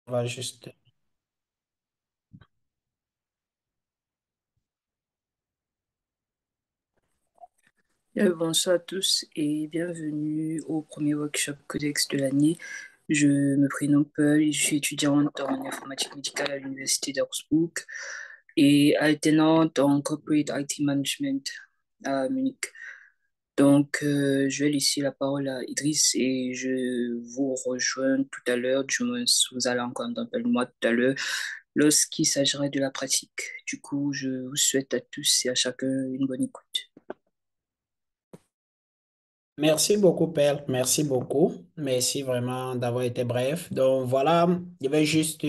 On va juste... Bonsoir à tous et bienvenue au premier workshop Codex de l'année. Je me prénomme Pearl et je suis étudiante en informatique médicale à l'université d'Augsbourg et alternante en corporate IT management à Munich. Je vais laisser la parole à Idriss et je vous rejoins tout à l'heure. Du moins, vous allez encore entendre parler de moi tout à l'heure lorsqu'il s'agira de la pratique. Du coup, je vous souhaite à tous et à chacun une bonne écoute. Merci beaucoup, Père. Merci beaucoup. Merci vraiment d'avoir été bref. Donc voilà, je vais juste,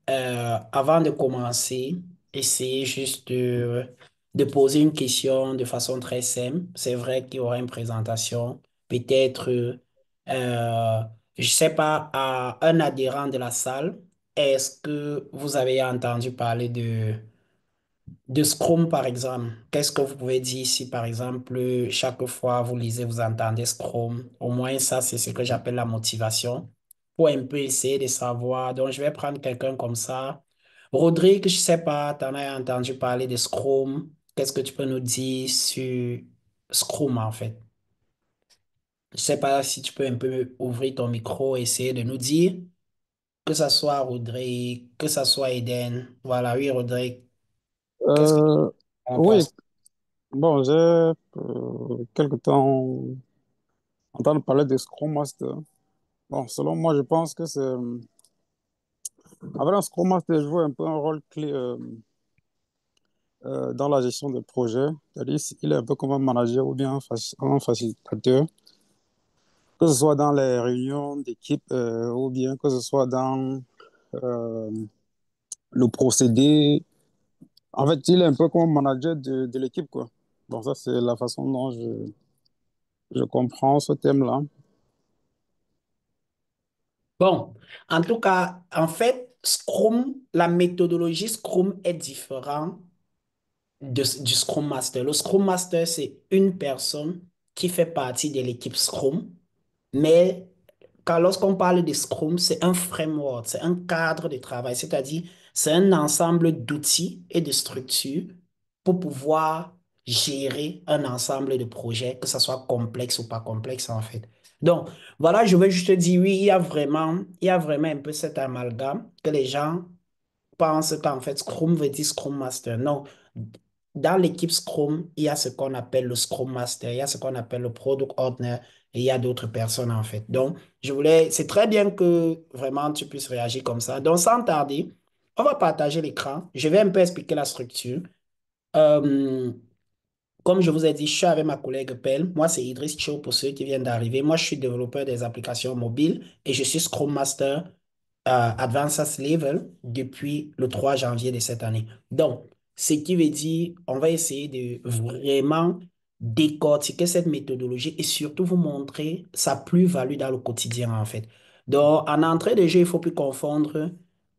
avant de commencer, essayer juste de poser une question de façon très simple. C'est vrai qu'il y aura une présentation. Peut-être, je sais pas, à un adhérent de la salle, est-ce que vous avez entendu parler de Scrum, par exemple? Qu'est-ce que vous pouvez dire si, par exemple, chaque fois vous lisez, vous entendez Scrum? Au moins, ça, c'est ce que j'appelle la motivation pour un peu essayer de savoir. Donc, je vais prendre quelqu'un comme ça. Rodrigue, je sais pas, tu en as entendu parler de Scrum. Qu'est-ce que tu peux nous dire sur Scrum, en fait? Je sais pas si tu peux un peu ouvrir ton micro et essayer de nous dire, que ça soit Rodrigue, que ça soit Eden. Voilà, oui, Rodrigue, qu'est-ce que tu Euh, en oui, penses? bon, j'ai quelque temps entendu parler de Scrum Master. Bon, selon moi, je pense que c'est... En vrai, un Scrum Master joue un peu un rôle clé dans la gestion des projets. C'est-à-dire, il est un peu comme un manager ou bien un facilitateur, que ce soit dans les réunions d'équipe ou bien que ce soit dans euh, le procédé. En fait, il est un peu comme un manager de l'équipe, quoi. Bon, ça, c'est la façon dont je comprends ce thème-là. Bon, en tout cas, en fait, Scrum, la méthodologie Scrum est différente du Scrum Master. Le Scrum Master, c'est une personne qui fait partie de l'équipe Scrum, mais lorsqu'on parle de Scrum, c'est un framework, c'est un cadre de travail, c'est-à-dire c'est un ensemble d'outils et de structures pour pouvoir gérer un ensemble de projets, que ce soit complexe ou pas complexe en fait. Donc, voilà, je veux juste dire, oui, il y a vraiment un peu cet amalgame que les gens pensent qu'en fait, Scrum veut dire Scrum Master. Non, dans l'équipe Scrum, il y a ce qu'on appelle le Scrum Master, il y a ce qu'on appelle le Product Owner et il y a d'autres personnes en fait. Donc, c'est très bien que vraiment tu puisses réagir comme ça. Donc, sans tarder, on va partager l'écran. Je vais un peu expliquer la structure. Euh, Comme je vous ai dit, je suis avec ma collègue Pell. Moi, c'est Idriss Cho pour ceux qui viennent d'arriver. Moi, je suis développeur des applications mobiles et je suis Scrum Master Advanced Level depuis le 3 janvier de cette année. Donc, ce qui veut dire, on va essayer de vraiment décortiquer cette méthodologie et surtout vous montrer sa plus-value dans le quotidien, en fait. Donc, en entrée de jeu, il ne faut plus confondre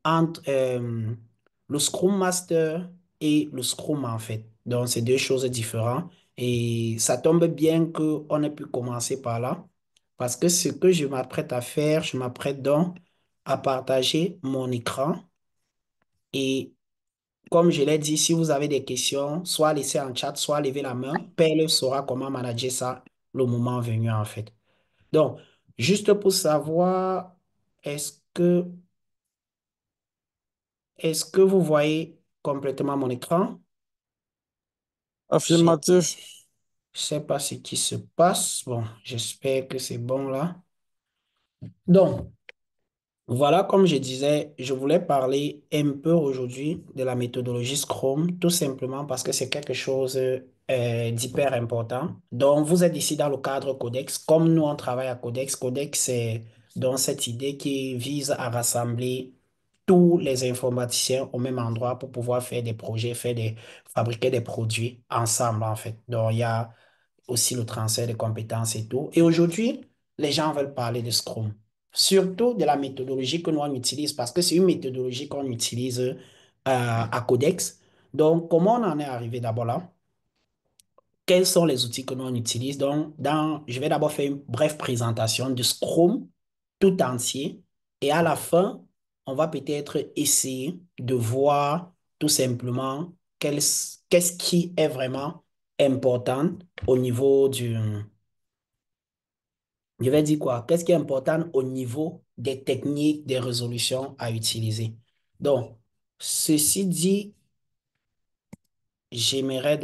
entre le Scrum Master et le Scrum, en fait. Donc, c'est deux choses différentes. Et ça tombe bien qu'on ait pu commencer par là. Parce que ce que je m'apprête à faire, je m'apprête donc à partager mon écran. Et comme je l'ai dit, si vous avez des questions, soit laissez en chat, soit levez la main. Pelle saura comment manager ça le moment venu, en fait. Donc, juste pour savoir, est-ce que, est-ce que vous voyez complètement mon écran? Je Affirmatif. ne sais pas ce qui se passe. Bon, j'espère que c'est bon là. Donc, voilà, comme je disais, je voulais parler un peu aujourd'hui de la méthodologie Scrum, tout simplement parce que c'est quelque chose d'hyper important. Donc, vous êtes ici dans le cadre Codex. Comme nous, on travaille à Codex, Codex, c'est donc cette idée qui vise à rassembler tous les informaticiens au même endroit pour pouvoir faire des projets, fabriquer des produits ensemble, en fait. Donc, il y a aussi le transfert de compétences et tout. Et aujourd'hui, les gens veulent parler de Scrum, surtout de la méthodologie que nous on utilise, parce que c'est une méthodologie qu'on utilise à Codex. Donc, comment on en est arrivé d'abord là? Quels sont les outils que nous on utilise? Donc, je vais d'abord faire une brève présentation du Scrum tout entier. Et à la fin, on va peut-être essayer de voir tout simplement qu'est-ce qui est vraiment important au niveau je vais dire quoi? Qu'est-ce qui est important au niveau des techniques, des résolutions à utiliser? Donc, ceci dit, j'aimerais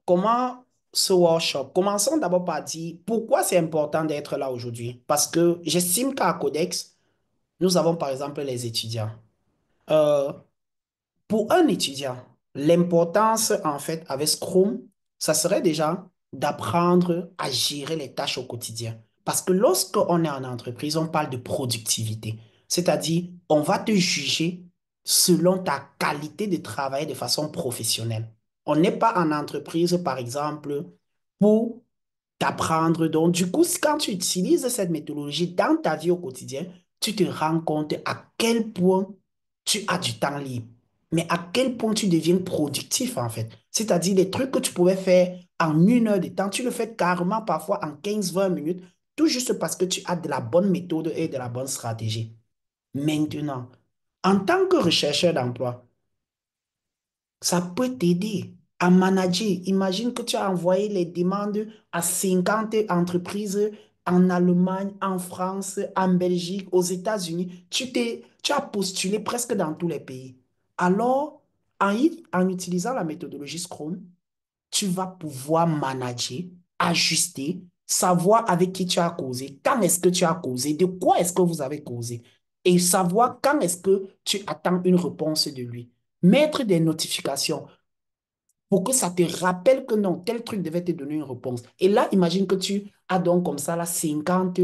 comment ce workshop? Commençons d'abord par dire pourquoi c'est important d'être là aujourd'hui. Parce que j'estime qu'à Codex, nous avons par exemple les étudiants. Euh, pour un étudiant, l'importance en fait avec Scrum, ça serait déjà d'apprendre à gérer les tâches au quotidien. Parce que lorsqu'on est en entreprise, on parle de productivité. C'est-à-dire, on va te juger selon ta qualité de travail de façon professionnelle. On n'est pas en entreprise, par exemple, pour t'apprendre. Donc, du coup, quand tu utilises cette méthodologie dans ta vie au quotidien, tu te rends compte à quel point tu as du temps libre, mais à quel point tu deviens productif, en fait. C'est-à-dire, les trucs que tu pouvais faire en 1 heure de temps, tu le fais carrément parfois en 15-20 minutes, tout juste parce que tu as de la bonne méthode et de la bonne stratégie. Maintenant, en tant que chercheur d'emploi, ça peut t'aider à manager. Imagine que tu as envoyé les demandes à 50 entreprises en Allemagne, en France, en Belgique, aux États-Unis. Tu as postulé presque dans tous les pays. Alors, en utilisant la méthodologie Scrum, tu vas pouvoir manager, ajuster, savoir avec qui tu as causé, quand est-ce que tu as causé, de quoi est-ce que vous avez causé, et savoir quand est-ce que tu attends une réponse de lui. Mettre des notifications pour que ça te rappelle que non, tel truc devait te donner une réponse. Et là, imagine que tu as donc comme ça là 50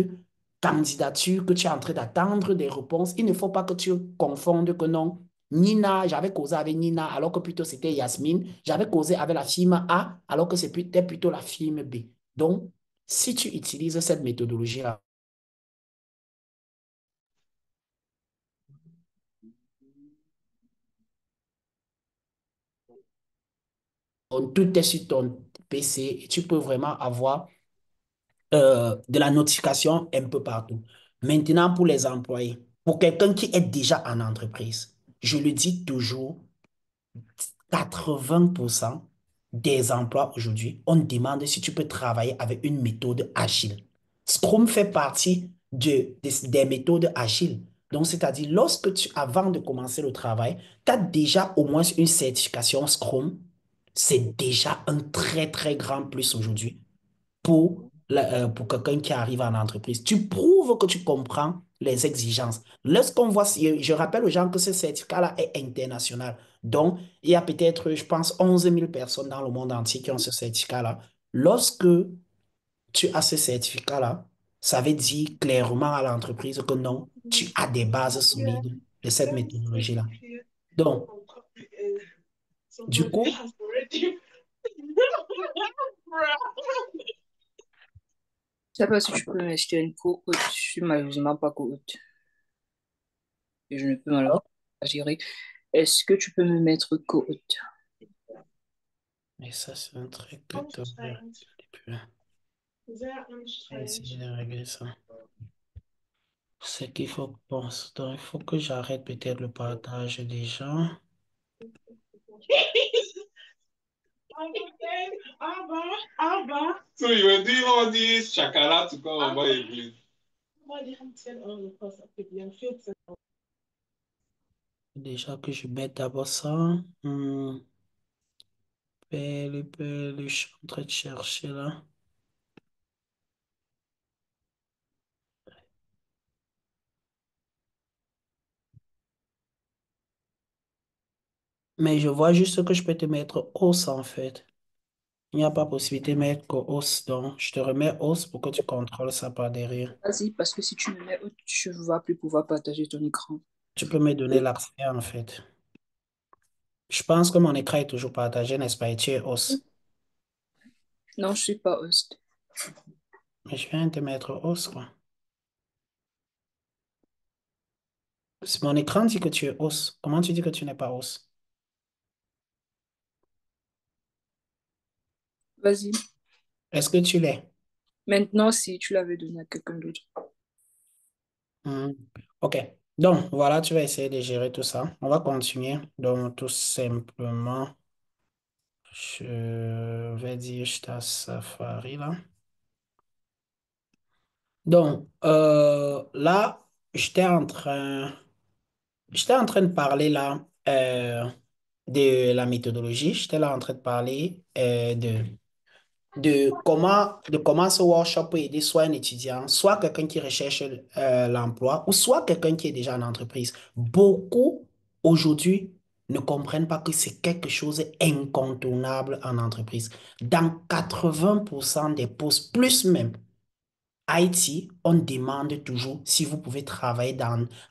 candidatures que tu es en train d'attendre des réponses. Il ne faut pas que tu confondes que non. Nina, j'avais causé avec Nina alors que plutôt c'était Yasmine. J'avais causé avec la firme A alors que c'était plutôt la firme B. Donc, si tu utilises cette méthodologie-là, tout est sur ton PC et tu peux vraiment avoir de la notification un peu partout. Maintenant, pour les employés, pour quelqu'un qui est déjà en entreprise, je le dis toujours, 80% des emplois aujourd'hui, on demande si tu peux travailler avec une méthode agile. Scrum fait partie des méthodes agiles. Donc, c'est-à-dire, avant de commencer le travail, tu as déjà au moins une certification Scrum. C'est déjà un très, très grand plus aujourd'hui pour quelqu'un qui arrive en entreprise. Tu prouves que tu comprends les exigences. Lorsqu'on voit, je rappelle aux gens que ce certificat-là est international. Donc, il y a peut-être, je pense, 11 000 personnes dans le monde entier qui ont ce certificat-là. Lorsque tu as ce certificat-là, ça veut dire clairement à l'entreprise que non, tu as des bases solides de cette méthodologie-là. Donc, du coup, Je sais pas si tu peux m'acheter une co-hôte. Je suis malheureusement pas co-hôte. Et je ne peux malheureusement pas gérer. Est-ce que tu peux me mettre co-hôte? et ça, c'est un truc que tu peux essayer de régler ça. C'est qu'il faut penser. Donc, il faut que j'arrête peut-être le partage des gens. So you were doing all this shakara to come over English. Déjà que je mette d'abord ça. Je suis en train de chercher là. Mais je vois juste que je peux te mettre hausse en fait. Il n'y a pas possibilité de mettre que hausse. Donc, je te remets hausse pour que tu contrôles ça par derrière. Vas-y, parce que si tu me mets hôte, je ne vais plus pouvoir partager ton écran. Tu peux me donner l'accès en fait. Je pense que mon écran est toujours partagé, n'est-ce pas? Et tu es hausse. Non, je suis pas host. Mais je viens de te mettre hausse, quoi. Si mon écran dit que tu es hausse, comment tu dis que tu n'es pas hausse? Vas-y. Est-ce que tu l'es? Maintenant, si tu l'avais donné à quelqu'un d'autre. Hmm. OK. Donc, voilà, tu vas essayer de gérer tout ça. On va continuer. Donc, tout simplement, je vais dire Shita Safari là. Donc, là, j'étais en train de parler là de la méthodologie. J'étais là en train de parler de comment ce workshop peut aider soit un étudiant, soit quelqu'un qui recherche l'emploi, ou soit quelqu'un qui est déjà en entreprise. Beaucoup aujourd'hui ne comprennent pas que c'est quelque chose d'incontournable en entreprise. Dans 80% des postes, plus même, Haïti, on demande toujours si vous pouvez travailler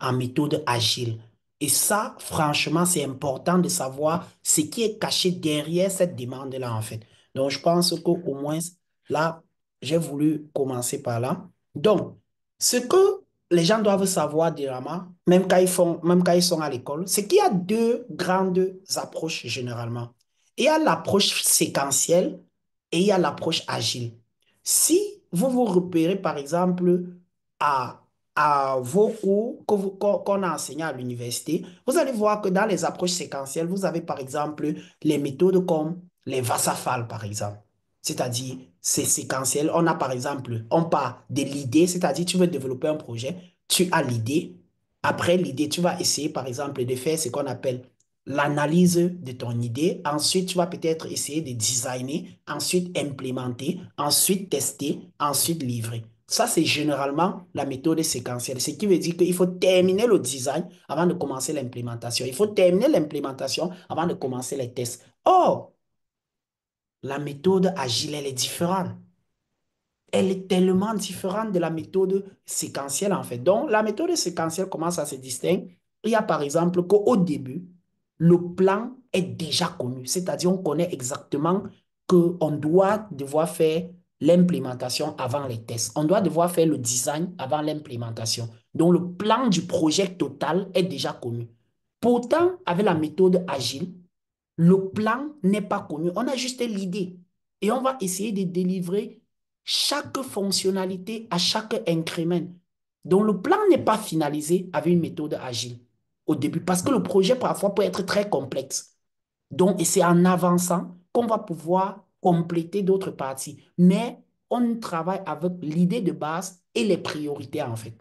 en méthode agile. Et ça, franchement, c'est important de savoir ce qui est caché derrière cette demande-là, en fait. Donc, je pense qu'au moins, là, j'ai voulu commencer par là. Donc, ce que les gens doivent savoir de Rama, même quand ils sont à l'école, c'est qu'il y a deux grandes approches généralement. Il y a l'approche séquentielle et il y a l'approche agile. Si vous vous repérez, par exemple, à, à vos cours qu'on a enseignés à l'université, vous allez voir que dans les approches séquentielles, vous avez, par exemple, les méthodes comme les Vassafal, par exemple. C'est-à-dire, c'est séquentiel. On a, par exemple, on part de l'idée, c'est-à-dire, tu veux développer un projet, tu as l'idée. Après l'idée, tu vas essayer, par exemple, de faire ce qu'on appelle l'analyse de ton idée. Ensuite, tu vas peut-être essayer de designer, ensuite implémenter, ensuite tester, ensuite livrer. Ça, c'est généralement la méthode séquentielle. Ce qui veut dire qu'il faut terminer le design avant de commencer l'implémentation. Il faut terminer l'implémentation avant de commencer les tests. Or, la méthode agile, elle est différente. Elle est tellement différente de la méthode séquentielle, en fait. Donc, la méthode séquentielle, comment ça se distingue? Il y a par exemple qu'au début, le plan est déjà connu, c'est-à-dire on connaît exactement qu'on doit devoir faire l'implémentation avant les tests. On doit devoir faire le design avant l'implémentation. Donc, le plan du projet total est déjà connu. Pourtant, avec la méthode agile, le plan n'est pas connu. On a juste l'idée. Et on va essayer de délivrer chaque fonctionnalité à chaque incrément. Donc, le plan n'est pas finalisé avec une méthode agile au début parce que le projet parfois peut être très complexe. Donc, et c'est en avançant qu'on va pouvoir compléter d'autres parties. Mais on travaille avec l'idée de base et les priorités en fait.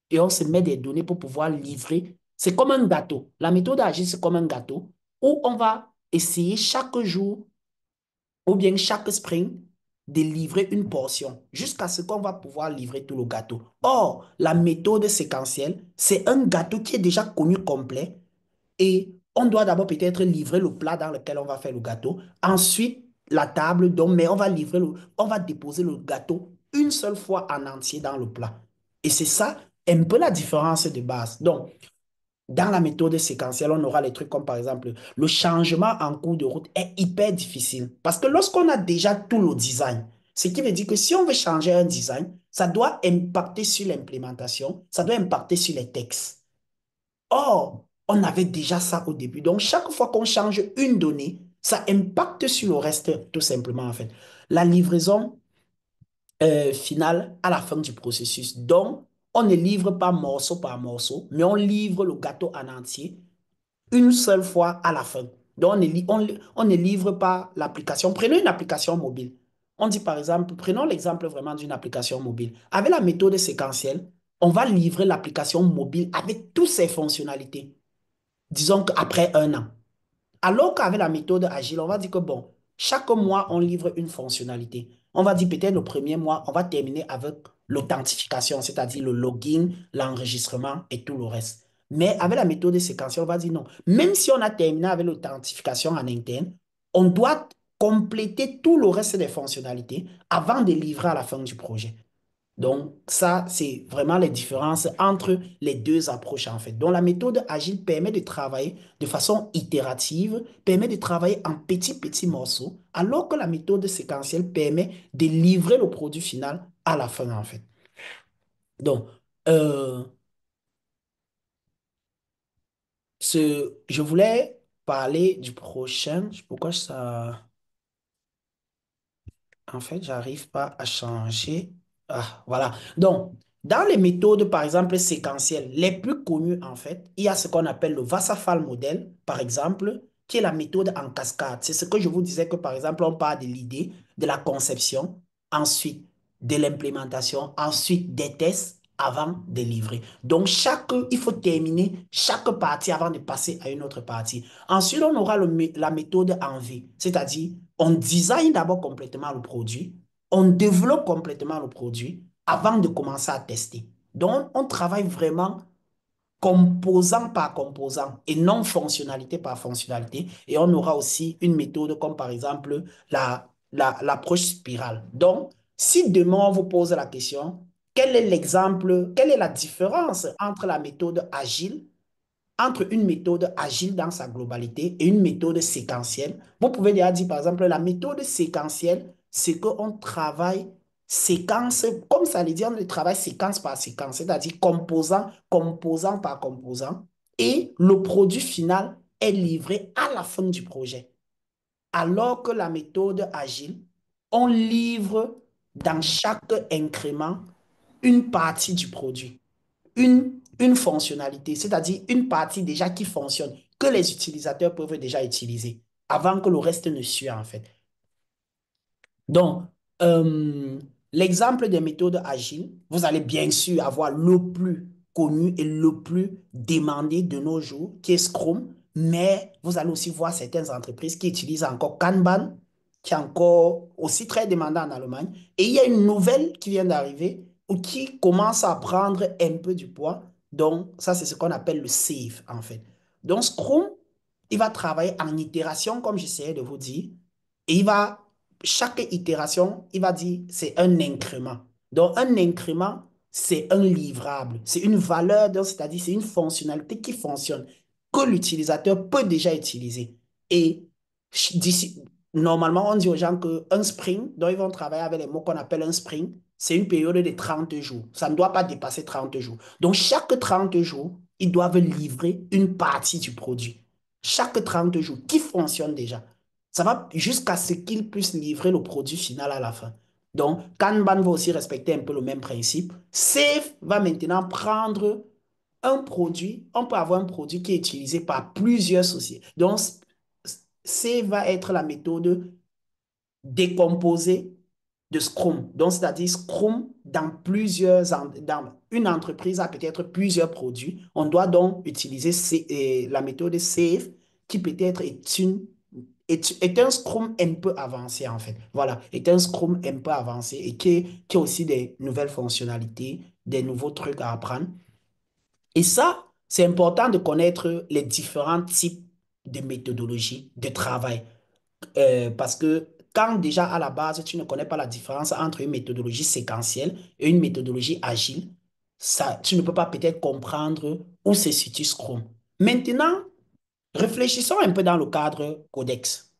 Et on se met des données pour pouvoir livrer. C'est comme un gâteau. La méthode agile, c'est comme un gâteau où on va essayer chaque jour ou bien chaque sprint de livrer une portion jusqu'à ce qu'on va pouvoir livrer tout le gâteau. Or, la méthode séquentielle, c'est un gâteau qui est déjà connu complet et on doit d'abord peut-être livrer le plat dans lequel on va faire le gâteau. Ensuite, la table, donc, mais on va déposer le gâteau une seule fois en entier dans le plat. Et c'est ça un peu la différence de base. Donc, dans la méthode séquentielle, on aura les trucs comme par exemple, le changement en cours de route est hyper difficile parce que lorsqu'on a déjà tout le design, ce qui veut dire que si on veut changer un design, ça doit impacter sur l'implémentation, ça doit impacter sur les textes. Or, on avait déjà ça au début. Donc, chaque fois qu'on change une donnée, ça impacte sur le reste tout simplement en fait. La livraison finale à la fin du processus. Donc, on ne livre pas morceau par morceau, mais on livre le gâteau en entier une seule fois à la fin. Donc, on ne livre pas l'application. Prenons une application mobile. On dit par exemple, prenons l'exemple vraiment d'une application mobile. Avec la méthode séquentielle, on va livrer l'application mobile avec toutes ses fonctionnalités. Disons qu'après un an. Alors qu'avec la méthode agile, on va dire que bon, chaque mois, on livre une fonctionnalité. On va dire peut-être le premier mois, on va terminer avec l'authentification, c'est-à-dire le login, l'enregistrement et tout le reste. Mais avec la méthode séquentielle, on va dire non. Même si on a terminé avec l'authentification en interne, on doit compléter tout le reste des fonctionnalités avant de livrer à la fin du projet. Donc, ça, c'est vraiment les différences entre les deux approches, en fait. Donc, la méthode agile permet de travailler de façon itérative, permet de travailler en petits, petits morceaux, alors que la méthode séquentielle permet de livrer le produit final à la fin, en fait. Donc, euh, je voulais parler du prochain. Pourquoi ça... En fait, j'arrive pas à changer. Ah, voilà. Donc, Dans les méthodes, par exemple, séquentielles, les plus connues, en fait, il y a ce qu'on appelle le Wasserfall modèle, par exemple, qui est la méthode en cascade. C'est ce que je vous disais que, par exemple, on part de l'idée, de la conception, ensuite de l'implémentation, ensuite des tests avant de livrer. Donc, il faut terminer chaque partie avant de passer à une autre partie. Ensuite, on aura la méthode en V, c'est-à-dire on design d'abord complètement le produit, on développe complètement le produit avant de commencer à tester. Donc, on travaille vraiment composant par composant et non fonctionnalité par fonctionnalité. Et on aura aussi une méthode comme par exemple l'approche spirale. Donc, si demain on vous pose la question, quel est l'exemple, quelle est la différence entre la méthode agile, entre une méthode agile dans sa globalité et une méthode séquentielle? Vous pouvez déjà dire, par exemple, la méthode séquentielle, c'est qu'on travaille séquence, comme ça veut dire, on travaille séquence par séquence, c'est-à-dire composant par composant, et le produit final est livré à la fin du projet. Alors que la méthode agile, on livre dans chaque incrément une partie du produit, une fonctionnalité, c'est-à-dire une partie déjà qui fonctionne, que les utilisateurs peuvent déjà utiliser, avant que le reste ne suive en fait. Donc, l'exemple des méthodes agiles, vous allez bien sûr avoir le plus connu et le plus demandé de nos jours, qui est Scrum, mais vous allez aussi voir certaines entreprises qui utilisent encore Kanban, qui est encore aussi très demandé en Allemagne. Et il y a une nouvelle qui vient d'arriver ou qui commence à prendre un peu du poids. Donc, ça, c'est ce qu'on appelle le SAFe, en fait. Donc, Scrum, il va travailler en itération, comme j'essayais de vous dire, et chaque itération, il va dire c'est un incrément. Donc, un incrément, c'est un livrable. C'est une valeur, c'est-à-dire c'est une fonctionnalité qui fonctionne, que l'utilisateur peut déjà utiliser. Et d'ici, normalement, on dit aux gens qu'un sprint, dont ils vont travailler avec les mots qu'on appelle un sprint, c'est une période de 30 jours. Ça ne doit pas dépasser 30 jours. Donc, chaque 30 jours, ils doivent livrer une partie du produit. Chaque 30 jours, qui fonctionne déjà. Ça va jusqu'à ce qu'ils puissent livrer le produit final à la fin. Donc, Kanban va aussi respecter un peu le même principe. Safe va maintenant prendre un produit. On peut avoir un produit qui est utilisé par plusieurs sociétés. Donc, Safe va être la méthode décomposée de Scrum. Donc, c'est-à-dire Scrum dans une entreprise a peut-être plusieurs produits. On doit donc utiliser la méthode Safe qui peut-être est un Scrum un peu avancé, en fait. Voilà, est un Scrum un peu avancé et qui a aussi des nouvelles fonctionnalités, des nouveaux trucs à apprendre. Et ça, c'est important de connaître les différents types de méthodologies de travail. Parce que quand déjà à la base, tu ne connais pas la différence entre une méthodologie séquentielle et une méthodologie agile, ça, tu ne peux pas peut-être comprendre où se situe Scrum. Maintenant, réfléchissons un peu dans le cadre Codex.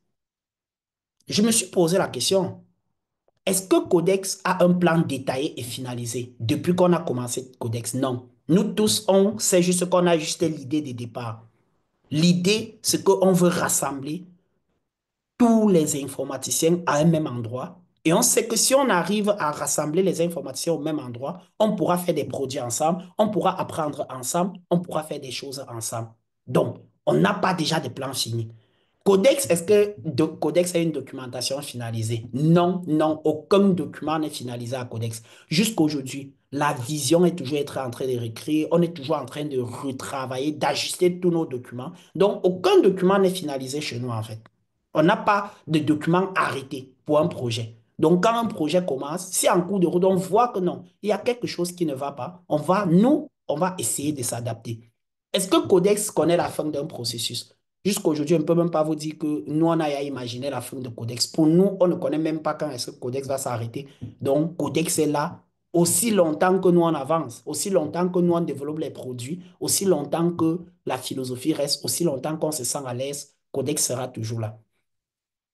Je me suis posé la question, est-ce que Codex a un plan détaillé et finalisé depuis qu'on a commencé Codex? Non. Nous tous, on sait juste qu'on a juste l'idée de départ. L'idée, c'est qu'on veut rassembler tous les informaticiens à un même endroit. Et on sait que si on arrive à rassembler les informaticiens au même endroit, on pourra faire des produits ensemble, on pourra apprendre ensemble, on pourra faire des choses ensemble. Donc, on n'a pas déjà de plan fini. Codex, est-ce que Codex a une documentation finalisée? Non, non, aucun document n'est finalisé à Codex. Jusqu'aujourd'hui, la vision est toujours en train de réécrire, on est toujours en train de retravailler, d'ajuster tous nos documents. Donc, aucun document n'est finalisé chez nous, en fait. On n'a pas de document arrêté pour un projet. Donc, quand un projet commence, si en cours de route, on voit que non, il y a quelque chose qui ne va pas, on va essayer de s'adapter. Est-ce que Codex connaît la fin d'un processus? Jusqu'aujourd'hui, on ne peut même pas vous dire que nous, on a à imaginer la fin de Codex. Pour nous, on ne connaît même pas quand est-ce que Codex va s'arrêter. Donc, Codex est là aussi longtemps que nous on avance, aussi longtemps que nous on développe les produits, aussi longtemps que la philosophie reste, aussi longtemps qu'on se sent à l'aise, Codex sera toujours là.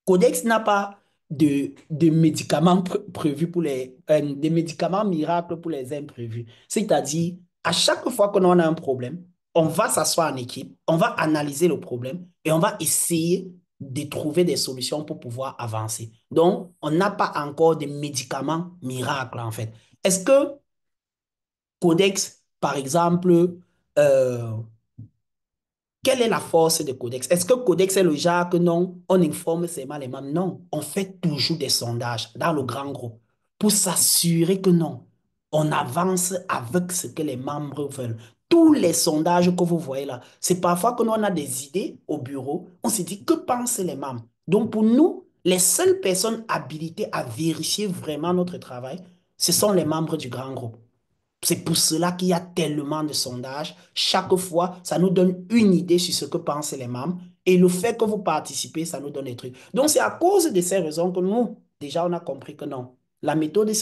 Codex n'a pas de médicaments prévus pour des médicaments miracles pour les imprévus. C'est-à-dire, à chaque fois que l'on a un problème, on va s'asseoir en équipe, on va analyser le problème et on va essayer de trouver des solutions pour pouvoir avancer. Donc, on n'a pas encore de médicaments miracles, en fait. Est-ce que Codex, par exemple, euh, quelle est la force de Codex? Est-ce que Codex est le genre que non, on informe seulement les membres? Non, on fait toujours des sondages dans le grand groupe pour s'assurer que non, on avance avec ce que les membres veulent. Tous les sondages que vous voyez là, c'est parfois que nous on a des idées au bureau, on se dit que pensent les membres. Donc pour nous, les seules personnes habilitées à vérifier vraiment notre travail, ce sont les membres du grand groupe. C'est pour cela qu'il y a tellement de sondages. Chaque fois, ça nous donne une idée sur ce que pensent les membres. Et le fait que vous participez, ça nous donne des trucs. Donc, c'est à cause de ces raisons que nous, déjà, on a compris que non.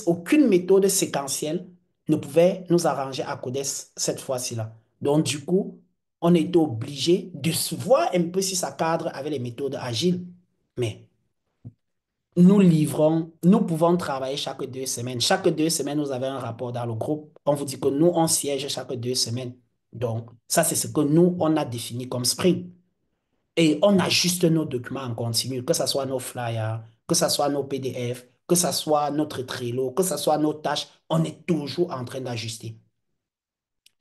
Aucune méthode séquentielle ne pouvait nous arranger à Codes cette fois-ci là. Donc, du coup, on était obligé de se voir un peu si ça cadre avec les méthodes agiles. Mais nous pouvons travailler chaque 2 semaines. Chaque 2 semaines, vous avez un rapport dans le groupe. On vous dit que nous, on siège chaque 2 semaines. Donc, ça, c'est ce que nous, on a défini comme sprint. Et on ajuste nos documents en continu, que ce soit nos flyers, que ce soit nos PDF, que ce soit notre Trello, que ce soit nos tâches, on est toujours en train d'ajuster.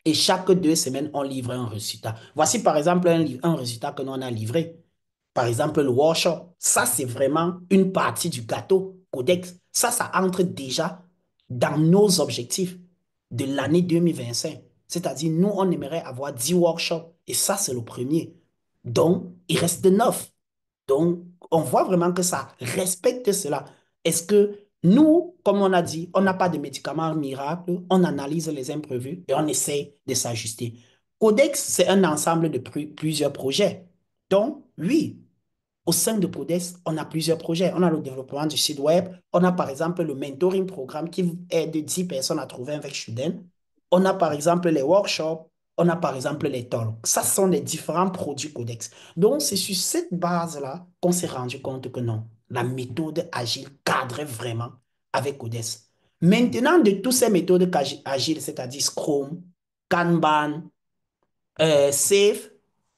Et chaque 2 semaines, on livre un résultat. Voici par exemple un résultat que nous on a livré. Par exemple, le workshop. Ça, c'est vraiment une partie du gâteau Codex. Ça entre déjà dans nos objectifs de l'année 2025. C'est-à-dire, nous, on aimerait avoir 10 workshops. Et ça, c'est le premier. Donc, il reste 9. Donc, on voit vraiment que ça respecte cela. Est-ce que nous, comme on a dit, on n'a pas de médicaments miracles, on analyse les imprévus et on essaie de s'ajuster. Codex, c'est un ensemble de plusieurs projets. Donc, oui, au sein de Codex, on a plusieurs projets. On a le développement du site web. On a par exemple le mentoring programme qui aide 10 personnes à trouver un student. On a par exemple les workshops. On a par exemple les talks. Ça, ce sont les différents produits Codex. Donc, c'est sur cette base-là qu'on s'est rendu compte que non, la méthode agile cadrait vraiment avec Codex. Maintenant, de toutes ces méthodes agiles, c'est-à-dire Scrum, Kanban, Safe,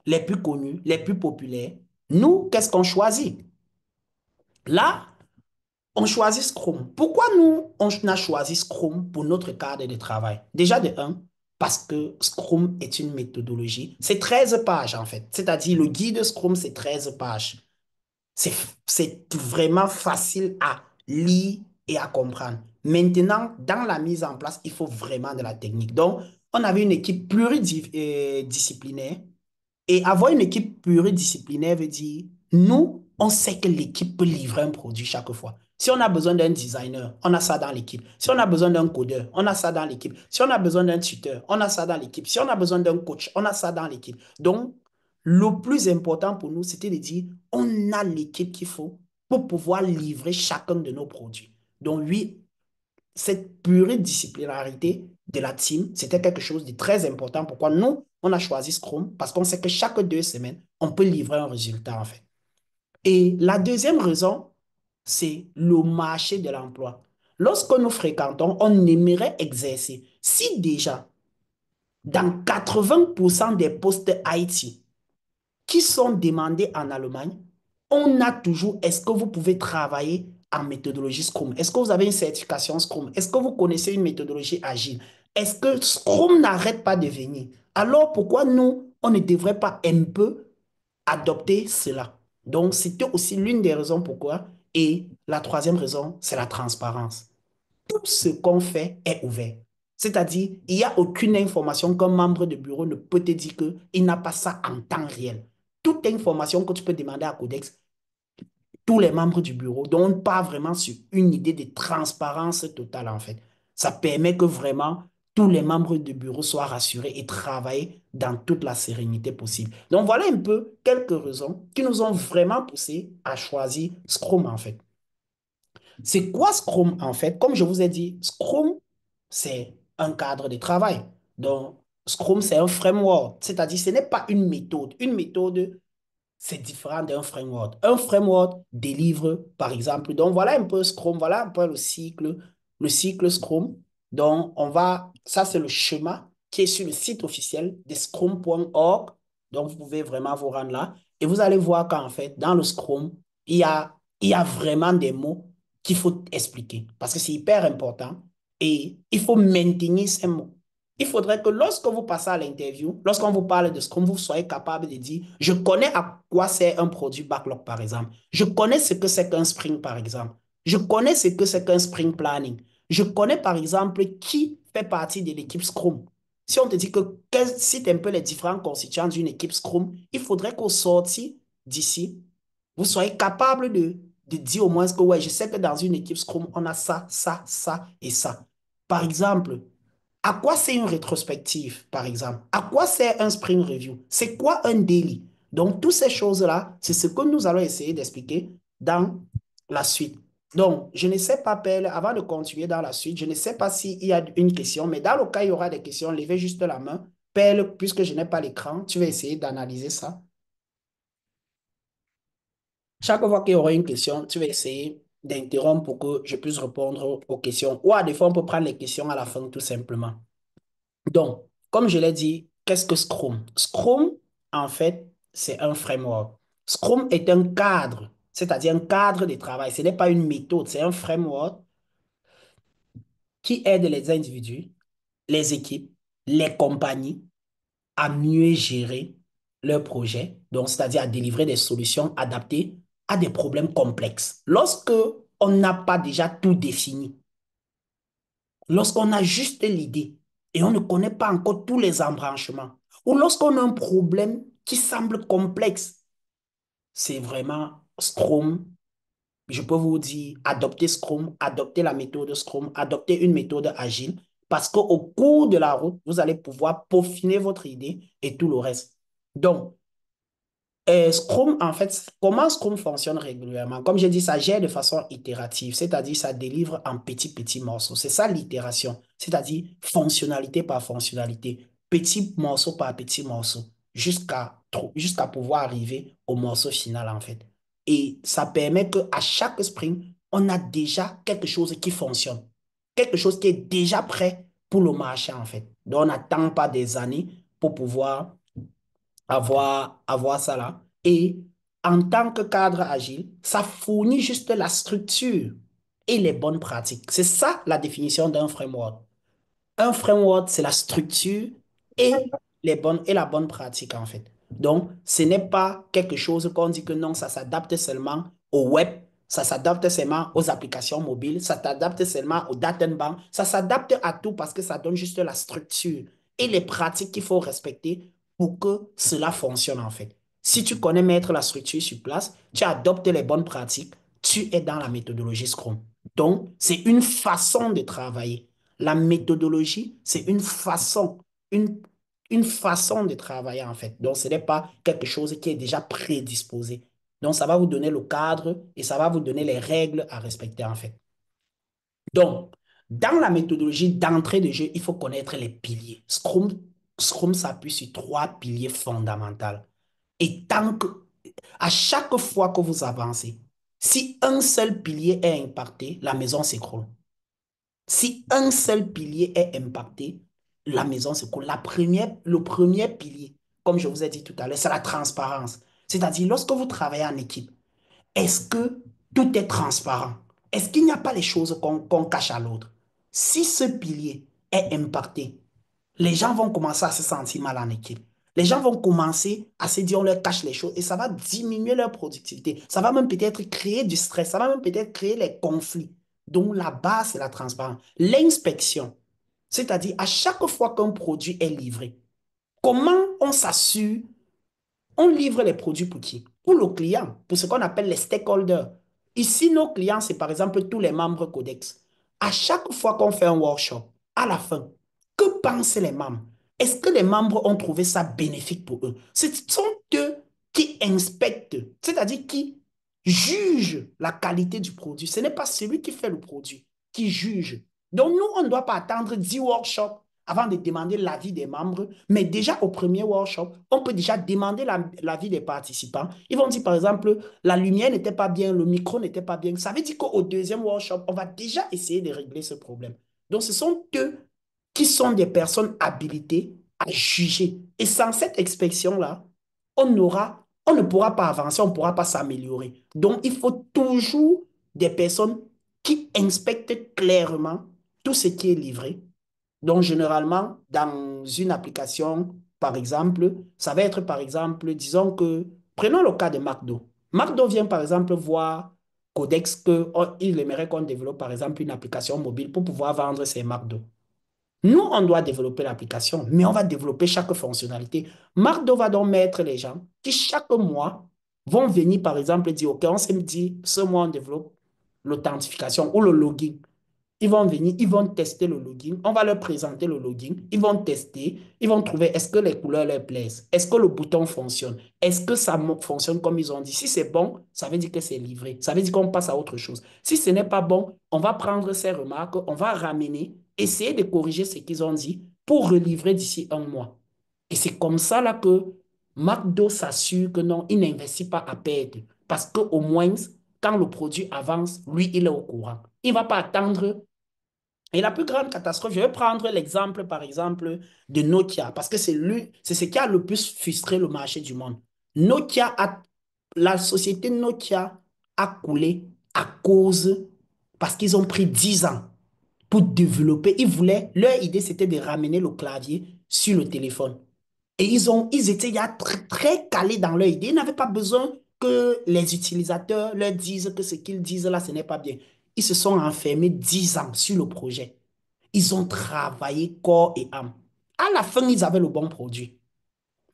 les plus connus, les plus populaires, nous, qu'est-ce qu'on choisit? Là, on choisit Scrum. Pourquoi nous, on a choisi Scrum pour notre cadre de travail? Déjà de un, parce que Scrum est une méthodologie. C'est 13 pages en fait. C'est-à-dire le guide Scrum, c'est 13 pages. C'est, c'est vraiment facile à lire et à comprendre. Maintenant, dans la mise en place, il faut vraiment de la technique. Donc, on avait une équipe pluridisciplinaire et avoir une équipe pluridisciplinaire veut dire, nous, on sait que l'équipe peut livrer un produit chaque fois. Si on a besoin d'un designer, on a ça dans l'équipe. Si on a besoin d'un codeur, on a ça dans l'équipe. Si on a besoin d'un tuteur, on a ça dans l'équipe. Si on a besoin d'un coach, on a ça dans l'équipe. Donc, le plus important pour nous, c'était de dire, on a l'équipe qu'il faut pour pouvoir livrer chacun de nos produits. Donc, oui, cette pluridisciplinarité de la team, c'était quelque chose de très important. Pourquoi nous, on a choisi Scrum? Parce qu'on sait que chaque 2 semaines, on peut livrer un résultat, en fait. Et la deuxième raison, c'est le marché de l'emploi. Lorsque nous fréquentons, on aimerait exercer. Si déjà, dans 80% des postes IT, qui sont demandés en Allemagne, on a toujours, est-ce que vous pouvez travailler en méthodologie Scrum? Est-ce que vous avez une certification Scrum? Est-ce que vous connaissez une méthodologie agile? Est-ce que Scrum n'arrête pas de venir? Alors pourquoi nous, on ne devrait pas un peu adopter cela? Donc, c'était aussi l'une des raisons pourquoi. Et la troisième raison, c'est la transparence. Tout ce qu'on fait est ouvert. C'est-à-dire, il n'y a aucune information qu'un membre de bureau ne peut te dire qu'il n'a pas ça en temps réel. Toute information que tu peux demander à Codex, tous les membres du bureau, donc on part vraiment sur une idée de transparence totale en fait. Ça permet que vraiment tous les membres du bureau soient rassurés et travaillent dans toute la sérénité possible. Donc voilà un peu quelques raisons qui nous ont vraiment poussé à choisir Scrum en fait. C'est quoi Scrum en fait? Comme je vous ai dit, Scrum, c'est un cadre de travail. Donc, Scrum, c'est un framework, c'est-à-dire ce n'est pas une méthode. Une méthode, c'est différent d'un framework. Un framework délivre, par exemple, donc voilà un peu Scrum, voilà un peu le cycle Scrum. Donc, ça c'est le schéma qui est sur le site officiel de scrum.org. Donc, vous pouvez vraiment vous rendre là et vous allez voir qu'en fait, dans le Scrum, il y a vraiment des mots qu'il faut expliquer parce que c'est hyper important et il faut maintenir ces mots. il faudrait que lorsque vous passez à l'interview, lorsqu'on vous parle de Scrum, vous soyez capable de dire, je connais à quoi sert un produit backlog, par exemple. Je connais ce que c'est qu'un sprint, par exemple. Je connais ce que c'est qu'un sprint planning. Je connais, par exemple, qui fait partie de l'équipe Scrum. Si on te dit que cite un peu les différents constituants d'une équipe Scrum, il faudrait qu'au sorti d'ici, vous soyez capable de dire au moins que, ouais, je sais que dans une équipe Scrum, on a ça, ça, ça et ça. Par exemple, à quoi c'est une rétrospective, par exemple? À quoi c'est un sprint review? C'est quoi un daily? Donc, toutes ces choses-là, c'est ce que nous allons essayer d'expliquer dans la suite. Donc, je ne sais pas, Pelle, avant de continuer dans la suite, je ne sais pas s'il y a une question, mais dans le cas où il y aura des questions, levez juste la main. Pelle, puisque je n'ai pas l'écran, tu vas essayer d'analyser ça. Chaque fois qu'il y aura une question, tu vas essayer d'interrompre pour que je puisse répondre aux questions. Ou à des fois, on peut prendre les questions à la fin, tout simplement. Donc, comme je l'ai dit, qu'est-ce que Scrum? Scrum, en fait, c'est un framework. Scrum est un cadre, c'est-à-dire un cadre de travail. Ce n'est pas une méthode, c'est un framework qui aide les individus, les équipes, les compagnies à mieux gérer leurs projets, donc c'est-à-dire à délivrer des solutions adaptées à des problèmes complexes. Lorsque on n'a pas déjà tout défini, lorsqu'on a juste l'idée et on ne connaît pas encore tous les embranchements, ou lorsqu'on a un problème qui semble complexe, c'est vraiment Scrum. Je peux vous dire, adoptez Scrum, adoptez la méthode Scrum, adoptez une méthode agile, parce qu'au cours de la route, vous allez pouvoir peaufiner votre idée et tout le reste. Donc, Scrum, en fait, comment Scrum fonctionne régulièrement? Comme j'ai dit, ça gère de façon itérative, c'est-à-dire ça délivre en petits morceaux. C'est ça l'itération, c'est-à-dire fonctionnalité par fonctionnalité, petit morceau par petit morceau, jusqu'à pouvoir arriver au morceau final, en fait. Et ça permet qu'à chaque sprint, on a déjà quelque chose qui fonctionne, quelque chose qui est déjà prêt pour le marché, en fait. Donc, on n'attend pas des années pour pouvoir avoir ça là. Et en tant que cadre agile, ça fournit juste la structure et les bonnes pratiques. C'est ça la définition d'un framework. Un framework, c'est la structure et la bonne pratique, en fait. Donc, ce n'est pas quelque chose qu'on dit que non, ça s'adapte seulement au web, ça s'adapte seulement aux applications mobiles, ça s'adapte seulement aux databanks, ça s'adapte à tout parce que ça donne juste la structure et les pratiques qu'il faut respecter pour que cela fonctionne, en fait. Si tu connais mettre la structure sur place, tu adoptes les bonnes pratiques, tu es dans la méthodologie Scrum. Donc, c'est une façon de travailler. La méthodologie, c'est une, une façon de travailler en fait. Donc, ce n'est pas quelque chose qui est déjà prédisposé. Donc, ça va vous donner le cadre et ça va vous donner les règles à respecter en fait. Donc, dans la méthodologie d'entrée de jeu, il faut connaître les piliers. Scrum s'appuie sur trois piliers fondamentaux. Et tant que, à chaque fois que vous avancez, si un seul pilier est impacté, la maison s'écroule. Si un seul pilier est impacté, la maison s'écroule. Le premier pilier, comme je vous ai dit tout à l'heure, c'est la transparence. C'est-à-dire, lorsque vous travaillez en équipe, est-ce que tout est transparent? Est-ce qu'il n'y a pas les choses qu'on cache à l'autre? Si ce pilier est impacté, les gens vont commencer à se sentir mal en équipe. Les gens vont commencer à se dire on leur cache les choses et ça va diminuer leur productivité. Ça va même peut-être créer du stress, ça va même peut-être créer les conflits. Donc la base, c'est la transparence. L'inspection, c'est-à-dire à chaque fois qu'un produit est livré, comment on s'assure on livre les produits pour qui? Pour le client, pour ce qu'on appelle les stakeholders. Ici, nos clients, c'est par exemple tous les membres Codex. À chaque fois qu'on fait un workshop, à la fin, que pensent les membres? Est-ce que les membres ont trouvé ça bénéfique pour eux? Ce sont eux qui inspectent, c'est-à-dire qui jugent la qualité du produit. Ce n'est pas celui qui fait le produit qui juge. Donc, nous, on ne doit pas attendre 10 workshops avant de demander l'avis des membres, mais déjà au premier workshop, on peut déjà demander l'avis des participants. Ils vont dire, par exemple, la lumière n'était pas bien, le micro n'était pas bien. Ça veut dire qu'au deuxième workshop, on va déjà essayer de régler ce problème. Donc, ce sont eux qui sont des personnes habilitées à juger. Et sans cette inspection-là, on ne pourra pas avancer, on ne pourra pas s'améliorer. Donc, il faut toujours des personnes qui inspectent clairement tout ce qui est livré Donc, généralement, dans une application, par exemple, ça va être, par exemple, disons que, prenons le cas de McDo. McDo vient, par exemple, voir Codex qu'il aimerait qu'on développe, par exemple, une application mobile pour pouvoir vendre ses McDo. Nous, on doit développer l'application, mais on va développer chaque fonctionnalité. McDo va donc mettre les gens qui, chaque mois, vont venir, par exemple, dire, OK, on s'est dit, ce mois, on développe l'authentification ou le login. Ils vont venir, ils vont tester le login. On va leur présenter le login. Ils vont tester. Ils vont trouver est-ce que les couleurs leur plaisent? Est-ce que le bouton fonctionne? Est-ce que ça fonctionne comme ils ont dit? Si c'est bon, ça veut dire que c'est livré. Ça veut dire qu'on passe à autre chose. Si ce n'est pas bon, on va prendre ces remarques, on va ramener, essayer de corriger ce qu'ils ont dit pour relivrer d'ici un mois. Et c'est comme ça là que McDo s'assure que non, il n'investit pas à perdre. Parce qu'au moins, quand le produit avance, lui, il est au courant. Il ne va pas attendre et la plus grande catastrophe, je vais prendre l'exemple, par exemple, de Nokia, parce que c'est ce qui a le plus frustré le marché du monde. La société Nokia a coulé à cause, parce qu'ils ont pris 10 ans pour développer. Leur idée, c'était de ramener le clavier sur le téléphone. Et ils étaient très, très calés dans leur idée. Ils n'avaient pas besoin que les utilisateurs leur disent que ce qu'ils disent là, ce n'est pas bien. Ils se sont enfermés 10 ans sur le projet. Ils ont travaillé corps et âme. À la fin, ils avaient le bon produit.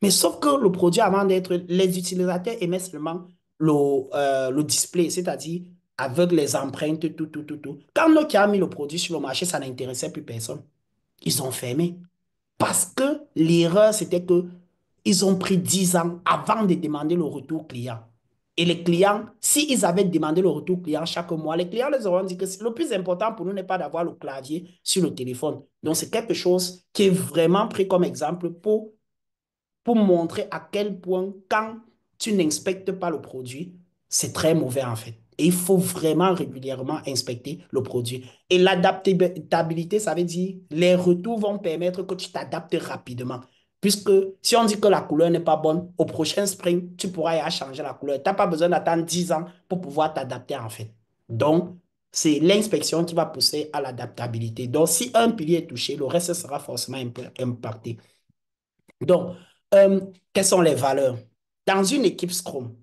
Mais sauf que le produit, avant d'être, les utilisateurs aimaient seulement le display, c'est-à-dire avec les empreintes, tout, tout, tout, tout. Quand Nokia a mis le produit sur le marché, ça n'intéressait plus personne. Ils ont fermé. Parce que l'erreur, c'était que ils ont pris 10 ans avant de demander le retour client. Et les clients, s'ils avaient demandé le retour client chaque mois, les clients leur auront dit que le plus important pour nous n'est pas d'avoir le clavier sur le téléphone. Donc, c'est quelque chose qui est vraiment pris comme exemple pour montrer à quel point, quand tu n'inspectes pas le produit, c'est très mauvais en fait. Et il faut vraiment régulièrement inspecter le produit. Et l'adaptabilité, ça veut dire les retours vont permettre que tu t'adaptes rapidement. Puisque si on dit que la couleur n'est pas bonne, au prochain sprint, tu pourras y changer la couleur. Tu n'as pas besoin d'attendre 10 ans pour pouvoir t'adapter en fait. Donc, c'est l'inspection qui va pousser à l'adaptabilité. Donc, si un pilier est touché, le reste sera forcément impacté. Donc, quelles sont les valeurs? Dans une équipe Scrum,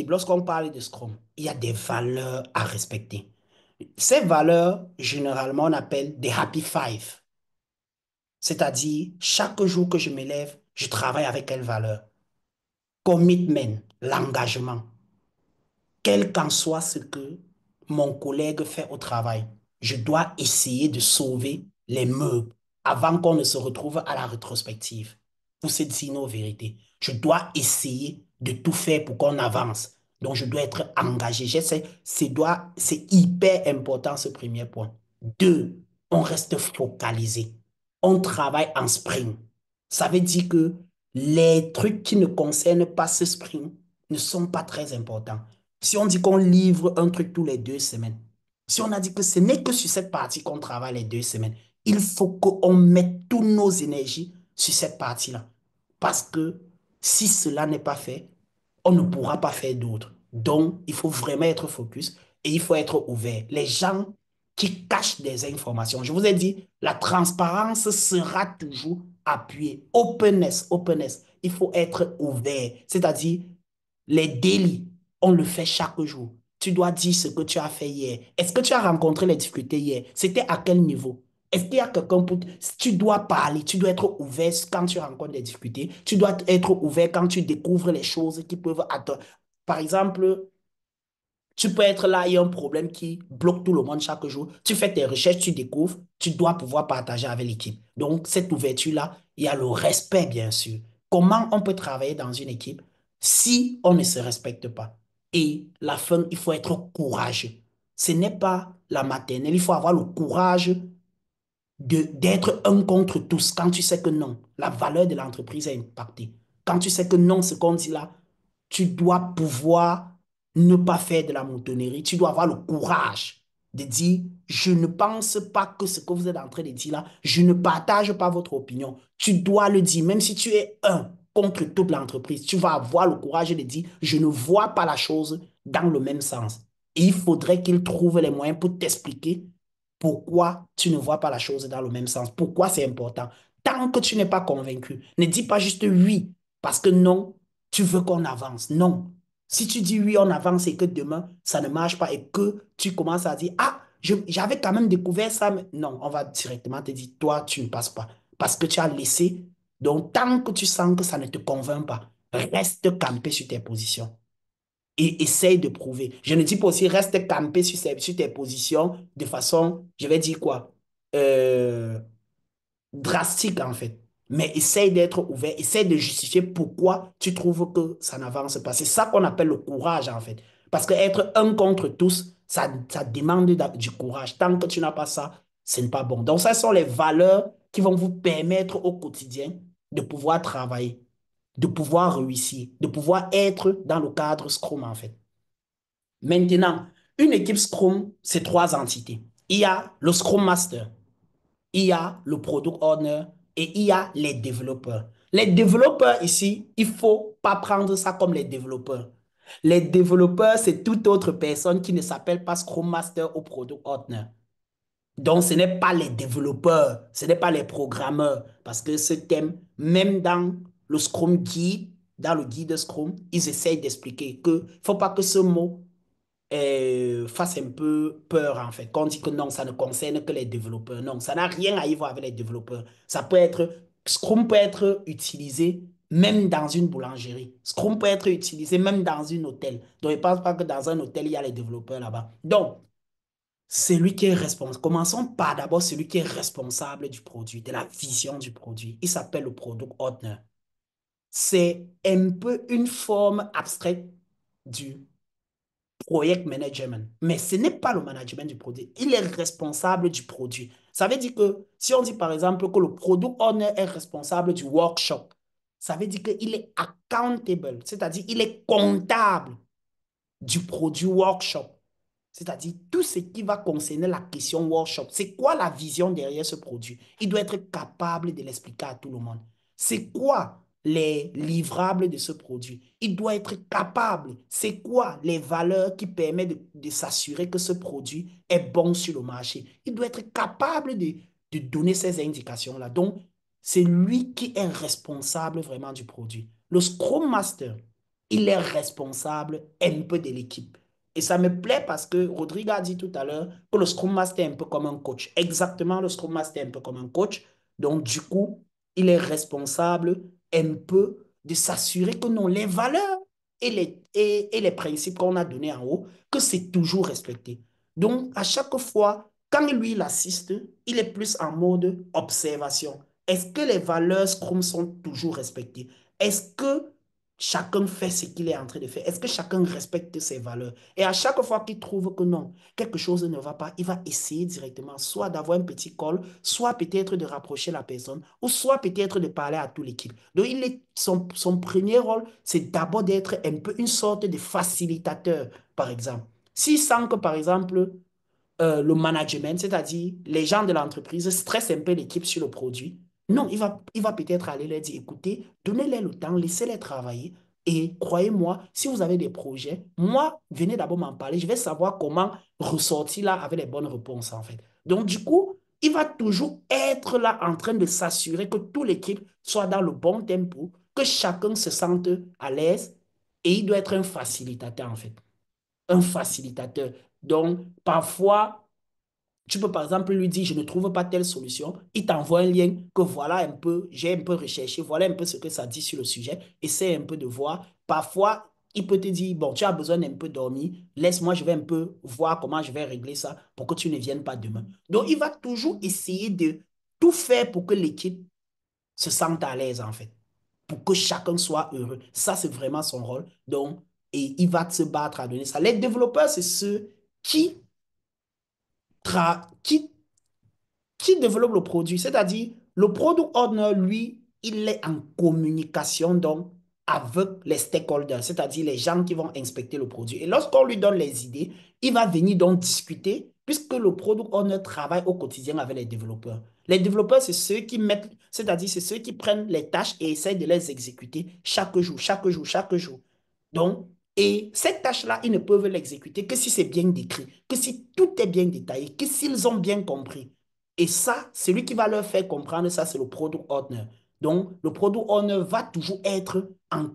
lorsqu'on parle de Scrum, il y a des valeurs à respecter. Ces valeurs, généralement, on appelle des Happy Five. C'est-à-dire, chaque jour que je me lève, je travaille avec quelle valeur? Commitment, l'engagement. Quel qu'en soit ce que mon collègue fait au travail, je dois essayer de sauver les meubles avant qu'on ne se retrouve à la rétrospective pour se dire nos vérités. Je dois essayer de tout faire pour qu'on avance. Donc, je dois être engagé. C'est hyper important ce premier point. Deux, on reste focalisé. On travaille en sprint. Ça veut dire que les trucs qui ne concernent pas ce sprint ne sont pas très importants. Si on dit qu'on livre un truc tous les 2 semaines, si on a dit que ce n'est que sur cette partie qu'on travaille les 2 semaines, il faut qu'on mette toutes nos énergies sur cette partie-là. Parce que si cela n'est pas fait, on ne pourra pas faire d'autres. Donc, il faut vraiment être focus et il faut être ouvert. Les gens qui cachent des informations, je vous ai dit, la transparence sera toujours appuyée. Openness, openness. Il faut être ouvert. C'est-à-dire, les délits, on le fait chaque jour. Tu dois dire ce que tu as fait hier. Est-ce que tu as rencontré les difficultés hier? C'était à quel niveau? Est-ce qu'il y a quelqu'un pour... Tu dois parler, tu dois être ouvert quand tu rencontres des difficultés. Tu dois être ouvert quand tu découvres les choses qui peuvent... Par exemple, tu peux être là, il y a un problème qui bloque tout le monde chaque jour. Tu fais tes recherches, tu découvres, tu dois pouvoir partager avec l'équipe. Donc, cette ouverture-là, il y a le respect, bien sûr. Comment on peut travailler dans une équipe si on ne se respecte pas? Et la fin, il faut être courageux. Ce n'est pas la maternelle, il faut avoir le courage d'être un contre tous quand tu sais que non, la valeur de l'entreprise est impactée. Quand tu sais que non, ce qu'on dit là, tu dois pouvoir ne pas faire de la moutonnerie. Tu dois avoir le courage de dire, je ne pense pas que ce que vous êtes en train de dire là, je ne partage pas votre opinion. Tu dois le dire, même si tu es un contre toute l'entreprise, tu vas avoir le courage de dire, je ne vois pas la chose dans le même sens. Et il faudrait qu'il trouve les moyens pour t'expliquer pourquoi tu ne vois pas la chose dans le même sens, pourquoi c'est important. Tant que tu n'es pas convaincu, ne dis pas juste oui, parce que non, tu veux qu'on avance. Non. Si tu dis oui, on avance et que demain, ça ne marche pas et que tu commences à dire, ah, j'avais quand même découvert ça, mais non, on va directement te dire, toi, tu ne passes pas. Parce que tu as laissé. Donc, tant que tu sens que ça ne te convainc pas, reste campé sur tes positions et essaye de prouver. Je ne dis pas aussi reste campé sur tes positions de façon, je vais dire quoi, euh, drastique en fait. Mais essaye d'être ouvert, essaye de justifier pourquoi tu trouves que ça n'avance pas. C'est ça qu'on appelle le courage en fait. Parce que être un contre tous, ça demande du courage. Tant que tu n'as pas ça, ce n'est pas bon. Donc, ça sont les valeurs qui vont vous permettre au quotidien de pouvoir travailler, de pouvoir réussir, de pouvoir être dans le cadre Scrum en fait. Maintenant, une équipe Scrum, c'est trois entités. Il y a le Scrum Master, il y a le Product Owner et il y a les développeurs. Les développeurs ici, il ne faut pas prendre ça comme les développeurs. Les développeurs, c'est toute autre personne qui ne s'appelle pas Scrum Master ou Product Owner. Donc, ce n'est pas les développeurs, ce n'est pas les programmeurs, parce que ce thème, même dans le Scrum Guide, dans le guide Scrum, ils essayent d'expliquer qu'il ne faut pas que ce mot fasse un peu peur en fait. Quand on dit que non, ça ne concerne que les développeurs. Non, ça n'a rien à y voir avec les développeurs. Ça peut être, Scrum peut être utilisé même dans une boulangerie. Scrum peut être utilisé même dans un hôtel. Donc, je ne pense pas que dans un hôtel, il y a les développeurs là-bas. Donc, c'est lui qui est responsable. Commençons par d'abord celui qui est responsable du produit, de la vision du produit. Il s'appelle le Product Owner. C'est un peu une forme abstraite du project management. Mais ce n'est pas le management du produit. Il est responsable du produit. Ça veut dire que si on dit par exemple que le product owner est responsable du workshop, ça veut dire qu'il est accountable, c'est-à-dire il est comptable du produit workshop. C'est-à-dire tout ce qui va concerner la question workshop. C'est quoi la vision derrière ce produit? Il doit être capable de l'expliquer à tout le monde. C'est quoi les livrables de ce produit? Il doit être capable. C'est quoi les valeurs qui permettent de s'assurer que ce produit est bon sur le marché? Il doit être capable de donner ces indications-là. Donc, c'est lui qui est responsable vraiment du produit. Le Scrum Master, il est responsable un peu de l'équipe. Et ça me plaît parce que Rodrigue a dit tout à l'heure que le Scrum Master est un peu comme un coach. Exactement, le Scrum Master est un peu comme un coach. Donc, du coup, il est responsable un peu de s'assurer que non, les valeurs et les principes qu'on a donnés en haut, que c'est toujours respecté. Donc, à chaque fois, quand lui, il assiste, il est plus en mode observation. Est-ce que les valeurs Scrum sont toujours respectées? Est-ce que chacun fait ce qu'il est en train de faire? Est-ce que chacun respecte ses valeurs? Et à chaque fois qu'il trouve que non, quelque chose ne va pas, il va essayer directement soit d'avoir un petit call, soit peut-être de rapprocher la personne, ou soit peut-être de parler à toute l'équipe. Donc, son premier rôle, c'est d'abord d'être un peu une sorte de facilitateur, par exemple. S'il sent que, par exemple, le management, c'est-à-dire les gens de l'entreprise stressent un peu l'équipe sur le produit. Non, il va peut-être aller leur dire, écoutez, donnez-les le temps, laissez-les travailler. Et croyez-moi, si vous avez des projets, moi, venez d'abord m'en parler. Je vais savoir comment ressortir là avec les bonnes réponses, en fait. Donc, du coup, il va toujours être là en train de s'assurer que toute l'équipe soit dans le bon tempo, que chacun se sente à l'aise. Et il doit être un facilitateur, en fait. Un facilitateur. Donc, parfois, tu peux par exemple lui dire, je ne trouve pas telle solution. Il t'envoie un lien que voilà un peu, j'ai un peu recherché, voilà un peu ce que ça dit sur le sujet. Essaie un peu de voir. Parfois, il peut te dire, bon, tu as besoin d'un peu dormir. Laisse-moi, je vais un peu voir comment je vais régler ça pour que tu ne viennes pas demain. Donc, il va toujours essayer de tout faire pour que l'équipe se sente à l'aise, en fait. Pour que chacun soit heureux. Ça, c'est vraiment son rôle. Donc, et il va se battre à donner ça. Les développeurs, c'est ceux qui qui développe le produit. C'est-à-dire, le product owner, lui, il est en communication donc avec les stakeholders, c'est-à-dire les gens qui vont inspecter le produit. Et lorsqu'on lui donne les idées, il va venir donc discuter puisque le product owner travaille au quotidien avec les développeurs. Les développeurs, c'est ceux qui mettent, c'est-à-dire c'est ceux qui prennent les tâches et essayent de les exécuter chaque jour, chaque jour, chaque jour. Donc, Et cette tâche-là, ils ne peuvent l'exécuter que si c'est bien décrit, que si tout est bien détaillé, que s'ils ont bien compris. Et ça, celui qui va leur faire comprendre ça, c'est le product owner. Donc, le product owner va toujours être en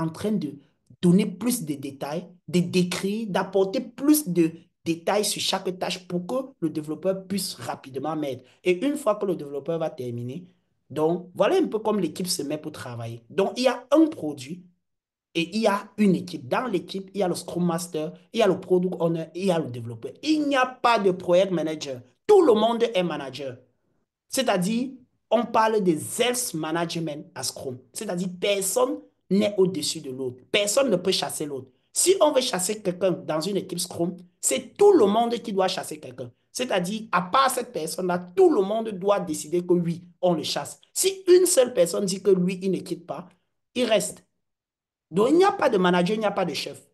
train de donner plus de détails, de décrire, d'apporter plus de détails sur chaque tâche pour que le développeur puisse rapidement mettre. Et une fois que le développeur va terminer, donc voilà un peu comme l'équipe se met pour travailler. Donc, il y a un produit et il y a une équipe. Dans l'équipe, il y a le Scrum Master, il y a le Product Owner, il y a le développeur. Il n'y a pas de Project Manager. Tout le monde est manager. C'est-à-dire, on parle des self-management à Scrum. C'est-à-dire, personne n'est au-dessus de l'autre. Personne ne peut chasser l'autre. Si on veut chasser quelqu'un dans une équipe Scrum, c'est tout le monde qui doit chasser quelqu'un. C'est-à-dire, à part cette personne-là, tout le monde doit décider que oui, on le chasse. Si une seule personne dit que lui, il ne quitte pas, il reste. Donc, il n'y a pas de manager, il n'y a pas de chef.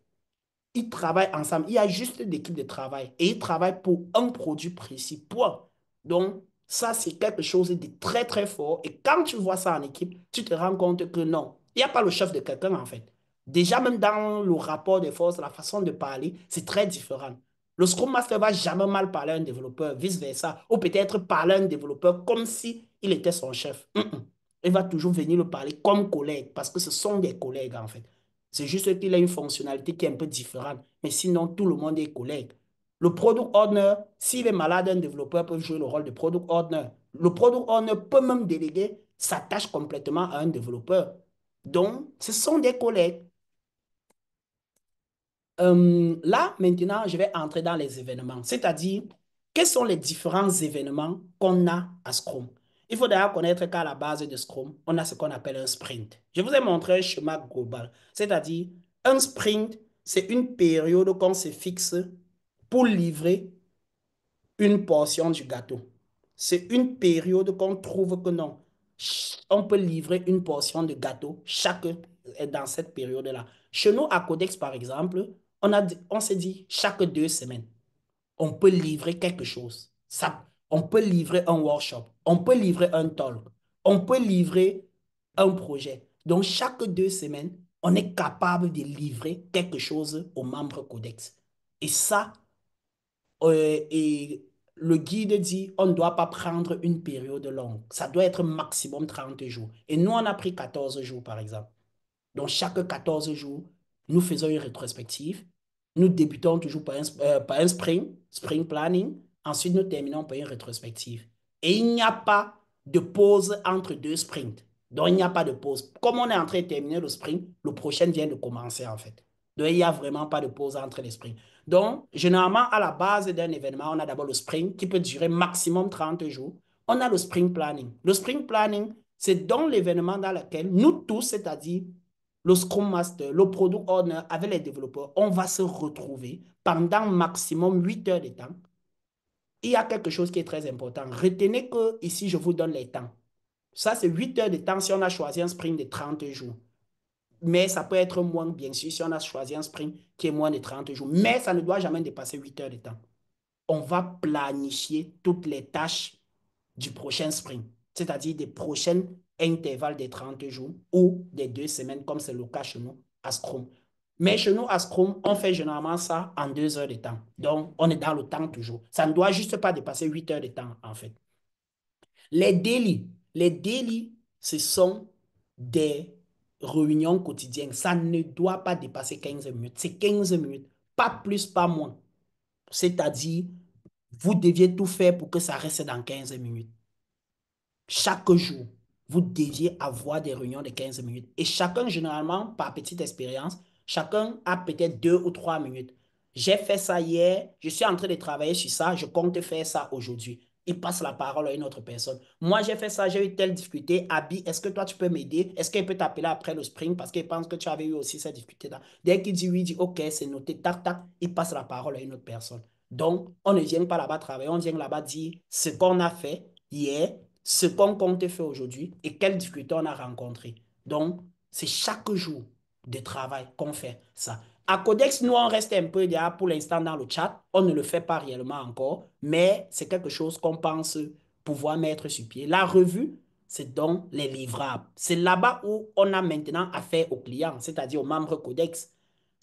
Ils travaillent ensemble. Il y a juste l'équipe de travail. Et ils travaillent pour un produit précis. Point. Donc, ça, c'est quelque chose de très, très fort. Et quand tu vois ça en équipe, tu te rends compte que non, il n'y a pas le chef de quelqu'un, en fait. Déjà, même dans le rapport de force, la façon de parler, c'est très différent. Le Scrum Master va jamais mal parler à un développeur, vice-versa. Ou peut-être parler à un développeur comme si il était son chef. Il va toujours venir le parler comme collègue, parce que ce sont des collègues, en fait. C'est juste qu'il a une fonctionnalité qui est un peu différente. Mais sinon, tout le monde est collègue. Le product owner, s'il est malade, un développeur peut jouer le rôle de product owner. Le product owner peut même déléguer sa tâche complètement à un développeur. Donc, ce sont des collègues. Là, maintenant, je vais entrer dans les événements. C'est-à-dire, quels sont les différents événements qu'on a à Scrum? Il faut d'ailleurs connaître qu'à la base de Scrum, on a ce qu'on appelle un sprint. Je vous ai montré un schéma global. C'est-à-dire, un sprint, c'est une période qu'on se fixe pour livrer une portion du gâteau. C'est une période qu'on trouve que non. On peut livrer une portion de gâteau dans cette période-là. Chez nous, à Codex, par exemple, on s'est dit chaque 2 semaines, on peut livrer quelque chose. Ça, on peut livrer un workshop, on peut livrer un talk, on peut livrer un projet. Donc, chaque 2 semaines, on est capable de livrer quelque chose aux membres Codex. Et ça, et le guide dit, on ne doit pas prendre une période longue. Ça doit être maximum 30 jours. Et nous, on a pris 14 jours, par exemple. Donc, chaque 14 jours, nous faisons une rétrospective. Nous débutons toujours par un spring planning. Ensuite, nous terminons par une rétrospective. Et il n'y a pas de pause entre 2 sprints. Donc, il n'y a pas de pause. Comme on est en train de terminer le sprint, le prochain vient de commencer, en fait. Donc, il n'y a vraiment pas de pause entre les sprints. Donc, généralement, à la base d'un événement, on a d'abord le sprint qui peut durer maximum 30 jours. On a le sprint planning. Le sprint planning, c'est dans l'événement dans lequel nous tous, c'est-à-dire le Scrum Master, le Product Owner avec les développeurs, on va se retrouver pendant maximum 8 heures de temps. Il y a quelque chose qui est très important. Retenez que ici, je vous donne les temps. Ça, c'est 8 heures de temps si on a choisi un sprint de 30 jours. Mais ça peut être moins, bien sûr, si on a choisi un sprint qui est moins de 30 jours. Mais ça ne doit jamais dépasser 8 heures de temps. On va planifier toutes les tâches du prochain sprint, c'est-à-dire des prochains intervalles des 30 jours ou des 2 semaines, comme c'est le cas chez nous à Scrum. Mais chez nous, à Scrum, on fait généralement ça en 2 heures de temps. Donc, on est dans le temps toujours. Ça ne doit juste pas dépasser 8 heures de temps, en fait. Les daily, ce sont des réunions quotidiennes. Ça ne doit pas dépasser 15 minutes. C'est 15 minutes, pas plus, pas moins. C'est-à-dire, vous deviez tout faire pour que ça reste dans 15 minutes. Chaque jour, vous deviez avoir des réunions de 15 minutes. Et chacun, généralement, par petite expérience, chacun a peut-être 2 ou 3 minutes. J'ai fait ça hier, je suis en train de travailler sur ça, je compte faire ça aujourd'hui. Il passe la parole à une autre personne. Moi, j'ai fait ça, j'ai eu telle difficulté. Abi, est-ce que toi, tu peux m'aider? Est-ce qu'il peut t'appeler après le sprint parce qu'il pense que tu avais eu aussi cette difficulté-là? Dès qu'il dit oui, il dit OK, c'est noté, tac, tac, il passe la parole à une autre personne. Donc, on ne vient pas là-bas travailler, on vient là-bas dire ce qu'on a fait hier, ce qu'on compte faire aujourd'hui et quelles difficultés on a rencontrées. Donc, c'est chaque jour de travail qu'on fait ça. À Codex, nous, on reste un peu déjà pour l'instant dans le chat. On ne le fait pas réellement encore, mais c'est quelque chose qu'on pense pouvoir mettre sur pied. La revue, c'est donc les livrables. C'est là-bas où on a maintenant affaire aux clients, c'est-à-dire aux membres Codex.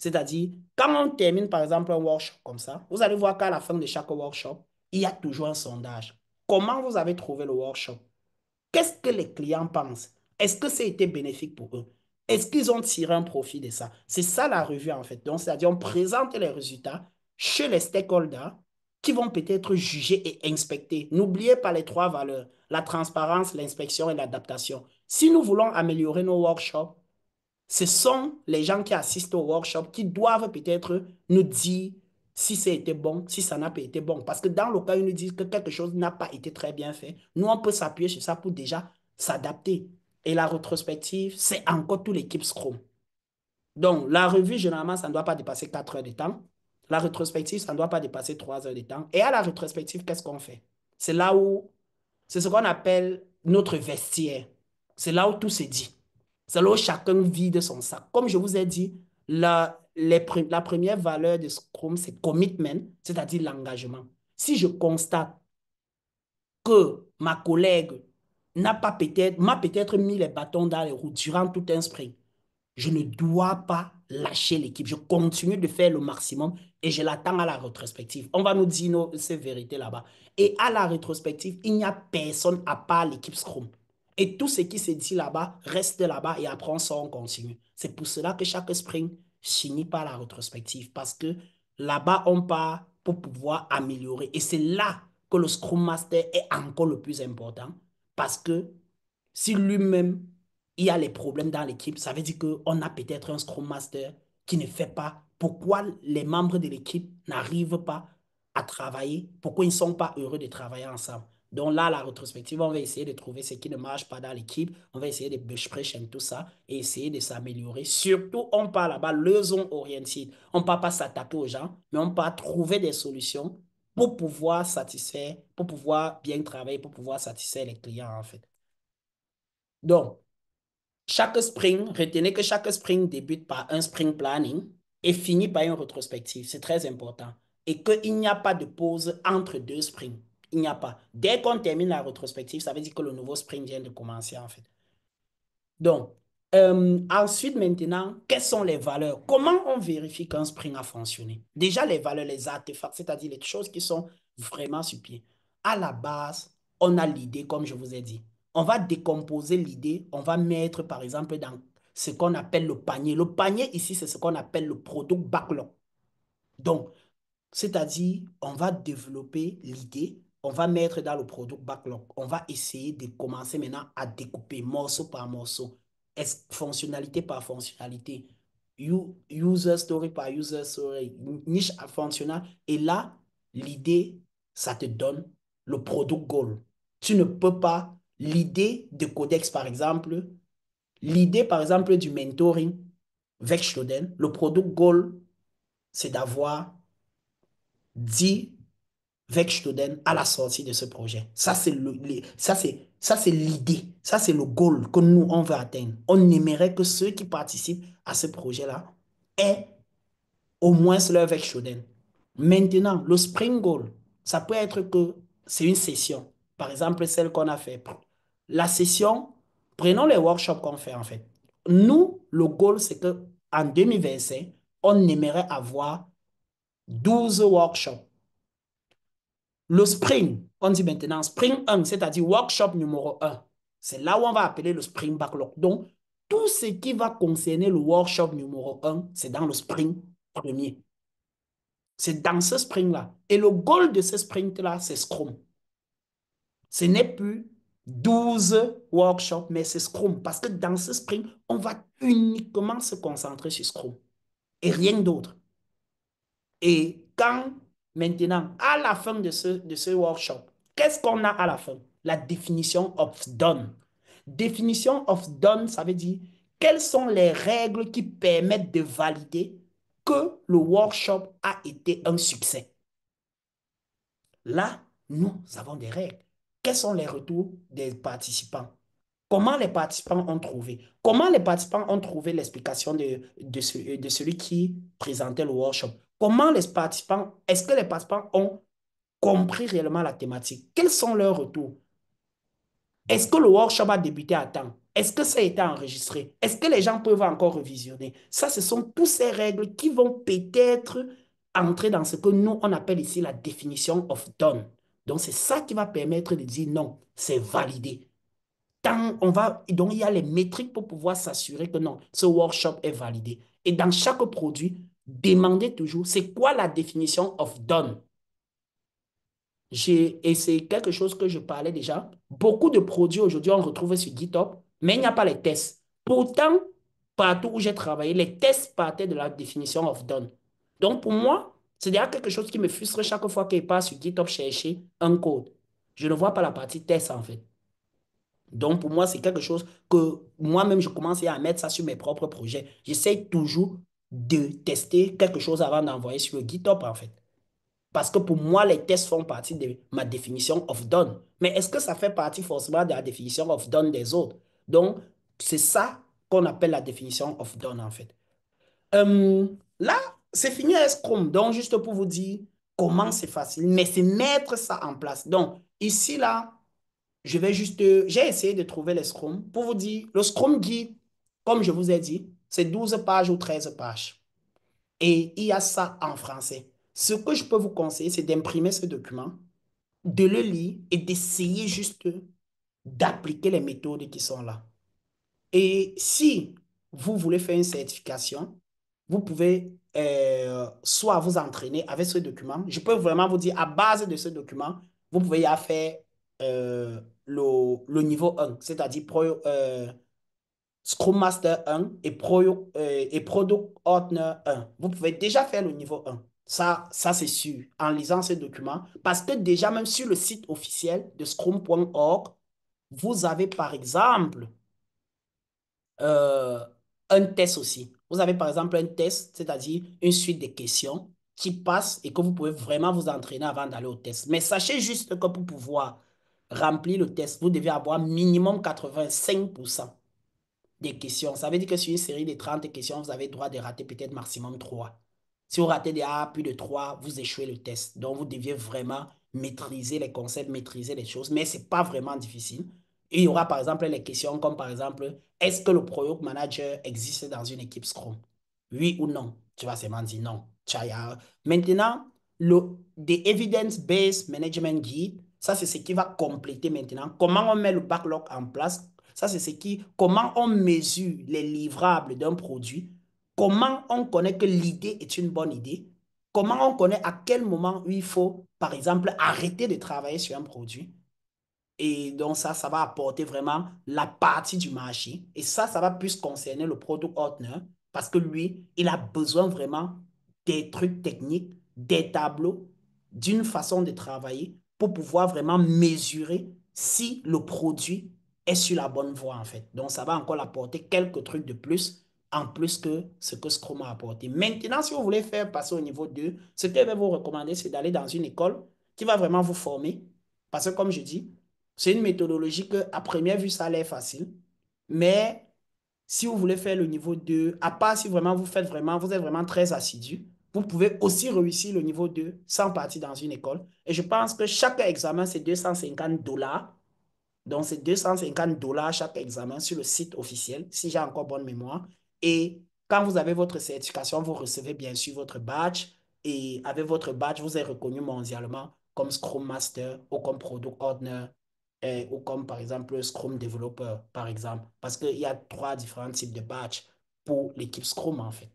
C'est-à-dire, quand on termine par exemple un workshop comme ça, vous allez voir qu'à la fin de chaque workshop, il y a toujours un sondage. Comment vous avez trouvé le workshop? Qu'est-ce que les clients pensent? Est-ce que ça a été bénéfique pour eux? Est-ce qu'ils ont tiré un profit de ça? C'est ça la revue en fait. Donc, c'est-à-dire, on présente les résultats chez les stakeholders qui vont peut-être juger et inspecter. N'oubliez pas les trois valeurs, la transparence, l'inspection et l'adaptation. Si nous voulons améliorer nos workshops, ce sont les gens qui assistent au workshop qui doivent peut-être nous dire si ça a été bon, si ça n'a pas été bon. Parce que dans le cas où ils nous disent que quelque chose n'a pas été très bien fait, nous, on peut s'appuyer sur ça pour déjà s'adapter. Et la rétrospective, c'est encore toute l'équipe Scrum. Donc, la revue, généralement, ça ne doit pas dépasser 4 heures de temps. La rétrospective, ça ne doit pas dépasser 3 heures de temps. Et à la rétrospective, qu'est-ce qu'on fait? C'est là où, c'est ce qu'on appelle notre vestiaire. C'est là où tout se dit. C'est là où chacun vide son sac. Comme je vous ai dit, la première valeur de Scrum, c'est commitment, c'est-à-dire l'engagement. Si je constate que ma collègue m'a peut-être mis les bâtons dans les roues durant tout un sprint, je ne dois pas lâcher l'équipe. Je continue de faire le maximum et je l'attends à la rétrospective. On va nous dire ces vérités là-bas. Et à la rétrospective, il n'y a personne à part l'équipe Scrum. Et tout ce qui se dit là-bas reste là-bas et après on sort, on continue. C'est pour cela que chaque sprint finit par la rétrospective parce que là-bas, on part pour pouvoir améliorer. Et c'est là que le Scrum Master est encore le plus important parce que si lui-même il y a les problèmes dans l'équipe, ça veut dire qu'on a peut-être un Scrum Master qui ne fait pas. Pourquoi les membres de l'équipe n'arrivent pas à travailler? Pourquoi ils ne sont pas heureux de travailler ensemble? Donc là, la rétrospective, on va essayer de trouver ce qui ne marche pas dans l'équipe. On va essayer de besprechen tout ça et essayer de s'améliorer. Surtout, on parle là-bas lösung-oriented. On ne parle pas s'attaquer aux gens, mais on parle trouver des solutions pour pouvoir satisfaire, pour pouvoir bien travailler, pour pouvoir satisfaire les clients en fait. Donc, chaque sprint, retenez que chaque sprint débute par un sprint planning et finit par une rétrospective. C'est très important. Et qu'il n'y a pas de pause entre deux sprints. Il n'y a pas. Dès qu'on termine la rétrospective, ça veut dire que le nouveau sprint vient de commencer en fait. Donc, ensuite, maintenant, quelles sont les valeurs? Comment on vérifie qu'un sprint a fonctionné? Déjà, les valeurs, les artefacts, c'est-à-dire les choses qui sont vraiment sur pied. À la base, on a l'idée, comme je vous ai dit. On va décomposer l'idée, on va mettre, par exemple, dans ce qu'on appelle le panier. Le panier, ici, c'est ce qu'on appelle le product backlog. Donc, c'est-à-dire, on va développer l'idée, on va mettre dans le product backlog. On va essayer de commencer maintenant à découper morceau par morceau, fonctionnalité par fonctionnalité, user story par user story, niche fonctionnelle. Et là, l'idée, ça te donne le product goal. Tu ne peux pas, l'idée de Codex, par exemple, l'idée, par exemple, du mentoring, Wegstudent, le product goal, c'est d'avoir 10 Wegstudent à la sortie de ce projet. Ça, c'est l'idée. Ça, c'est le goal que nous, on veut atteindre. On aimerait que ceux qui participent à ce projet-là aient au moins leur Wegstudent. Maintenant, le Spring Goal, ça peut être que c'est une session. Par exemple, celle qu'on a fait. La session, prenons les workshops qu'on fait en fait. Nous, le goal, c'est que en 2025, on aimerait avoir 12 workshops. Le sprint, on dit maintenant sprint 1, c'est-à-dire workshop numéro 1. C'est là où on va appeler le sprint backlog. Donc, tout ce qui va concerner le workshop numéro 1, c'est dans le sprint premier. C'est dans ce sprint-là. Et le goal de ce sprint-là, c'est Scrum. Ce n'est plus 12 workshops, mais c'est Scrum. Parce que dans ce sprint, on va uniquement se concentrer sur Scrum et rien d'autre. Et quand, maintenant, à la fin de ce workshop, qu'est-ce qu'on a à la fin? La définition of done. Définition of done, ça veut dire quelles sont les règles qui permettent de valider que le workshop a été un succès. Là, nous avons des règles. Quels sont les retours des participants? Comment les participants ont trouvé? Comment les participants ont trouvé l'explication de celui qui présentait le workshop? Comment les participants, est-ce que les participants ont compris réellement la thématique? Quels sont leurs retours? Est-ce que le workshop a débuté à temps? Est-ce que ça a été enregistré? Est-ce que les gens peuvent encore revisionner? Ça, ce sont toutes ces règles qui vont peut-être entrer dans ce que nous, on appelle ici la définition of done. Donc, c'est ça qui va permettre de dire non, c'est validé. Donc, il y a les métriques pour pouvoir s'assurer que non, ce workshop est validé. Et dans chaque produit, demandez toujours, c'est quoi la définition of done? Et c'est quelque chose que je parlais déjà. Beaucoup de produits aujourd'hui, on retrouve sur GitHub, mais il n'y a pas les tests. Pourtant, partout où j'ai travaillé, les tests partaient de la définition of done. Donc, pour moi, c'est déjà quelque chose qui me frustre chaque fois qu'il passe sur GitHub chercher un code. Je ne vois pas la partie test, en fait. Donc, pour moi, c'est quelque chose que moi-même, je commence à mettre ça sur mes propres projets. J'essaie toujours de tester quelque chose avant d'envoyer sur le GitHub, en fait. Parce que pour moi, les tests font partie de ma définition of done. Mais est-ce que ça fait partie forcément de la définition of done des autres? Donc, c'est ça qu'on appelle la définition of done, en fait. Euh, Là, c'est fini à Scrum. Donc, juste pour vous dire comment c'est facile, mais c'est mettre ça en place. Donc, ici, là, je vais juste... j'ai essayé de trouver les Scrum pour vous dire, le Scrum Guide, comme je vous ai dit, c'est 12 pages ou 13 pages. Et il y a ça en français. Ce que je peux vous conseiller, c'est d'imprimer ce document, de le lire et d'essayer juste d'appliquer les méthodes qui sont là. Et si vous voulez faire une certification, vous pouvez soit vous entraîner avec ce document. Je peux vraiment vous dire, à base de ce document, vous pouvez y faire le niveau 1, c'est-à-dire Scrum Master 1 et Product Owner 1. Vous pouvez déjà faire le niveau 1. Ça c'est sûr, en lisant ce document. Parce que déjà, même sur le site officiel de scrum.org, vous avez par exemple euh, un test aussi. Vous avez par exemple un test, c'est-à-dire une suite de questions qui passent et que vous pouvez vraiment vous entraîner avant d'aller au test. Mais sachez juste que pour pouvoir remplir le test, vous devez avoir minimum 85% des questions. Ça veut dire que sur une série de 30 questions, vous avez le droit de rater peut-être maximum 3. Si vous ratez plus de 3, vous échouez le test. Donc, vous deviez vraiment maîtriser les concepts, maîtriser les choses, mais ce n'est pas vraiment difficile. Et il y aura par exemple les questions comme par exemple, est-ce que le Product Manager existe dans une équipe Scrum? Oui ou non? Tu vas seulement dire non. Maintenant, the Evidence-Based Management Guide, ça c'est ce qui va compléter maintenant comment on met le backlog en place. Ça c'est comment on mesure les livrables d'un produit, comment on connaît que l'idée est une bonne idée, comment on connaît à quel moment il faut, par exemple, arrêter de travailler sur un produit. Et donc ça va apporter vraiment la partie du marché. Et ça va plus concerner le product owner parce que lui, il a besoin vraiment des trucs techniques, des tableaux, d'une façon de travailler pour pouvoir vraiment mesurer si le produit est sur la bonne voie en fait. Donc ça va encore apporter quelques trucs de plus en plus que ce que Scrum a apporté. Maintenant, si vous voulez faire passer au niveau 2, ce que je vais vous recommander, c'est d'aller dans une école qui va vraiment vous former. Parce que comme je dis, c'est une méthodologie que, à première vue, ça a l'air facile. Mais si vous voulez faire le niveau 2, à part si vraiment vous êtes vraiment très assidu, vous pouvez aussi réussir le niveau 2 sans partir dans une école. Et je pense que chaque examen, c'est $250. Donc, c'est $250 chaque examen sur le site officiel, si j'ai encore bonne mémoire. Et quand vous avez votre certification, vous recevez bien sûr votre badge. Et avec votre badge, vous êtes reconnu mondialement comme Scrum Master ou comme Product Owner ou comme par exemple Scrum Developer, par exemple. Parce qu'il y a 3 différents types de badges pour l'équipe Scrum, en fait.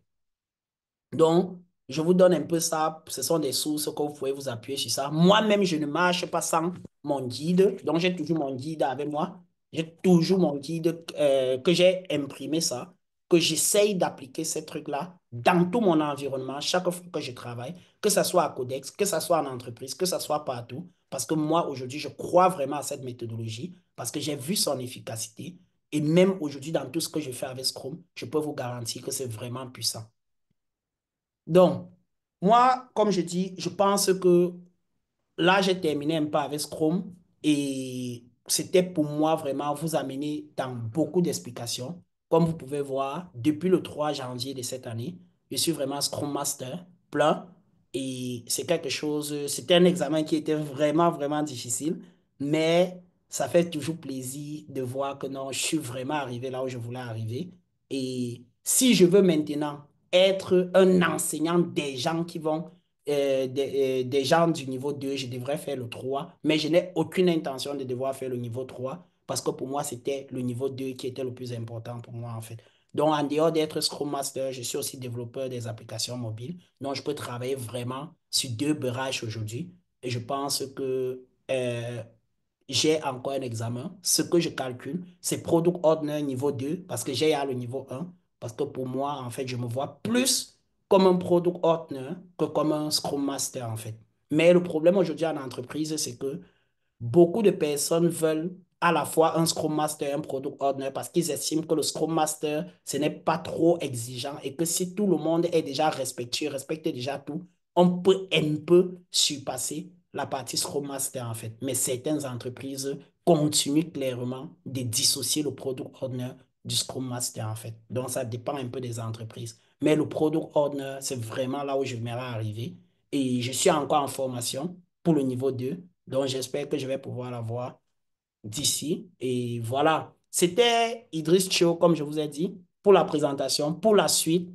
Donc, je vous donne un peu ça. Ce sont des sources que vous pouvez vous appuyer sur ça. Moi-même, je ne marche pas sans mon guide. Donc, j'ai toujours mon guide avec moi. J'ai toujours mon guide que j'ai imprimé ça, que j'essaye d'appliquer ces trucs-là dans tout mon environnement, chaque fois que je travaille, que ce soit à Codex, que ce soit en entreprise, que ce soit partout. Parce que moi, aujourd'hui, je crois vraiment à cette méthodologie parce que j'ai vu son efficacité. Et même aujourd'hui, dans tout ce que je fais avec Scrum, je peux vous garantir que c'est vraiment puissant. Donc, moi, comme je dis, je pense que là, j'ai terminé un peu avec Scrum et c'était pour moi vraiment vous amener dans beaucoup d'explications. Comme vous pouvez voir, depuis le 3 janvier de cette année, je suis vraiment Scrum Master plein et c'est quelque chose, c'était un examen qui était vraiment, vraiment difficile, mais ça fait toujours plaisir de voir que non, je suis vraiment arrivé là où je voulais arriver. Et si je veux maintenant être un enseignant des gens qui vont, des gens du niveau 2, je devrais faire le 3, mais je n'ai aucune intention de devoir faire le niveau 3 parce que pour moi, c'était le niveau 2 qui était le plus important pour moi en fait. Donc, en dehors d'être Scrum Master, je suis aussi développeur des applications mobiles. Donc, je peux travailler vraiment sur deux branches aujourd'hui. Et je pense que j'ai encore un examen. Ce que je calcule, c'est Product Owner niveau 2 parce que j'ai à le niveau 1. Parce que pour moi, en fait, je me vois plus comme un Product Owner que comme un Scrum Master, en fait. Mais le problème aujourd'hui en entreprise, c'est que beaucoup de personnes veulent à la fois un Scrum Master et un Product Owner parce qu'ils estiment que le Scrum Master, ce n'est pas trop exigeant et que si tout le monde est déjà respectueux, respecte déjà tout, on peut un peu surpasser la partie Scrum Master en fait. Mais certaines entreprises continuent clairement de dissocier le Product Owner du Scrum Master en fait. Donc ça dépend un peu des entreprises. Mais le Product Owner, c'est vraiment là où je m'aimerais arriver. Et je suis encore en formation pour le niveau 2. Donc, j'espère que je vais pouvoir l'avoir d'ici. Et voilà. C'était Idriss Chio, comme je vous ai dit, pour la présentation. Pour la suite,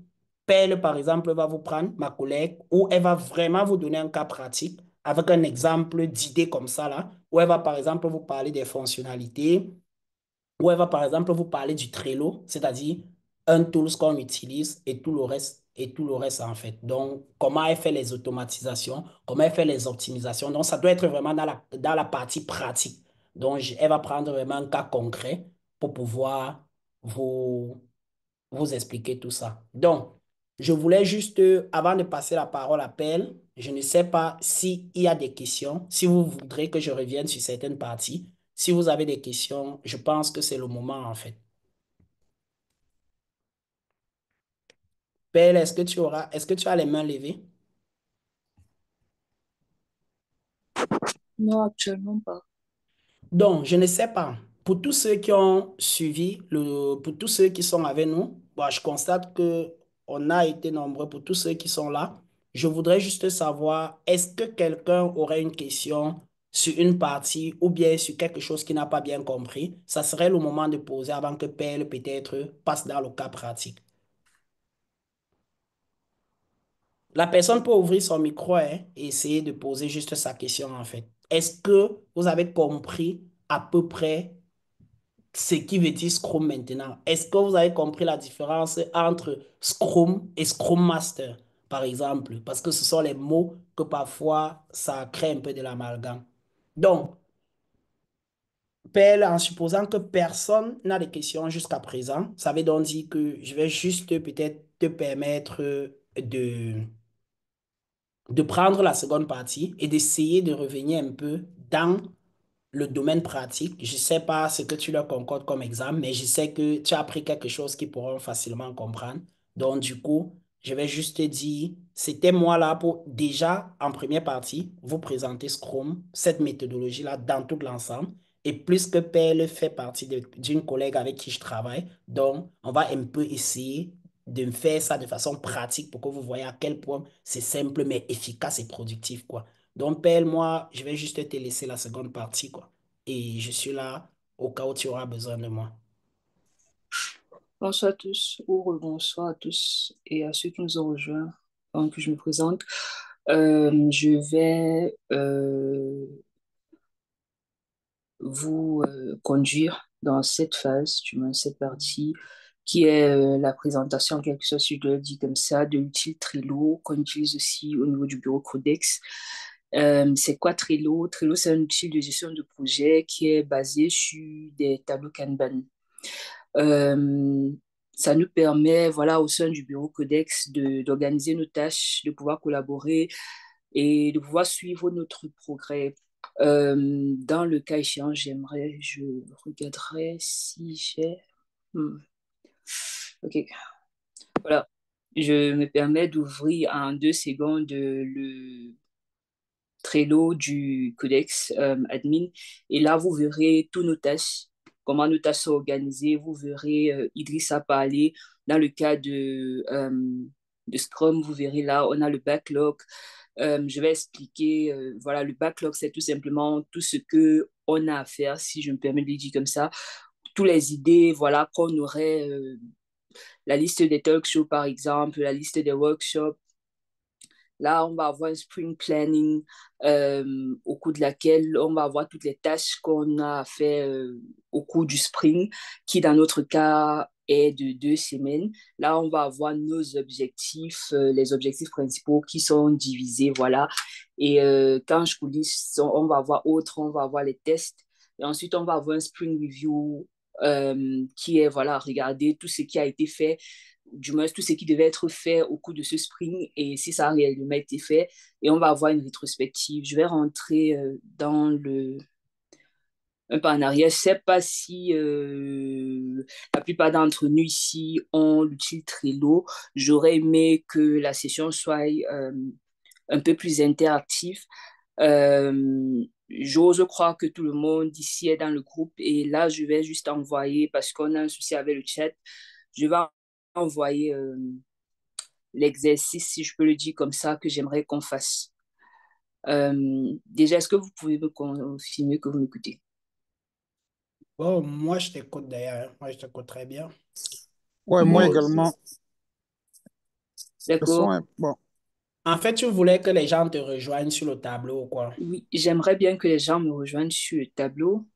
Pelle, par exemple, va vous prendre, ma collègue, où elle va vraiment vous donner un cas pratique avec un exemple d'idée comme ça, là, où elle va, par exemple, vous parler des fonctionnalités, où elle va par exemple vous parler du Trello, c'est-à-dire un tool qu'on utilise et tout le reste en fait. Donc, comment elle fait les automatisations, comment elle fait les optimisations. Donc, ça doit être vraiment dans la partie pratique. Donc, elle va prendre vraiment un cas concret pour pouvoir vous, vous expliquer tout ça. Donc, je voulais juste, avant de passer la parole à Pelle, je ne sais pas s'il y a des questions, si vous voudrez que je revienne sur certaines parties. Si vous avez des questions, je pense que c'est le moment en fait. Pelle, est-ce que tu as les mains levées? Non, actuellement pas. Donc, je ne sais pas. Pour tous ceux qui ont suivi, pour tous ceux qui sont avec nous, bon, je constate que on a été nombreux pour tous ceux qui sont là. Je voudrais juste savoir, est-ce que quelqu'un aurait une question sur une partie ou bien sur quelque chose qu'il n'a pas bien compris? Ça serait le moment de poser avant que Pelle peut-être passe dans le cas pratique. La personne peut ouvrir son micro hein, et essayer de poser juste sa question en fait. Est-ce que vous avez compris à peu près ce qui veut dire Scrum maintenant? Est-ce que vous avez compris la différence entre Scrum et Scrum Master, par exemple? Parce que ce sont les mots que parfois ça crée un peu de l'amalgame. Donc, Pelle, en supposant que personne n'a de questions jusqu'à présent, ça veut donc dire que je vais juste peut-être te permettre de prendre la seconde partie et d'essayer de revenir un peu dans le domaine pratique. Je ne sais pas ce que tu leur concordes comme exemple, mais je sais que tu as appris quelque chose qu'ils pourront facilement comprendre. Donc, du coup, je vais juste te dire, c'était moi là pour déjà, en première partie, vous présenter Scrum, cette méthodologie-là dans tout l'ensemble. Et plus que PL fait partie d'une collègue avec qui je travaille, donc on va un peu essayer de me faire ça de façon pratique pour que vous voyez à quel point c'est simple mais efficace et productif, quoi. Donc, Pelle, moi, je vais juste te laisser la seconde partie, quoi. Et je suis là au cas où tu auras besoin de moi. Bonsoir à tous, ou bonsoir à tous et à ceux qui nous ont rejoints, avant que je me présente. Je vais vous conduire dans cette phase, du moins cette partie, qui est la présentation, en quelque sorte, si je dois le dire comme ça, de l'outil Trello, qu'on utilise aussi au niveau du bureau Codex. C'est quoi Trello? Trello, c'est un outil de gestion de projet qui est basé sur des tableaux Kanban. Euh, Ça nous permet, voilà, au sein du bureau Codex, d'organiser nos tâches, de pouvoir collaborer et de pouvoir suivre notre progrès. Dans le cas échéant, je regarderai si j'ai... Hmm, ok, voilà. Je me permets d'ouvrir en 2 secondes le Trello du Codex admin. Et là, vous verrez tous nos tâches, comment nos tâches sont organisées. Vous verrez Idrissa parler. Dans le cas de Scrum, vous verrez là, on a le backlog. Je vais expliquer, voilà, le backlog, c'est tout simplement tout ce qu'on a à faire, si je me permets de le dire comme ça, toutes les idées, voilà, qu'on aurait, la liste des talk shows, par exemple, la liste des workshops. Là, on va avoir un sprint planning au cours de laquelle on va avoir toutes les tâches qu'on a fait au cours du sprint, qui dans notre cas est de 2 semaines. Là, on va avoir nos objectifs, les objectifs principaux qui sont divisés, voilà. Et quand je vous dis, on va avoir autre, on va avoir les tests. Et ensuite, on va avoir un sprint review qui est, voilà, regarder tout ce qui a été fait, du moins tout ce qui devait être fait au cours de ce sprint et si ça a réellement été fait. Et on va avoir une rétrospective. Je vais rentrer dans un peu en arrière. Je ne sais pas si la plupart d'entre nous ici ont l'outil Trello. J'aurais aimé que la session soit un peu plus interactive. J'ose croire que tout le monde ici est dans le groupe et là, je vais juste envoyer, parce qu'on a un souci avec le chat, je vais envoyer l'exercice, si je peux le dire comme ça, que j'aimerais qu'on fasse. Déjà, est-ce que vous pouvez me confirmer que vous m'écoutez? Bon, moi, je t'écoute d'ailleurs. Moi, je t'écoute très bien. Ouais, moi Moi aussi. également. Le son D'accord. est bon. En fait, tu voulais que les gens te rejoignent sur le tableau ou quoi? Oui, j'aimerais bien que les gens me rejoignent sur le tableau.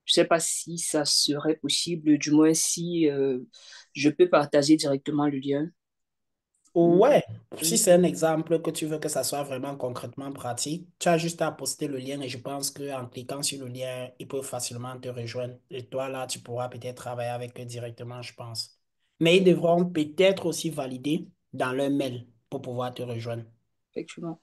Je ne sais pas si ça serait possible, du moins si je peux partager directement le lien. Ouais, si c'est un exemple que tu veux que ça soit vraiment concrètement pratique, tu as juste à poster le lien et je pense qu'en cliquant sur le lien, ils peuvent facilement te rejoindre. Et toi, là, tu pourras peut-être travailler avec eux directement, je pense. Mais ils devront peut-être aussi valider dans leur mail pour pouvoir te rejoindre. Effectivement.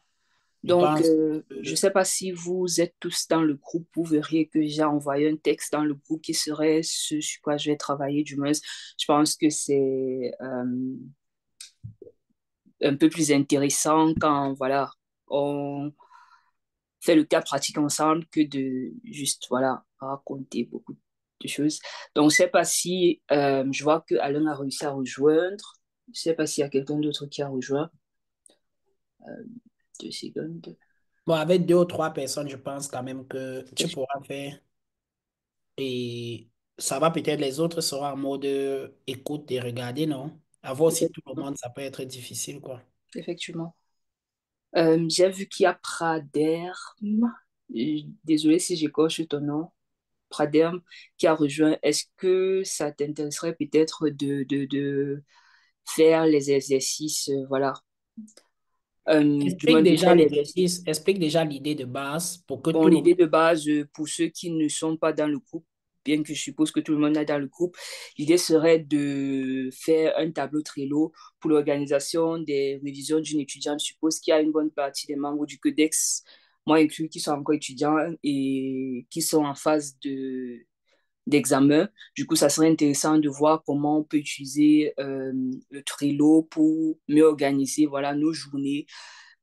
Je Donc, pense je ne que sais pas si vous êtes tous dans le groupe, vous verriez que j'ai envoyé un texte dans le groupe qui serait ce sur quoi je vais travailler, du moins. Je pense que c'est un peu plus intéressant quand, voilà, on fait le cas pratique ensemble que de juste, voilà, raconter beaucoup de choses. Donc, je ne sais pas si, je vois que Alain a réussi à rejoindre. Je ne sais pas s'il y a quelqu'un d'autre qui a rejoint. 2 secondes. bon, avec deux ou trois personnes, je pense quand même que tu pourras faire. Et ça va peut-être, les autres seront en mode écoute et regarder, non? Avoir aussi tout le Effectivement. monde, ça peut être difficile, quoi. Effectivement. J'ai vu qu'il y a Praderm. Désolée si j'écorche ton nom. Praderm qui a rejoint. Est-ce que ça t'intéresserait peut-être de faire les exercices, voilà. Du Explique moins de déjà faire l'exercice. l'exercice, explique déjà l'idée de base pour que Bon, tout le monde... l'idée de base, pour ceux qui ne sont pas dans le groupe, bien que je suppose que tout le monde est dans le groupe, l'idée serait de faire un tableau Trello pour l'organisation des révisions d'une étudiante. Je suppose qu'il y a une bonne partie des membres du Codex, moi inclus, qui sont encore étudiants et qui sont en phase d'examen. Du coup, ça serait intéressant de voir comment on peut utiliser le Trello pour mieux organiser, voilà, nos journées.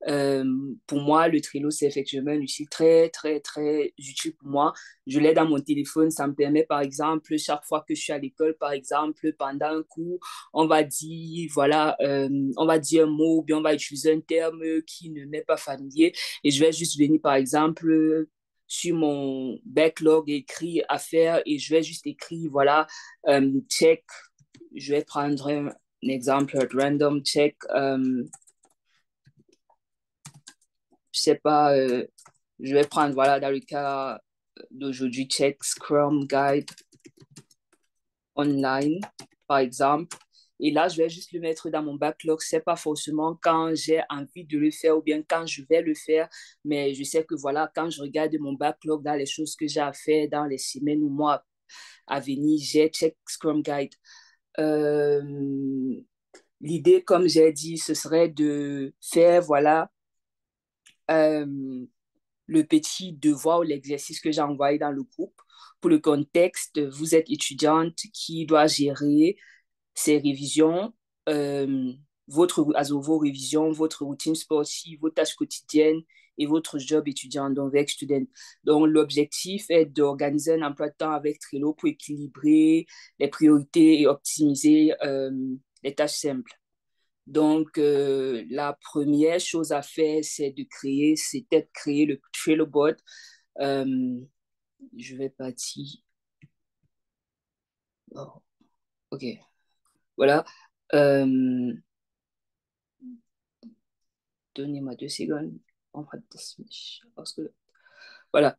Pour moi, le Trello, c'est effectivement un outil très, très, très utile pour moi. Je l'ai dans mon téléphone. Ça me permet, par exemple, chaque fois que je suis à l'école, par exemple, pendant un cours, on va dire, voilà, on va dire un mot ou bien on va utiliser un terme qui ne m'est pas familier. Et je vais juste venir, par exemple, sur mon backlog écrit à faire et je vais juste écrire, voilà, check. Je vais prendre un exemple, random check. Je sais pas, je vais prendre, voilà, dans le cas d'aujourd'hui, check Scrum Guide online, par exemple. Et là, je vais juste le mettre dans mon backlog. C'est pas forcément quand j'ai envie de le faire ou bien quand je vais le faire, mais je sais que voilà, quand je regarde mon backlog dans les choses que j'ai à faire dans les semaines ou mois à venir, j'ai check Scrum Guide. Euh, L'idée, comme j'ai dit, ce serait de faire, voilà, euh, le petit devoir ou l'exercice que j'ai envoyé dans le groupe. Pour le contexte, vous êtes étudiante qui doit gérer ses révisions, euh, vos révisions, votre routine sportive, vos tâches quotidiennes et votre job étudiant, donc avec student. Donc, l'objectif est d'organiser un emploi de temps avec Trello pour équilibrer les priorités et optimiser les tâches simples. Donc, la première chose à faire, c'était de créer le Trello board. Euh, je vais partir. Oh, ok, voilà. Euh, Donnez-moi 2 secondes. Parce que, voilà.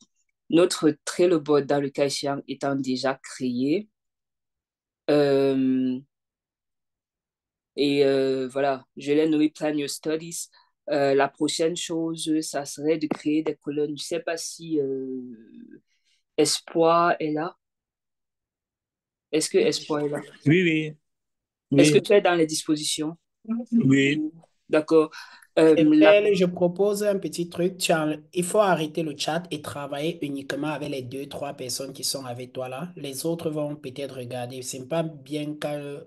Notre Trello board, dans le cas échéant, étant déjà créé. Euh, voilà, je l'ai nommé Plan Your Studies. La prochaine chose, ça serait de créer des colonnes. Je ne sais pas si Espoir est là. Est-ce que Espoir est là? Oui, oui, Est-ce que oui, tu es dans les dispositions? oui. D'accord. La... Estelle, je propose un petit truc. Il faut arrêter le chat et travailler uniquement avec les deux, trois personnes qui sont avec toi là. Les autres vont peut-être regarder. C'est pas bien que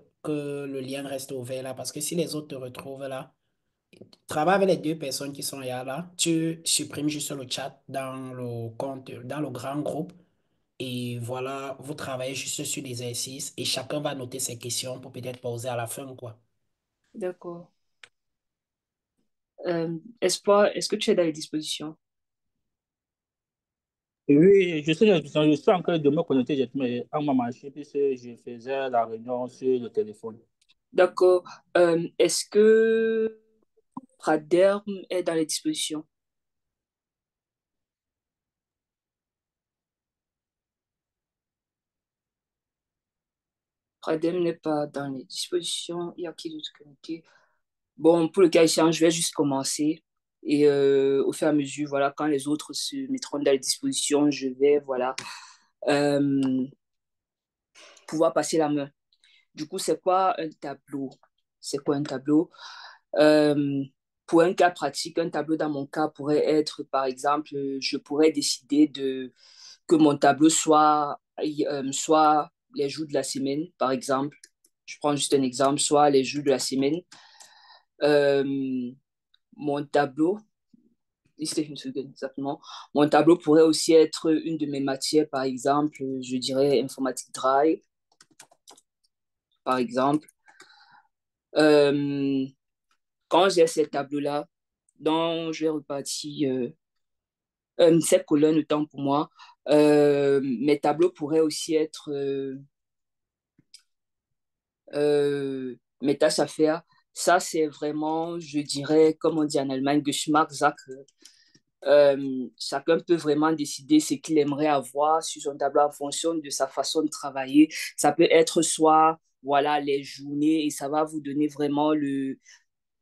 le lien reste ouvert là, parce que si les autres te retrouvent là, travaille avec les deux personnes qui sont là. Tu supprimes juste le chat dans le compte, dans le grand groupe. Et voilà, vous travaillez juste sur l'exercice et chacun va noter ses questions pour peut-être poser à la fin, quoi. D'accord. Espoir, est-ce que tu es dans les dispositions? Oui, je suis en train de me connecter mais à ma machine puisque je faisais la réunion sur le téléphone. D'accord. Est-ce que Praderm est dans les dispositions? Praderm n'est pas dans les dispositions. Il y a qui d'autre connecté? Bon, pour le cas échéant, je vais juste commencer. Et au fur et à mesure, voilà, quand les autres se mettront dans les dispositions, je vais, voilà, euh, pouvoir passer la main. Du coup, c'est quoi un tableau? C'est quoi un tableau? Euh, pour un cas pratique, un tableau dans mon cas pourrait être, par exemple, je pourrais décider que mon tableau soit les jours de la semaine, par exemple. Je prends juste un exemple, soit les jours de la semaine. Euh, Mon tableau, exactement. Mon tableau pourrait aussi être une de mes matières, par exemple, je dirais informatique dry, par exemple. Euh, Quand j'ai ces tableaux-là, dont je vais repartir cette colonne autant pour moi, mes tableaux pourraient aussi être mes tâches à faire. Ça, c'est vraiment, je dirais, comme on dit en Allemagne, Geschmackssache. Chacun peut vraiment décider ce qu'il aimerait avoir sur son tableau en fonction de sa façon de travailler. Ça peut être soit, voilà, les journées et ça va vous donner vraiment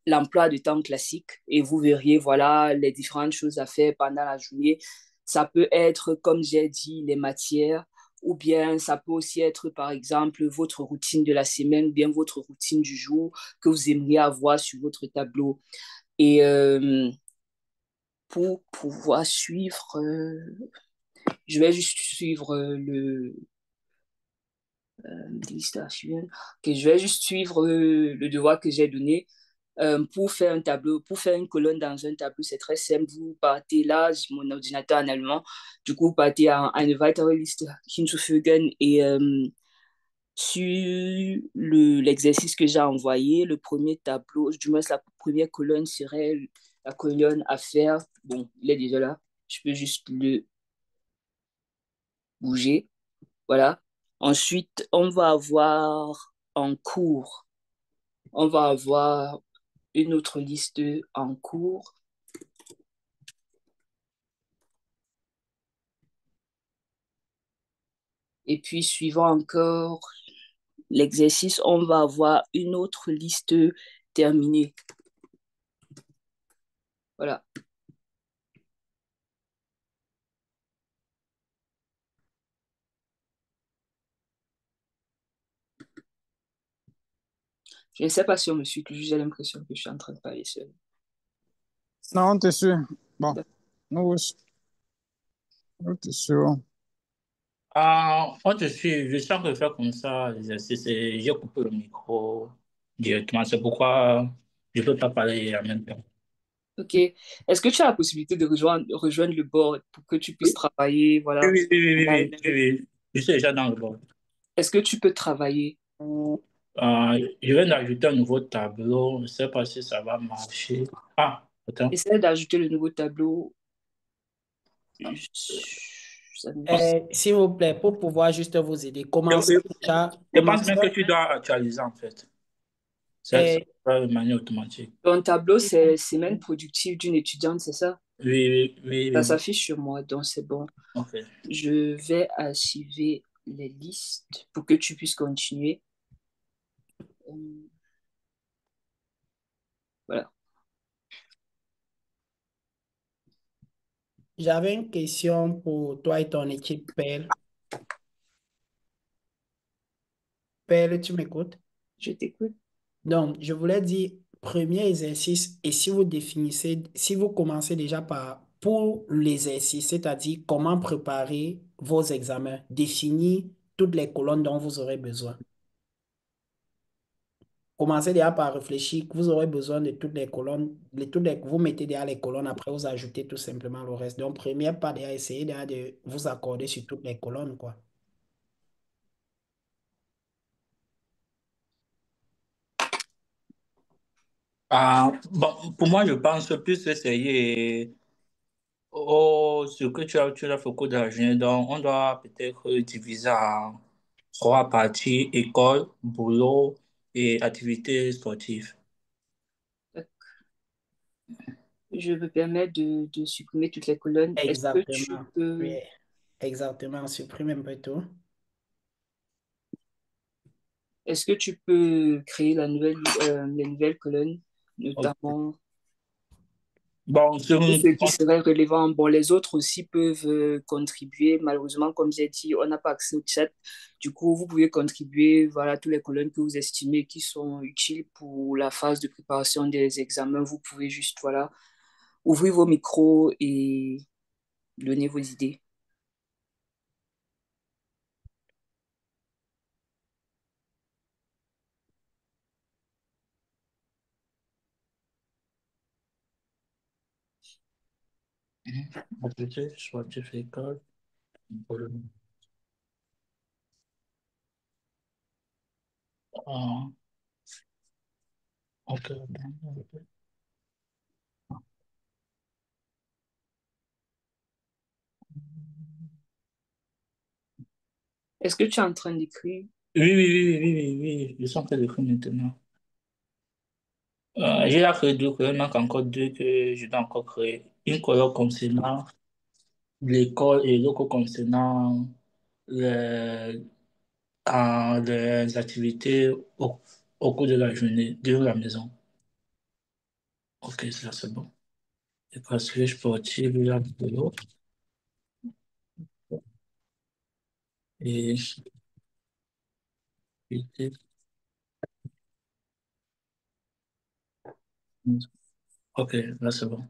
l'emploi de temps classique et vous verriez, voilà, les différentes choses à faire pendant la journée. Ça peut être, comme j'ai dit, les matières ou bien ça peut aussi être, par exemple, votre routine de la semaine ou bien votre routine du jour que vous aimeriez avoir sur votre tableau. Et pour pouvoir suivre, je vais juste suivre que je vais juste suivre le devoir que j'ai donné. Pour faire un tableau, pour faire une colonne dans un tableau, c'est très simple. Vous partez là, j'ai mon ordinateur en allemand. Du coup, vous partez à une weitere Liste hinzufügen et sur l'exercice que j'ai envoyé, le premier tableau, du moins la première colonne serait la colonne à faire. Bon, il est déjà là. Je peux juste le bouger. Voilà. Ensuite, on va avoir en cours, on va avoir une autre liste en cours. Et puis, suivant encore l'exercice, on va avoir une autre liste terminée. Voilà. Je ne sais pas si on me suit, j'ai l'impression que je suis en train de parler seul. Non, on te suit. Bon, nous, nous te suivons. Ah, je suis en train de faire comme ça l'exercice et j'ai coupé le micro directement. C'est pourquoi je ne peux pas parler en même temps. Ok. Est-ce que tu as la possibilité de rejoindre le board pour que tu puisses Oui, travailler, oui, voilà. oui, oui, oui, oui, oui, oui. Je suis déjà dans le bord. Est-ce que tu peux travailler? Je viens d'ajouter un nouveau tableau. Je ne sais pas si ça va marcher. Ah, attends. Essaie d'ajouter le nouveau tableau. Ça ne- S'il vous plaît, pour pouvoir juste vous aider, Je, commencez je- déjà, je pense commencez, même que tu dois actualiser en fait. Ça euh, va de manière automatique. Ton tableau, c'est semaine productive d'une étudiante, c'est ça? Oui, oui, oui, Ça oui, oui. s'affiche sur moi, donc c'est bon. Ok. Je vais archiver les listes pour que tu puisses continuer. Euh, Voilà. j'avais une question pour toi et ton équipe, Pelle. Pelle, tu m'écoutes? Je t'écoute. Donc, je voulais dire, premier exercice, et si vous définissez, si vous commencez déjà par, pour l'exercice, c'est-à-dire comment préparer vos examens, définir toutes les colonnes dont vous aurez besoin. Commencez déjà par réfléchir que vous aurez besoin de toutes les colonnes, vous mettez déjà les colonnes, après vous ajoutez tout simplement le reste. Donc, premier pas, déjà, essayez déjà de vous accorder sur toutes les colonnes, quoi. Bon, pour moi, je pense plus essayer ce que tu as fait au cours de la journée. Donc, on doit peut-être diviser en trois parties, école, boulot et activités sportives. Je me permets de supprimer toutes les colonnes. Exactement. Oui, exactement. On supprime un peu tout. Est-ce que tu peux créer les nouvelles colonnes, Ok. notamment Bon, ce qui serait relevant? Bon, les autres aussi peuvent contribuer. Malheureusement, comme j'ai dit, on n'a pas accès au chat. Du coup, vous pouvez contribuer, voilà, toutes les colonnes que vous estimez qui sont utiles pour la phase de préparation des examens. Vous pouvez juste, voilà, ouvrir vos micros et donner vos idées. activités sportives, école, boulot. Ah, ok. Est-ce que tu es en train d'écrire? Oui, oui, oui, oui, oui, oui, oui. Je suis en train d'écrire maintenant. J'ai déjà créé deux colonnes, il manque encore deux que je dois encore créer. Une colonne concernant l'école et l'autre concernant les, les activités au cours de la journée, de la maison. Ok, ça c'est bon. Et parce que sportif, il y a de l'eau. Et ok, là c'est bon.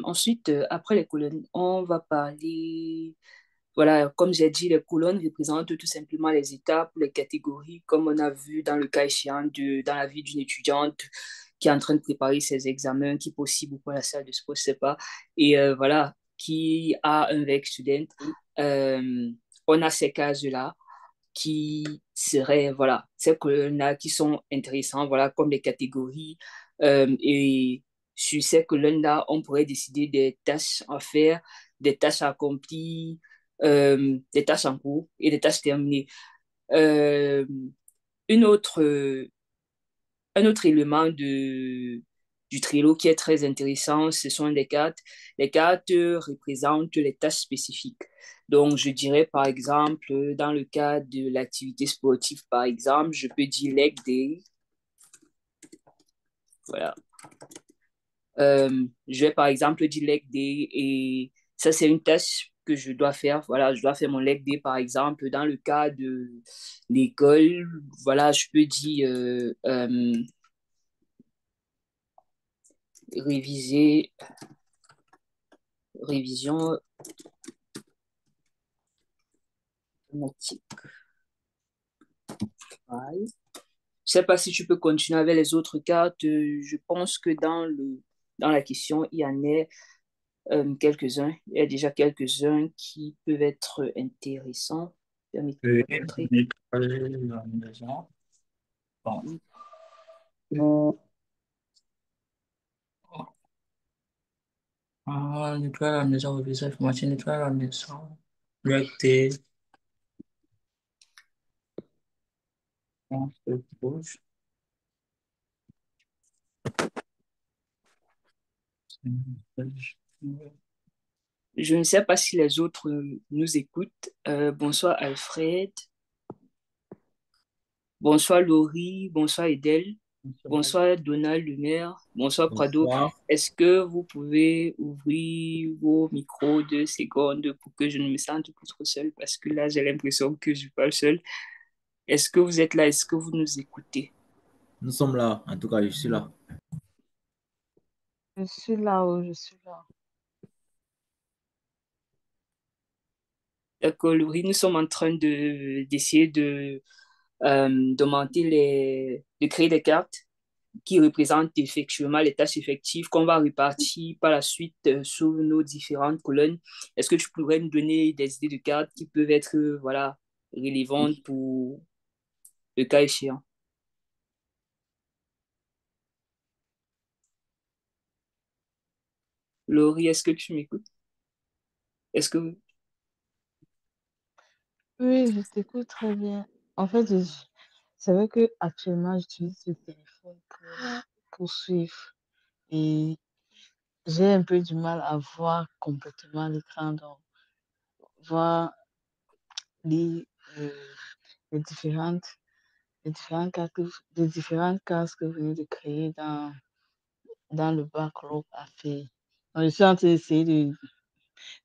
Ensuite, après les colonnes, on va parler, voilà, comme j'ai dit, les colonnes représentent tout simplement les étapes, les catégories, comme on a vu dans le cas échéant dans la vie d'une étudiante qui est en train de préparer ses examens, qui possible ou pas la salle de sport, je sais pas, et voilà, qui a un VEC student. Euh, on a ces cases-là qui seraient, voilà, ces colonnes-là qui sont intéressantes, voilà, comme les catégories. Et sur ces colonnes-là, on pourrait décider des tâches à faire, des tâches accomplies, des tâches en cours et des tâches terminées. Euh, une autre, un autre élément du Trello qui est très intéressant, ce sont les cartes. Les cartes représentent les tâches spécifiques. Donc, je dirais, par exemple, dans le cas de l'activité sportive, par exemple, je peux dire leg day. Voilà. Je vais, par exemple, dire leg day et ça, c'est une tâche que je dois faire. Voilà, je dois faire mon leg day, par exemple. Dans le cas de l'école, voilà, je peux dire réviser révision automatique. Ouais. Je sais pas si tu peux continuer avec les autres cartes. Je pense que dans la question, il y en a quelques-uns. Il y a déjà quelques-uns qui peuvent être intéressants. Permettez Oui, de montrer. nettoyer la maison. Bon. Nettoyer la maison, réviser l'informatique, nettoyer la maison. Recter. C'est rouge. Je ne sais pas si les autres nous écoutent. Bonsoir Alfred, bonsoir Laurie, bonsoir Edel, bonsoir Donald Lemaire, bonsoir Prado. Bonsoir. Est-ce que vous pouvez ouvrir vos micros 2 secondes pour que je ne me sente plus trop seule parce que là j'ai l'impression que je parle seule. Est-ce que vous êtes là? Est-ce que vous nous écoutez? Nous sommes là. En tout cas, je suis là. Je suis là, oh, je suis là. D'accord, Laurie, nous sommes en train d'essayer de créer des cartes qui représentent effectivement les tâches effectives qu'on va répartir par la suite sur nos différentes colonnes. Est-ce que tu pourrais nous donner des idées de cartes qui peuvent être voilà, relevantes pour le cas échéant? Laurie, est-ce que tu m'écoutes? Est-ce que... Oui, je t'écoute très bien. En fait, c'est vrai que actuellement, j'utilise le téléphone pour suivre et j'ai un peu du mal à voir complètement l'écran, donc voir les, euh, les différentes, les différentes cases que vous venez de créer dans le backlog à faire. Donc, je suis en train d'essayer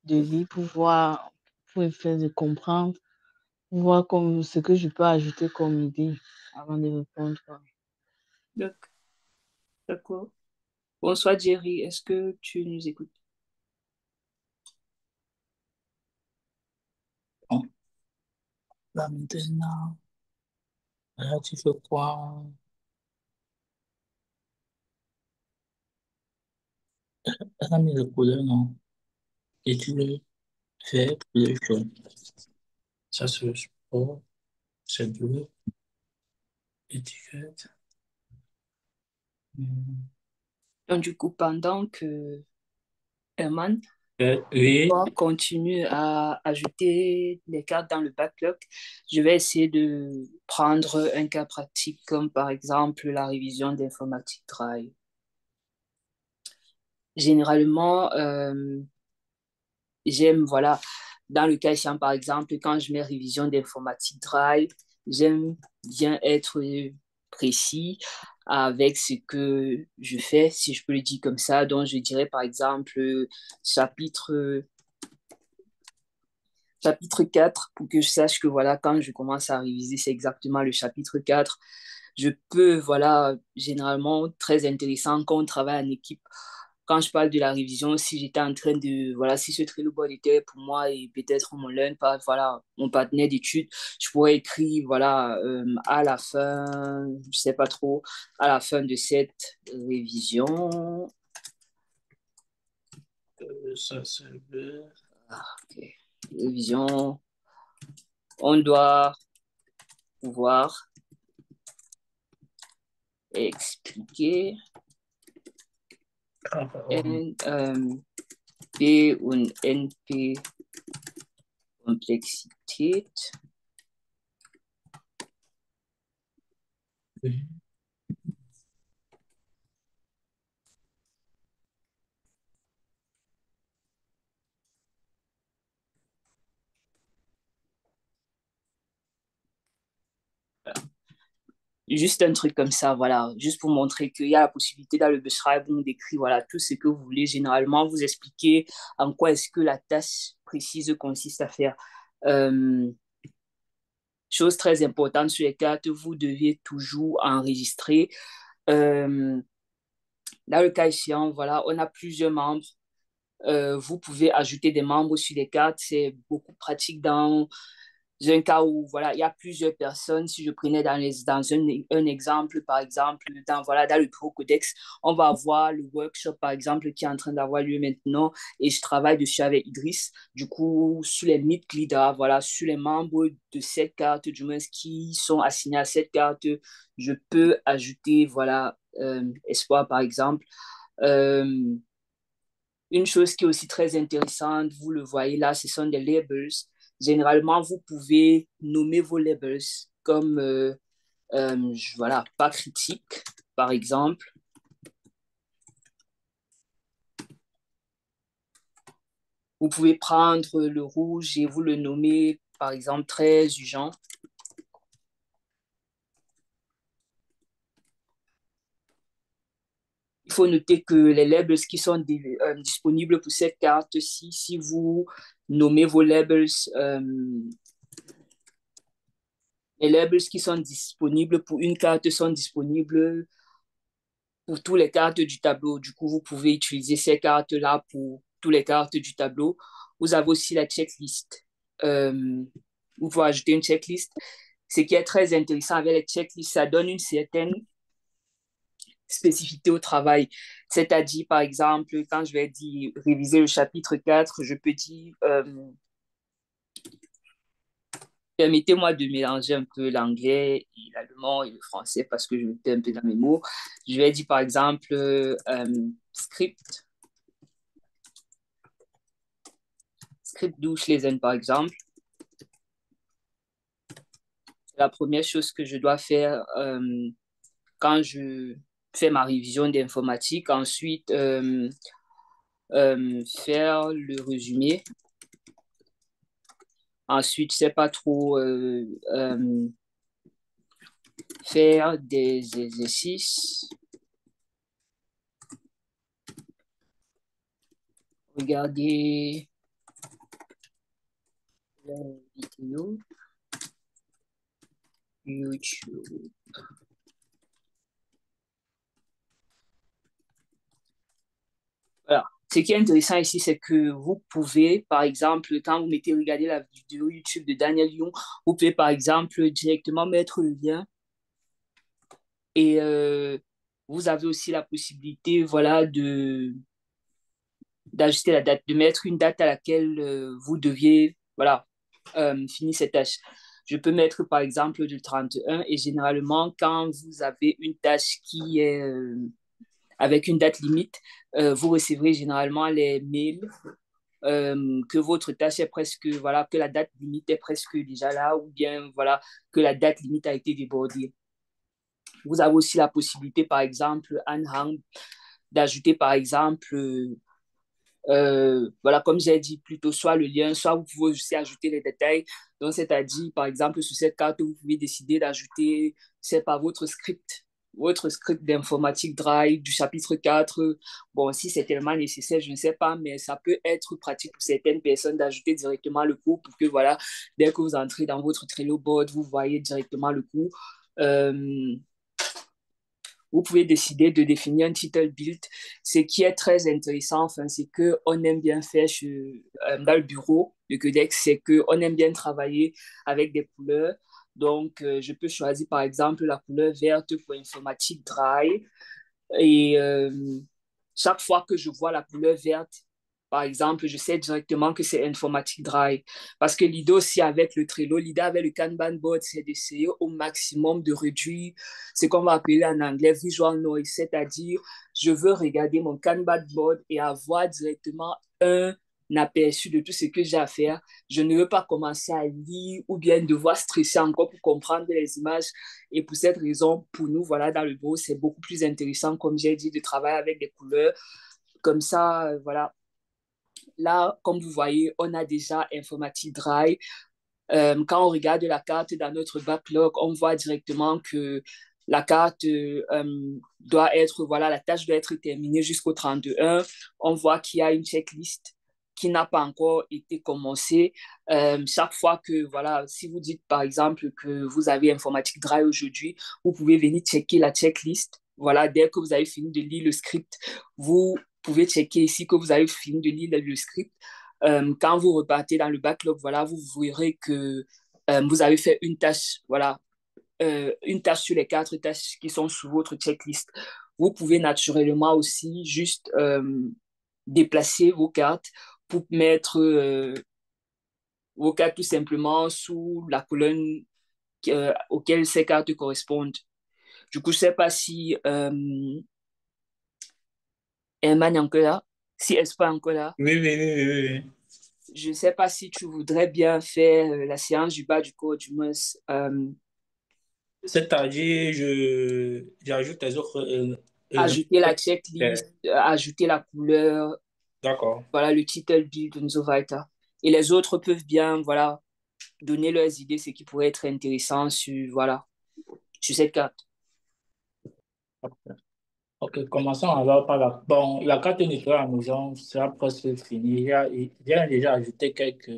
de lire pour voir, pour essayer de comprendre, pour voir comme, ce que je peux ajouter comme idée avant de répondre. D'accord. Bonsoir Jerry, est-ce que tu nous écoutes? Bon. Là maintenant, là tu fais quoi? Elle a mis le couleur, non? Et tu le fais pour le jaune. Ça, c'est le sport. C'est bleu. Étiquette. Hmm. Donc, du coup, pendant que Herman Oui. continue à ajouter les cartes dans le backlog, je vais essayer de prendre un cas pratique comme par exemple la révision d'informatique Drive. Généralement, j'aime, voilà, dans le cas échéant, par exemple, quand je mets révision d'informatique Drive, j'aime bien être précis avec ce que je fais, si je peux le dire comme ça. Donc, je dirais, par exemple, chapitre chapitre 4 pour que je sache que voilà, quand je commence à réviser, c'est exactement le chapitre 4. Je peux, voilà, généralement, très intéressant quand on travaille en équipe. Quand je parle de la révision, si j'étais en train de, voilà, si ce Trello board était pour moi et peut-être mon learnpad, voilà, mon partenaire d'études, je pourrais écrire, voilà, à la fin, je sais pas trop, à la fin de cette révision. Ça, c'est bleu. Ok. Révision, on doit pouvoir expliquer P und NP Komplexität. Oui. Juste un truc comme ça, voilà, juste pour montrer qu'il y a la possibilité dans le beschreibung d'écrire, voilà, tout ce que vous voulez. Généralement, vous expliquer en quoi est-ce que la tâche précise consiste à faire. Euh, Chose très importante sur les cartes, vous devez toujours enregistrer. Euh, Dans le cas échéant, voilà, on a plusieurs membres. Vous pouvez ajouter des membres sur les cartes. C'est beaucoup pratique dans J'ai un cas où, voilà, il y a plusieurs personnes. Si je prenais dans un exemple, par exemple, dans le Pro Codex, on va avoir le workshop, par exemple, qui est en train d'avoir lieu maintenant, et je travaille dessus avec Idriss. Du coup, sur les MIP leaders, voilà, sur les membres de cette carte, du moins, qui sont assignés à cette carte, je peux ajouter, voilà, Espoir, par exemple. Euh, une chose qui est aussi très intéressante, vous le voyez là, ce sont des labels. Généralement, vous pouvez nommer vos labels comme, voilà, pas critique, par exemple. Vous pouvez prendre le rouge et vous le nommer, par exemple, très urgent. Il faut noter que les labels qui sont disponibles pour cette carte-ci, si vous nommez vos labels, les labels qui sont disponibles pour une carte sont disponibles pour toutes les cartes du tableau. Du coup, vous pouvez utiliser ces cartes-là pour toutes les cartes du tableau. Vous avez aussi la checklist. Vous pouvez ajouter une checklist. Ce qui est très intéressant avec les checklists, ça donne une certaine spécificité au travail. C'est-à-dire, par exemple, quand je vais dire réviser le chapitre 4, je peux dire permettez-moi de mélanger un peu l'anglais et l'allemand et le français parce que je me perds un peu dans mes mots. Je vais dire par exemple script Durchlesen par exemple. C'est la première chose que je dois faire quand je fais ma révision d'informatique. Ensuite, faire le résumé. Ensuite, je ne sais pas trop faire des exercices. Regarder la vidéo YouTube. Voilà. Ce qui est intéressant ici, c'est que vous pouvez, par exemple, quand vous mettez regarder la vidéo YouTube de Daniel Young, vous pouvez, par exemple, directement mettre le lien et vous avez aussi la possibilité, voilà, d'ajuster la date, de mettre une date à laquelle vous deviez, voilà, finir cette tâche. Je peux mettre, par exemple, le 31 et généralement, quand vous avez une tâche qui est avec une date limite, vous recevrez généralement les mails que votre tâche est presque, voilà, que la date limite est presque déjà là ou bien, voilà, que la date limite a été débordée. Vous avez aussi la possibilité, par exemple, Anhang, d'ajouter, par exemple, voilà, comme j'ai dit plutôt, soit le lien, soit vous pouvez aussi ajouter les détails. Donc, c'est-à-dire, par exemple, sur cette carte, vous pouvez décider d'ajouter, c'est pas votre script d'informatique Drive du chapitre 4. Bon, si c'est tellement nécessaire, je ne sais pas, mais ça peut être pratique pour certaines personnes d'ajouter directement le cours pour que, voilà, dès que vous entrez dans votre Trello board, vous voyez directement le cours. Vous pouvez décider de définir un title build. Ce qui est très intéressant, enfin, c'est qu'on aime bien faire dans le bureau de Codex, c'est qu'on aime bien travailler avec des couleurs. Donc, je peux choisir par exemple la couleur verte pour informatique dry. Et chaque fois que je vois la couleur verte, par exemple, je sais directement que c'est informatique dry. Parce que l'idée aussi avec le Trello, l'idée avec le Kanban board, c'est d'essayer au maximum de réduire ce qu'on va appeler en anglais visual noise, c'est-à-dire je veux regarder mon Kanban board et avoir directement un aperçu de tout ce que j'ai à faire. Je ne veux pas commencer à lire ou bien devoir stresser encore pour comprendre les images. Et pour cette raison, pour nous, voilà, dans le bureau, c'est beaucoup plus intéressant, comme j'ai dit, de travailler avec des couleurs. Comme ça, voilà. Là, comme vous voyez, on a déjà Informatique Drive. Quand on regarde la carte dans notre backlog, on voit directement que la carte doit être, voilà, la tâche doit être terminée jusqu'au 31. On voit qu'il y a une checklist qui n'a pas encore été commencée. Chaque fois que, voilà, si vous dites par exemple que vous avez Informatique Drive aujourd'hui, vous pouvez venir checker la checklist. Voilà, dès que vous avez fini de lire le script, vous pouvez checker ici que vous avez fini de lire le script. Quand vous repartez dans le backlog, voilà, vous verrez que vous avez fait une tâche, voilà, une tâche sur les 4 tâches qui sont sur votre checklist. Vous pouvez naturellement aussi juste déplacer vos cartes pour mettre vos cartes tout simplement sous la colonne auquel ces cartes correspondent. Du coup, je ne sais pas si Emma est encore là, si Espa est encore là. Oui, oui, oui, oui, oui. Je ne sais pas si tu voudrais bien faire la séance du bas du corps, du moins, C'est-à-dire, j'ajoute les autres éléments. ajouter la checklist, ajouter la couleur, D'accord. voilà, le title build und so weiter. Et les autres peuvent bien, voilà, donner leurs idées, ce qui pourrait être intéressant sur, voilà, sur cette carte. Ok, commençons alors par la... Bon, la carte nettoyage à la maison sera presque finie. J'ai déjà ajouté quelques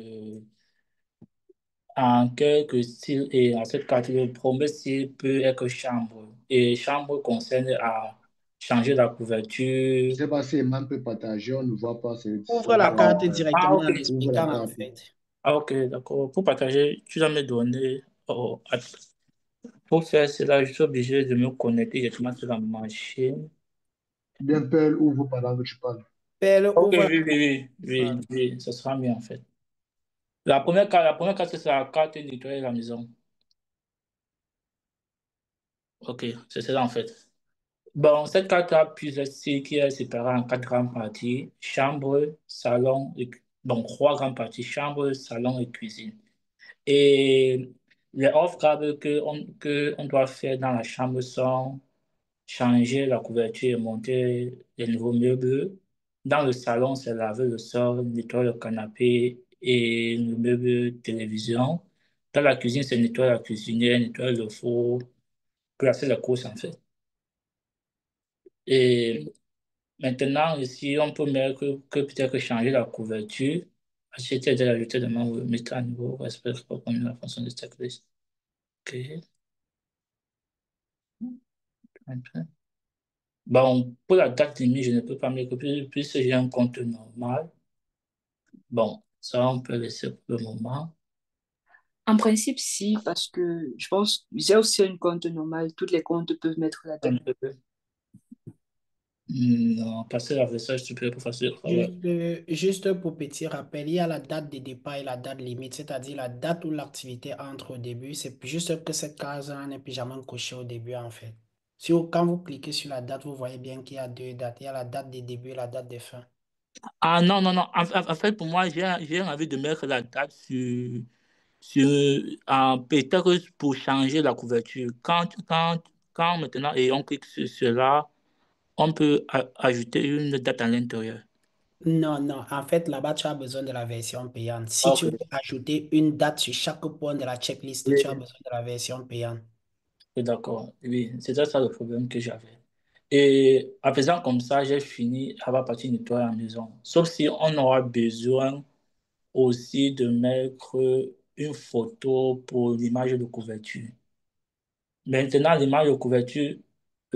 styles et à cette carte, le premier style peut être chambre. Et chambre concerne à changer la Je ne couverture. sais pas si Emma peut partager, on ne voit pas, Ouvre c'est la vraiment carte D'accord. Ah, directement ok. en ouvre la expliquant en carte. fait. Ah, ok, d'accord. Pour partager, tu dois me donner... pour faire cela, je suis obligé de me connecter directement sur la machine. Bien, Pearl, ouvre pendant que tu parles. Pelle, Ok, ouvre la oui, carte. oui, oui, oui, oui, ça sera mieux en fait. La première carte, c'est la carte nettoyer la maison. Ok, c'est ça en fait. Bon, cette carte a plusieurs styles qui est séparée en 4 grandes parties. Chambre, salon, bon, 3 grandes parties, chambre, salon et cuisine. Et les offres que on doit faire dans la chambre sont changer la couverture et monter les nouveaux meubles. Dans le salon, c'est laver le sol, nettoyer le canapé et le meuble télévision. Dans la cuisine, c'est nettoyer la cuisinière, nettoyer le four, placer les courses en fait. Et maintenant, ici, on peut mettre que peut-être changer la couverture, acheter de l'ajouter de membre, mettre à niveau, respect comme la fonction de checklist. OK. Bon, pour la date limite, je ne peux pas mettre puisque j'ai un compte normal. Bon, ça, on peut laisser pour le moment. En principe, si, parce que je pense, j'ai aussi un compte normal. Toutes les comptes peuvent mettre la date. Un peu. Non, passer la version supérieure pour faciliter le travail. Juste pour petit rappel, il y a la date de départ et la date limite, c'est-à-dire la date où l'activité entre au début. C'est juste que cette case-là n'est plus jamais cochée au début, en fait. Quand vous cliquez sur la date, vous voyez bien qu'il y a deux dates. Il y a la date de début et la date de fin. Ah non, non, non. En fait, pour moi, j'ai envie de mettre la date peut-être pour changer la couverture. Quand maintenant, et on clique sur cela, on peut ajouter une date à l'intérieur. Non, non. En fait, là-bas, tu as besoin de la version payante. Si tu Ok. veux ajouter une date sur chaque point de la checklist, tu as Oui, besoin de la version payante. oui, d'accord. Oui, c'était ça le problème que j'avais. Et en faisant comme ça, j'ai fini à la partie nettoyer la maison. Sauf si on aura besoin aussi de mettre une photo pour l'image de couverture. Maintenant, l'image de couverture,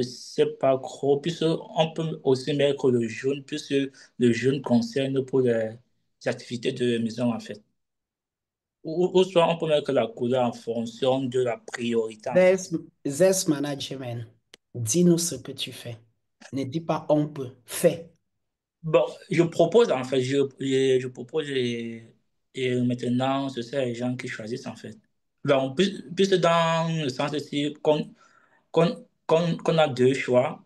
c'est pas trop, puisque on peut aussi mettre le jaune, puisque le jaune concerne pour les activités de maison, en fait. Ou soit on peut mettre la couleur en fonction de la priorité, en fait. Zest Management, dis-nous ce que tu fais. Ne dis pas on peut. Fais. Bon, je propose, en fait, je propose et maintenant, ce sont les gens qui choisissent, en fait. Donc, puisque dans le sens ici, qu'on a deux choix.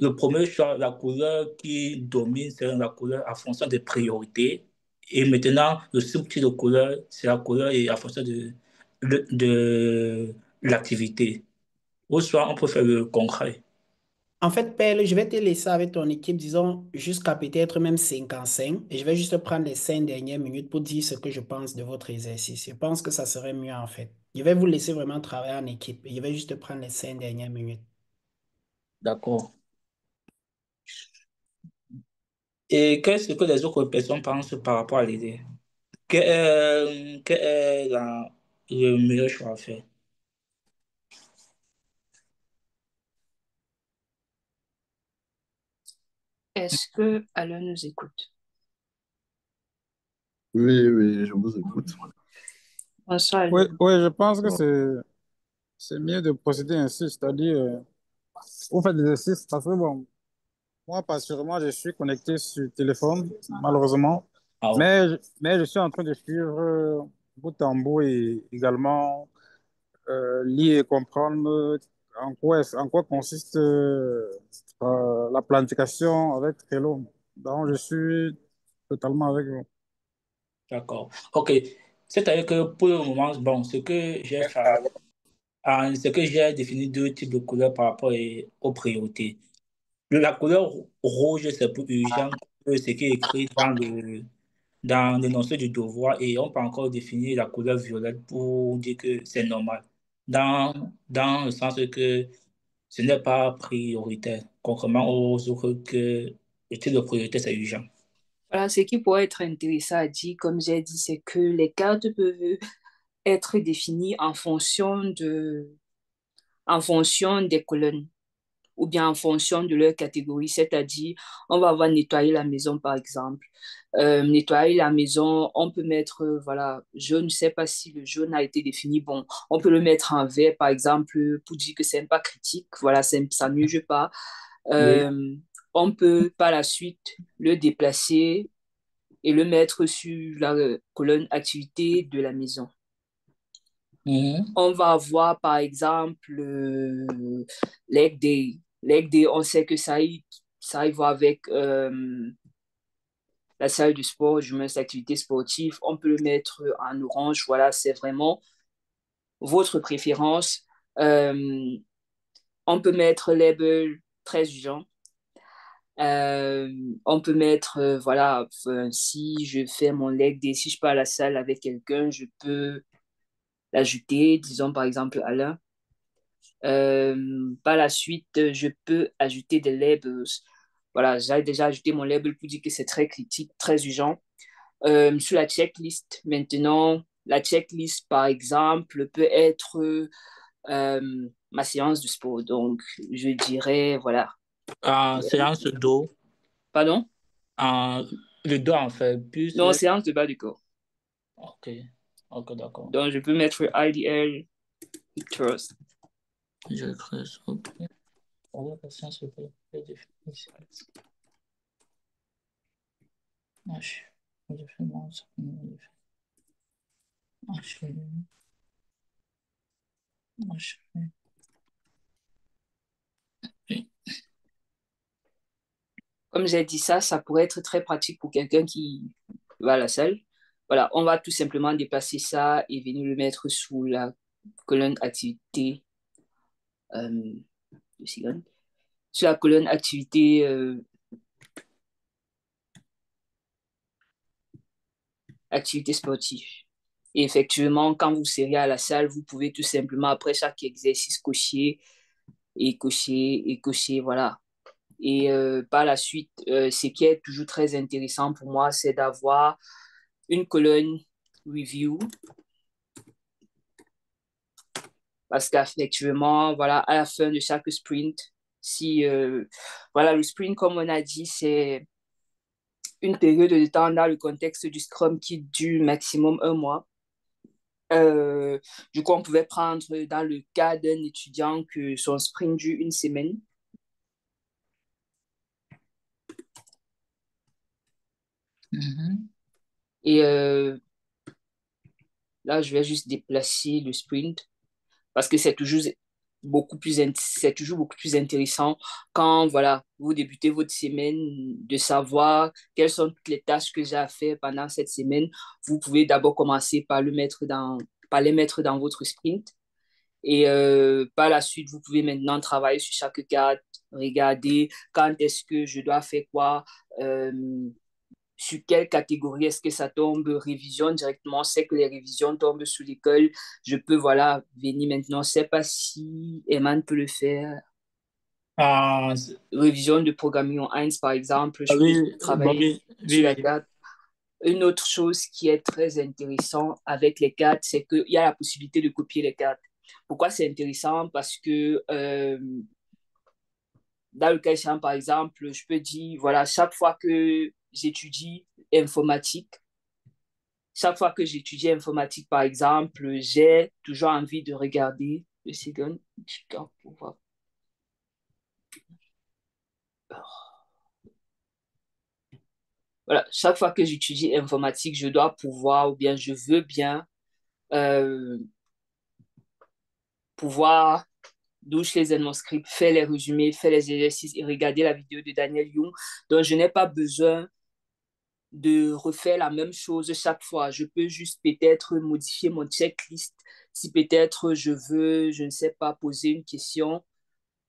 Le premier choix, la couleur qui domine, c'est la couleur en fonction des priorités. Et maintenant, le subtil de couleur, c'est la couleur et en fonction de l'activité. Ou soit on peut faire le concret. En fait, Pelle, je vais te laisser avec ton équipe, disons, jusqu'à peut-être même 55. Et je vais juste prendre les 5 dernières minutes pour dire ce que je pense de votre exercice. Je pense que ça serait mieux, en fait. Je vais vous laisser vraiment travailler en équipe. Et je vais juste prendre les 5 dernières minutes. D'accord. Et qu'est-ce que les autres personnes pensent par rapport à l'idée? Quel est le meilleur choix à faire? Est-ce que Alain nous écoute? Oui, oui, je vous écoute. Oui, Gonçalo. oui, je pense que Bon. c'est mieux de procéder ainsi, c'est-à-dire, vous faites des exercices, parce que bon, moi, particulièrement, je suis connecté sur le téléphone, malheureusement, Ah, ok. mais je suis en train de suivre bout en bout et également lire et comprendre en quoi consiste la planification avec Trello. Donc, je suis totalement avec vous. D'accord. OK. C'est-à-dire que pour le moment, bon, ce que j'ai fait, c'est que j'ai défini deux types de couleurs par rapport aux priorités. La couleur rouge, c'est pour urgent, ce qui est écrit dans l'énoncé du devoir, et on peut encore définir la couleur violette pour dire que c'est normal. Dans le sens que ce n'est pas prioritaire, contrairement aux autres que le type de priorité, c'est urgent. Voilà, ce qui pourrait être intéressant à dire, comme j'ai dit, c'est que les cartes peuvent être définies en fonction des colonnes ou bien en fonction de leur catégorie, c'est-à-dire on va avoir nettoyer la maison par exemple. Nettoyer la maison, on peut mettre, voilà, je ne sais pas si le jaune a été défini, bon, on peut le mettre en vert par exemple pour dire que c'est pas critique, voilà, ça ne nuit pas. Oui. Euh, on peut par la suite le déplacer et le mettre sur la colonne activité de la maison. Mhm. On va avoir par exemple leg day. Leg day, on sait que ça y va avec la salle de sport, du moins l'activité sportive. On peut le mettre en orange. Voilà, c'est vraiment votre préférence. Euh, on peut mettre label très urgent. On peut mettre, voilà, si je fais mon leg day, si je pars à la salle avec quelqu'un, je peux l'ajouter, disons par exemple Alain. Par la suite, je peux ajouter des labels. Voilà, j'ai déjà ajouté mon label pour dire que c'est très critique, très urgent. Sur la checklist, maintenant, la checklist, par exemple, peut être ma séance de sport. Donc, je dirais, voilà. En séance d'eau, Pardon? en, le dos en fait, plus. Non, séance de bas du corps. Ok, ok, d'accord. Donc, je peux mettre IDL Trust. Je creuse. Ok. On va passer à ce que la définition. H. Référence. H. H. Comme j'ai dit ça, ça pourrait être très pratique pour quelqu'un qui va à la salle. Voilà, on va tout simplement déplacer ça et venir le mettre sous la colonne activité. Euh, sur la colonne activité, activité sportive. Et effectivement, quand vous serez à la salle, vous pouvez tout simplement, après chaque exercice, cocher et cocher et cocher, voilà. Et par la suite, ce qui est toujours très intéressant pour moi, c'est d'avoir une colonne review. Parce qu'effectivement, voilà, à la fin de chaque sprint, si, voilà, le sprint, comme on a dit, c'est une période de temps dans le contexte du Scrum qui dure maximum un mois. Du coup, on pouvait prendre dans le cas d'un étudiant que son sprint dure une semaine. Mhm. Et là, je vais juste déplacer le sprint parce que c'est toujours beaucoup plus intéressant quand voilà, vous débutez votre semaine de savoir quelles sont toutes les tâches que j'ai à faire pendant cette semaine. Vous pouvez d'abord commencer par les mettre dans votre sprint. Et par la suite, vous pouvez maintenant travailler sur chaque carte, regarder quand est-ce que je dois faire quoi, euh, sur quelle catégorie est-ce que ça tombe, révision directement, c'est que les révisions tombent sous l'école, je peux, voilà, venir maintenant, je ne sais pas si Eman peut le faire, Ah, révision de programming en 1, par exemple, je peux oui, bon, travailler oui, sur oui, la oui. carte. Une autre chose qui est très intéressant avec les cartes, c'est qu'il y a la possibilité de copier les cartes. Pourquoi c'est intéressant? Parce que dans le cas échéant, par exemple, je peux dire, voilà, chaque fois que j'étudie informatique, chaque fois que j'étudie informatique, par exemple, j'ai toujours envie de regarder le second. Je dois pouvoir. Voilà, chaque fois que j'étudie informatique, je dois pouvoir ou bien je veux bien euh, pouvoir doucher les manuscrits, faire les résumés, faire les exercices et regarder la vidéo de Daniel Young. Donc, je n'ai pas besoin de refaire la même chose chaque fois. Je peux juste peut-être modifier mon checklist si peut-être je veux, je ne sais pas, poser une question.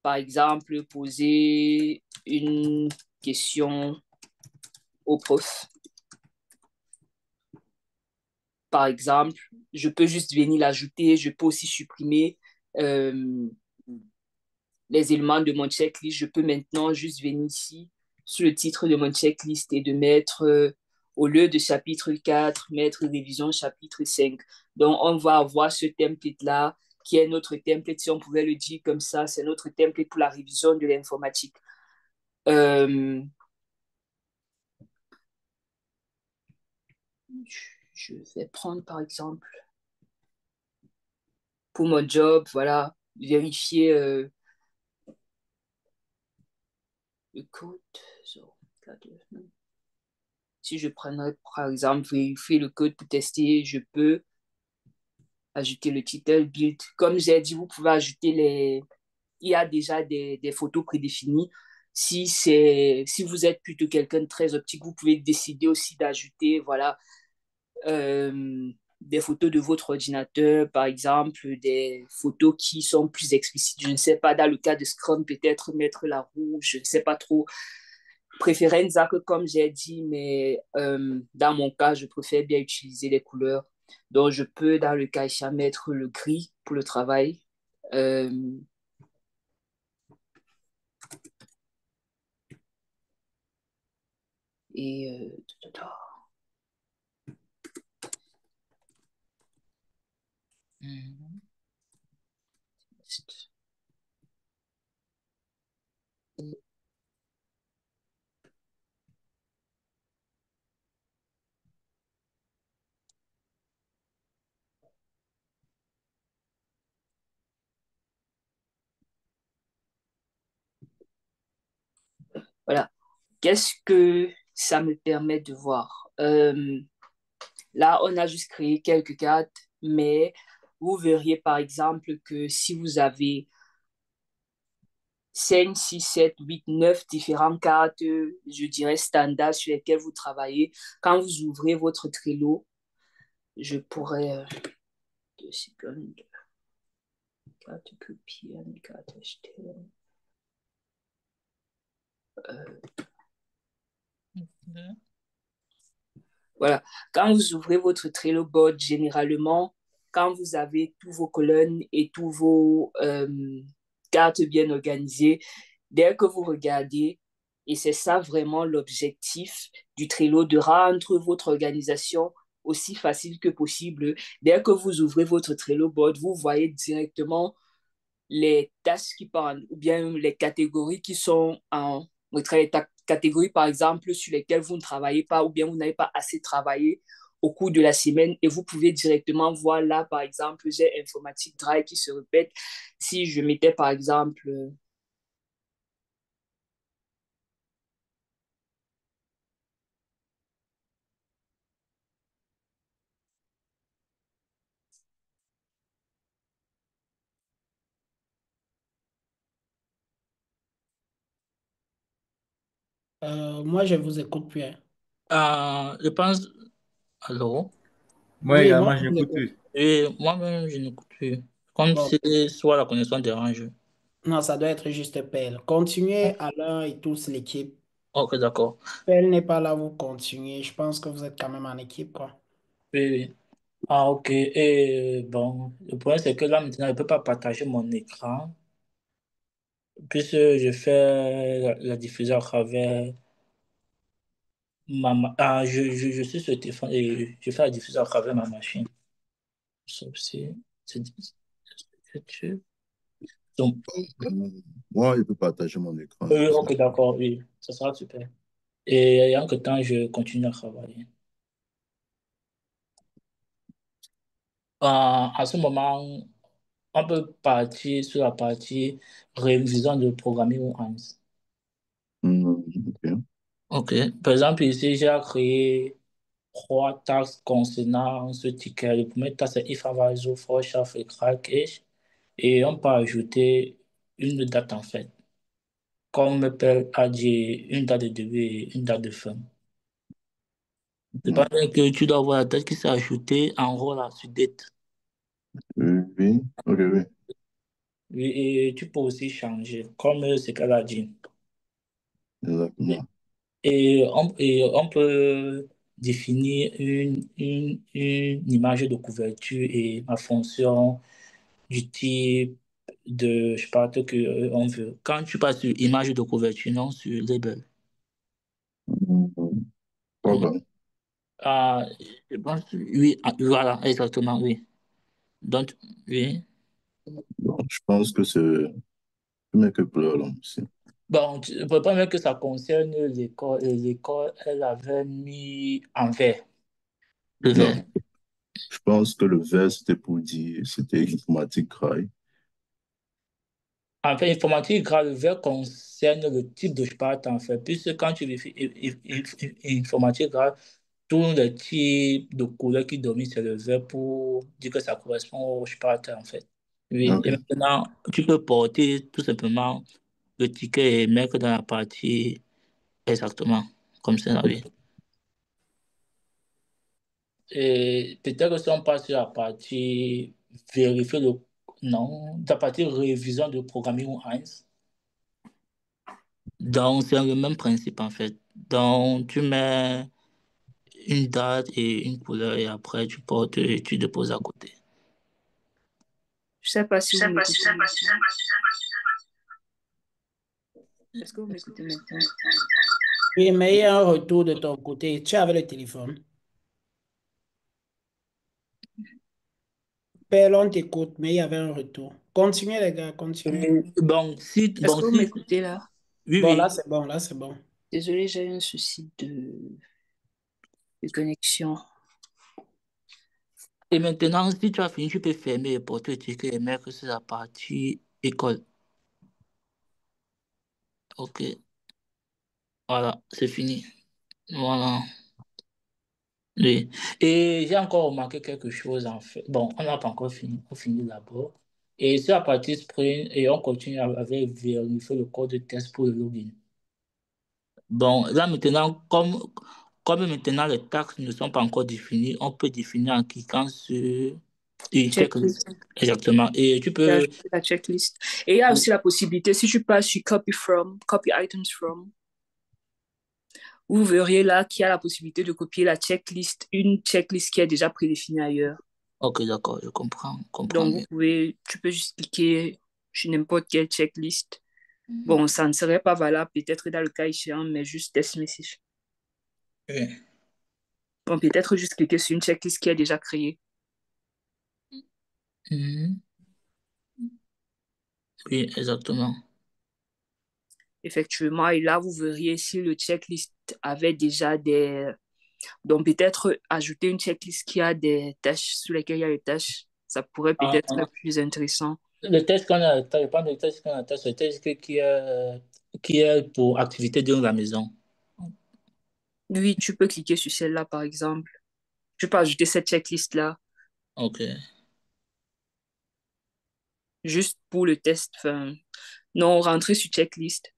Par exemple, poser une question au prof. Par exemple, je peux juste venir l'ajouter. Je peux aussi supprimer euh, les éléments de mon checklist. Je peux maintenant juste venir ici sur le titre de mon checklist et de mettre, au lieu de chapitre 4, mettre révision chapitre 5. Donc, on va avoir ce template-là qui est notre template, si on pouvait le dire comme ça, c'est notre template pour la révision de l'informatique. Je vais prendre par exemple pour mon job, voilà, vérifier le code. Si je prendrais par exemple vérifier le code pour tester, je peux ajouter le title, build. Comme j'ai dit, vous pouvez ajouter les. Il y a déjà des photos prédéfinies. Si vous êtes plutôt quelqu'un de très optique, vous pouvez décider aussi d'ajouter, voilà, des photos de votre ordinateur, par exemple, des photos qui sont plus explicites. Je ne sais pas, dans le cas de Scrum, peut-être mettre la rouge, je ne sais pas trop. Préférenza que comme j'ai dit, mais dans mon cas, je préfère bien utiliser les couleurs. Donc, je peux, dans le cas échéant, mettre le gris pour le travail. Euh, et voilà. Qu'est-ce que ça me permet de voir? Là, on a juste créé quelques cartes, mais vous verriez par exemple que si vous avez 5, 6, 7, 8, 9 différentes cartes, je dirais standards sur lesquelles vous travaillez, quand vous ouvrez votre Trello, je pourrais... 2 secondes. Carte copier, carte acheter. Voilà. Quand vous ouvrez votre Trello board, généralement, quand vous avez tous vos colonnes et tous vos cartes bien organisées, dès que vous regardez, et c'est ça vraiment l'objectif du Trello, de rendre votre organisation aussi facile que possible. Dès que vous ouvrez votre Trello board, vous voyez directement les tâches qui parlent, ou bien les catégories qui sont en catégories, par exemple, sur lesquelles vous ne travaillez pas, ou bien vous n'avez pas assez travaillé au cours de la semaine, et vous pouvez directement voir là, par exemple, j'ai informatique drive qui se répète. Si je mettais, par exemple, Moi, je vous écoute bien. Je pense. Allô? Moi Oui, moi, également, je je vous n'écoute écoute. plus. Et moi-même, je n'écoute plus. Comme Bon, si soit la connexion dérange. non, ça doit être juste Pelle. Continuez alors et tous l'équipe. Ok, d'accord. Pelle n'est pas là, vous continuez. Je pense que vous êtes quand même en équipe, quoi. Oui, oui. Ah, ok. Et bon, le problème, c'est que là, maintenant, je ne peux pas partager mon écran, puisque je fais la diffusion à travers je suis sur le téléphone et je fais la diffusion à travers ma machine. Sauf si c'est YouTube. Donc, Moi, je peux partager mon écran. ok, d'accord, oui, ça sera super. Et en que temps, je continue à travailler. À ce moment, on peut partir sur la partie révision de programming ou ANS. Ok. OK. Par exemple, ici, j'ai créé trois tasks concernant ce ticket. Le premier task, c'est if available for chef et crackage. Et on peut ajouter une date en fait. Comme on peut ajouter une date de début et une date de fin. C'est pas vrai que tu dois avoir la date qui s'est ajoutée en haut là, sur date. Oui. Ok, oui. Oui, et tu peux aussi changer, comme ce qu'elle a dit. Exactement. Et on peut définir une image de couverture et la fonction du type de, je sais pas, que on veut. Quand tu passes sur image de couverture, non sur label. Pas Oui, bon. ah, je pense, oui, voilà, exactement, oui. Donc, oui. Bon, je pense que c'est mieux que pour l'homme aussi. Bon, je ne peux pas même que ça concerne l'école. Et l'école, elle avait mis en vert, le Non, vert. je pense que le vert, c'était pour dire, c'était informatique graille. En fait, informatique grave, le vert concerne le type de sparte, en fait. Puisque quand tu vérifies informatique grave, tous les types de couleurs qui dominent, c'est le vert pour dire que ça correspond au sparte, en fait. Oui, Ok. et maintenant, tu peux porter tout simplement le ticket et mettre dans la partie exactement, comme ça, oui. Et peut-être que si on passe sur la partie vérifier le... Non, la partie révision de programming ou 1. Donc, c'est le même principe en fait. Donc, tu mets une date et une couleur et après tu portes et tu déposes à côté. Je sais pas si vous m'écoutez maintenant. Est-ce que vous m'écoutez maintenant? Oui, mais il y a un retour de ton côté. Tu avais le téléphone. Pelle, on t'écoute, mais il y avait un retour. Continuez, les gars, continuez. Est-ce Bon, que vous si, m'écoutez là? oui, Bon, là, oui. c'est bon, là, c'est bon. Désolée, j'ai eu un souci de connexion. Et maintenant, si tu as fini, tu peux fermer et porter le ticket et mettre sur la partie école. Ok, voilà, c'est fini. Voilà. Oui. Et j'ai encore remarqué quelque chose en fait. Bon, on n'a pas encore fini, on finit d'abord. Et sur la partie Spring, et on continue avec vérifier le code de test pour le login. Bon, là maintenant, comme maintenant les taxes ne sont pas encore définies, on peut définir en cliquant sur une checklist. Checklist. Exactement. Et tu J'ai peux. ajouté la checklist. Et il y a aussi la possibilité, si tu passes sur copy items from, vous verriez là qu'il y a la possibilité de copier la checklist, une checklist qui est déjà prédéfinie ailleurs. Ok, d'accord, je comprends Donc, mieux. tu peux juste cliquer sur n'importe quelle checklist. Bon, ça ne serait pas valable peut-être dans le cas échéant, mais juste test message. Oui. Bon, peut-être juste cliquer sur une checklist qui est déjà créée. Mhm. Oui, exactement. Effectivement, et là, vous verriez si le checklist avait déjà des... Donc, peut-être ajouter une checklist qui a des tâches sur lesquelles il y a des tâches, ça pourrait peut-être être plus intéressant. Le test qu'on a, ça dépend du test qu'on a, c'est le test qui est pour activité dans la maison. Oui, tu peux cliquer sur celle-là, par exemple. Tu peux ajouter cette checklist-là Ok. juste pour le test. Enfin, non, rentrer sur checklist,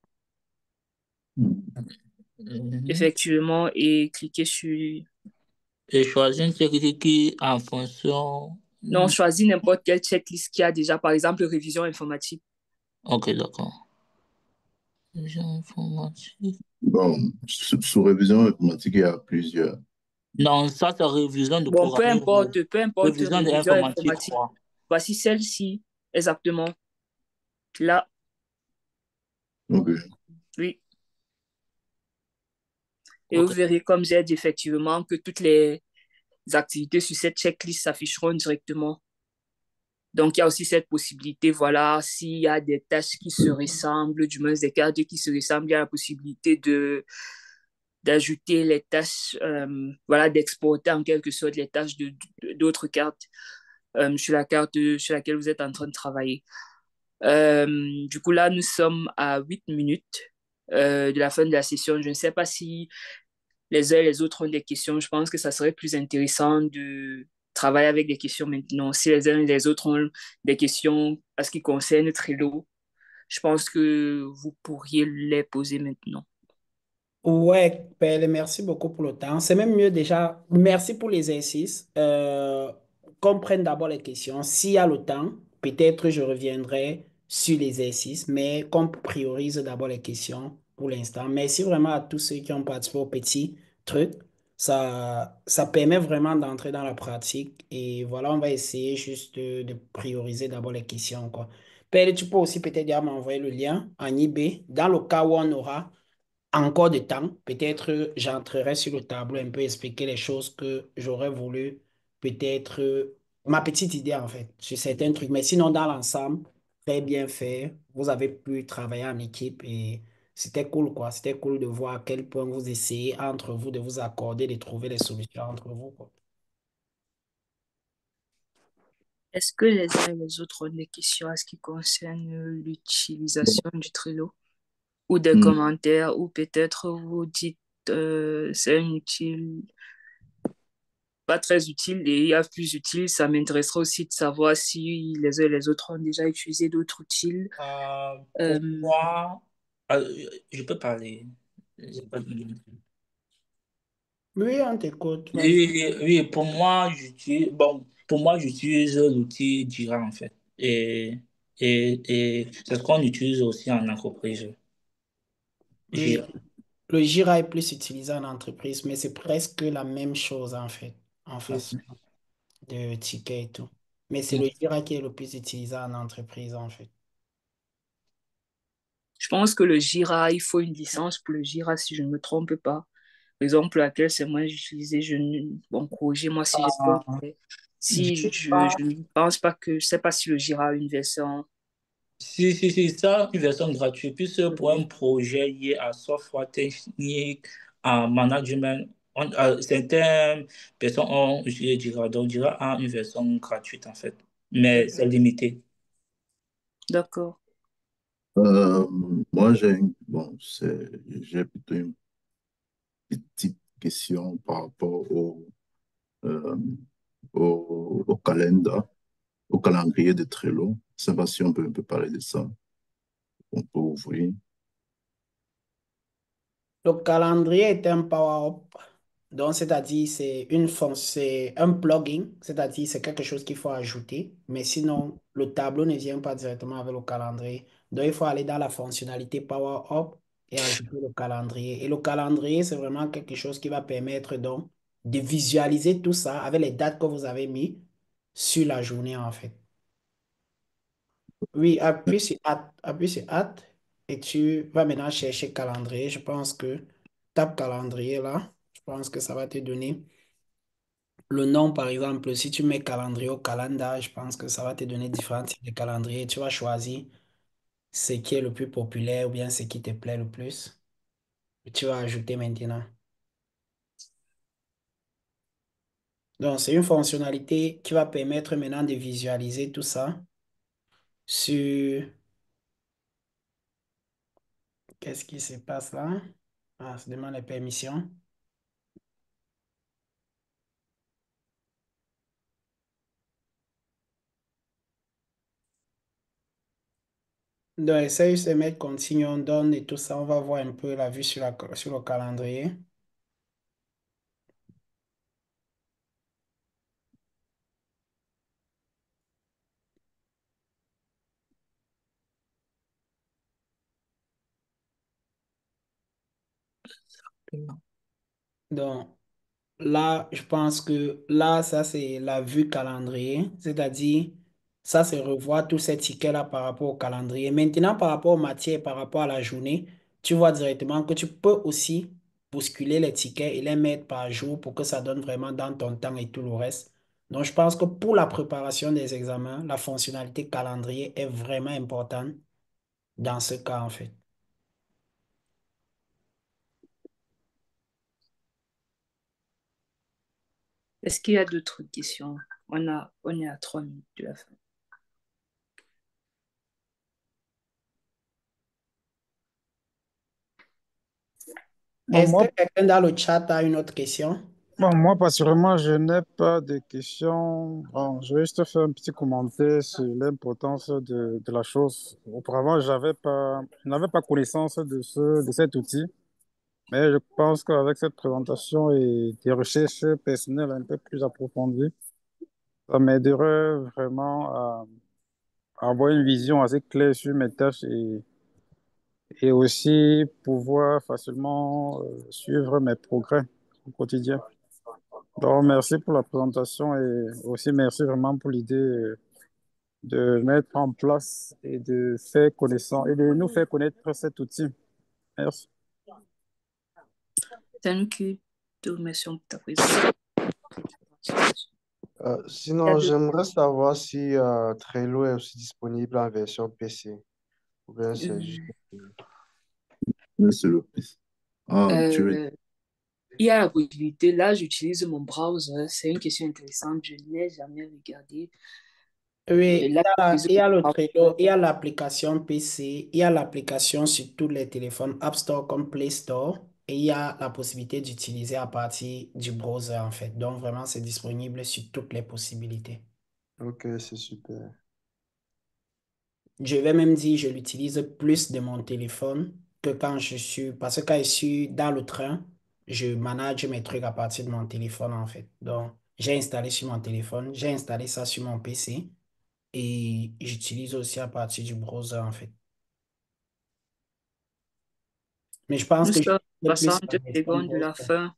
Mhm. effectivement, et cliquer sur... Et choisir une sécurité qui, en fonction. Non, choisis n'importe quelle checklist qui a déjà, par exemple, révision informatique. Ok, d'accord. Révision informatique. Bon, sous révision informatique, il y a plusieurs. Non, ça, c'est révision de Bon, programming. peu importe, Révision de révision informatique informatique. 3. Voici celle-ci, exactement. Là, Ok. oui. Et vous Ok. verrez, comme j'ai dit, effectivement, que toutes les activités sur cette checklist s'afficheront directement. Donc, il y a aussi cette possibilité, voilà, s'il y a des tâches qui se ressemblent, du moins des cartes qui se ressemblent, il y a la possibilité d'ajouter les tâches, voilà, d'exporter en quelque sorte les tâches d'autres cartes. sur la carte sur laquelle vous êtes en train de travailler. Du coup, là, nous sommes à 8 minutes de la fin de la session. Je ne sais pas si les uns et les autres ont des questions. Je pense que ça serait plus intéressant de travailler avec des questions maintenant. Si les uns et les autres ont des questions à ce qui concerne Trello, je pense que vous pourriez les poser maintenant. Ouais, Pelle, merci beaucoup pour le temps. C'est même mieux déjà. Merci pour les exercices. Qu'on prenne d'abord les questions. S'il y a le temps, peut-être je reviendrai sur les exercices, mais qu'on priorise d'abord les questions pour l'instant. Merci vraiment à tous ceux qui ont participé au petit truc. Ça permet vraiment d'entrer dans la pratique. Et voilà, on va essayer juste de prioriser d'abord les questions, quoi. Pelle, tu peux aussi peut-être déjà m'envoyer le lien en IB dans le cas où on aura encore de temps, peut-être j'entrerai sur le tableau un peu expliquer les choses que j'aurais voulu, peut-être ma petite idée en fait, sur certains trucs. Mais sinon, dans l'ensemble, très bien fait. Vous avez pu travailler en équipe et c'était cool quoi. C'était cool de voir à quel point vous essayez entre vous de vous accorder, de trouver des solutions entre vous quoi. Est-ce que les uns et les autres ont des questions à ce qui concerne l'utilisation du Trello ou des Hmm. commentaires ou peut-être vous dites c'est un utile, pas très utile et il y a plus utile. Ça m'intéresserait aussi de savoir si les uns et les autres ont déjà utilisé d'autres utiles. Pour Euh, moi, je peux parler. J'ai pas de- Oui, on t'écoute, vas-y. Oui, pour moi, j'utilise l'outil Jira en fait. Et c'est ce qu'on utilise aussi en entreprise. Oui, Jira. le Jira est plus utilisé en entreprise, mais c'est presque la même chose en fait, en face de tickets et tout. Mais c'est le Jira qui est le plus utilisé en entreprise, en fait. je pense que le Jira, il faut une licence pour le Jira si je ne me trompe pas. L'exemple pour laquelle c'est moi j'utilisais, bon, corrigez-moi si j'ai tort, Ah, mais si Jira, je ne pense pas que, je sais pas si le Jira a une version. si, ça, une version gratuite, puisque pour un Ok. projet lié à software technique, à management, certaines personnes ont utilisé Jira. Donc, Jira a une version gratuite, en fait, mais c'est limité. D'accord. Euh, Moi, j'ai plutôt une petite question par rapport euh, au calendrier de Trello. Je ne sais pas si on peut parler de ça. On peut ouvrir. Le calendrier est un power-up. Donc, c'est-à-dire, c'est un plugin, c'est-à-dire, c'est quelque chose qu'il faut ajouter. Mais sinon, le tableau ne vient pas directement avec le calendrier. Donc, il faut aller dans la fonctionnalité power-up et ajouter le calendrier. Et le calendrier, c'est vraiment quelque chose qui va permettre donc de visualiser tout ça avec les dates que vous avez mis sur la journée, en fait. Oui, appuie sur Add et tu vas maintenant chercher calendrier. Je pense que tape calendrier là. Je pense que ça va te donner le nom, par exemple. Si tu mets calendrier au calendar, je pense que ça va te donner différents types de calendrier. Tu vas choisir ce qui est le plus populaire ou bien ce qui te plaît le plus. Et tu vas ajouter maintenant. Donc, c'est une fonctionnalité qui va permettre maintenant de visualiser tout ça sur... Qu'est-ce qui se passe là? Ah, ça demande les permissions. Donc, essaye de mettre continue, on donne et tout ça. On va voir un peu la vue sur le calendrier. Donc, là, je pense que là, ça, c'est la vue calendrier. C'est-à-dire, ça, c'est revoir tous ces tickets-là par rapport au calendrier. Maintenant, par rapport aux matières, par rapport à la journée, tu vois directement que tu peux aussi bousculer les tickets et les mettre par jour pour que ça donne vraiment dans ton temps et tout le reste. Donc, je pense que pour la préparation des examens, la fonctionnalité calendrier est vraiment importante dans ce cas, en fait. Est-ce qu'il y a d'autres questions? On est à 3 minutes de la fin. Bon, Est-ce moi, que quelqu'un dans le chat a une autre question? moi, personnellement, je n'ai pas de questions. Bon, je vais juste faire un petit commentaire sur l'importance de la chose. Auparavant, je n'avais pas connaissance de cet outil, mais je pense qu'avec cette présentation et des recherches personnelles un peu plus approfondies, ça m'aiderait vraiment à avoir une vision assez claire sur mes tâches et aussi pouvoir facilement suivre mes progrès au quotidien. Donc, merci pour la présentation et aussi merci vraiment pour l'idée de mettre en place et de faire connaissance et de nous faire connaître cet outil. Merci. Thank you. Te remercions pour ta présence. Il y a Sinon, deux- j'aimerais savoir si Trello est aussi disponible en version PC ou bien c'est juste. Mais c'est le plus. Ah, euh, il y a la possibilité, là j'utilise mon browser, c'est une question intéressante, je ne l'ai jamais regardé. Oui, Là, il y a le mon Trello, browser. il y a l'application PC, il y a l'application sur tous les téléphones, App Store comme Play Store, et il y a la possibilité d'utiliser à partir du browser en fait. Donc vraiment, c'est disponible sur toutes les possibilités. Ok, c'est super. Je vais même dire, je l'utilise plus de mon téléphone que quand je suis, parce que quand je suis dans le train, je manage mes trucs à partir de mon téléphone en fait. Donc, j'ai installé sur mon téléphone, j'ai installé ça sur mon PC et j'utilise aussi à partir du browser en fait. Mais je pense Nous que je sommes suis à plus 60 la version secondes de browser. la fin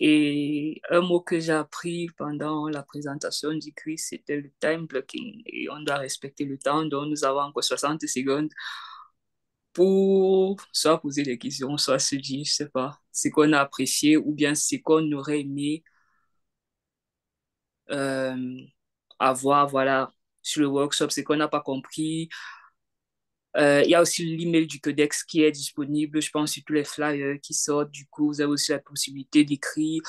et un mot que j'ai appris pendant la présentation du quiz, c'était le time blocking et on doit respecter le temps, donc nous avons encore 60 secondes pour soit poser des questions, soit se dire, je sais pas, ce qu'on a apprécié ou bien ce qu'on aurait aimé euh, avoir, voilà, sur le workshop, ce qu'on n'a pas compris. Il y a aussi l'email du Codex qui est disponible, je pense, sur tous les flyers qui sortent. Du coup, vous avez aussi la possibilité d'écrire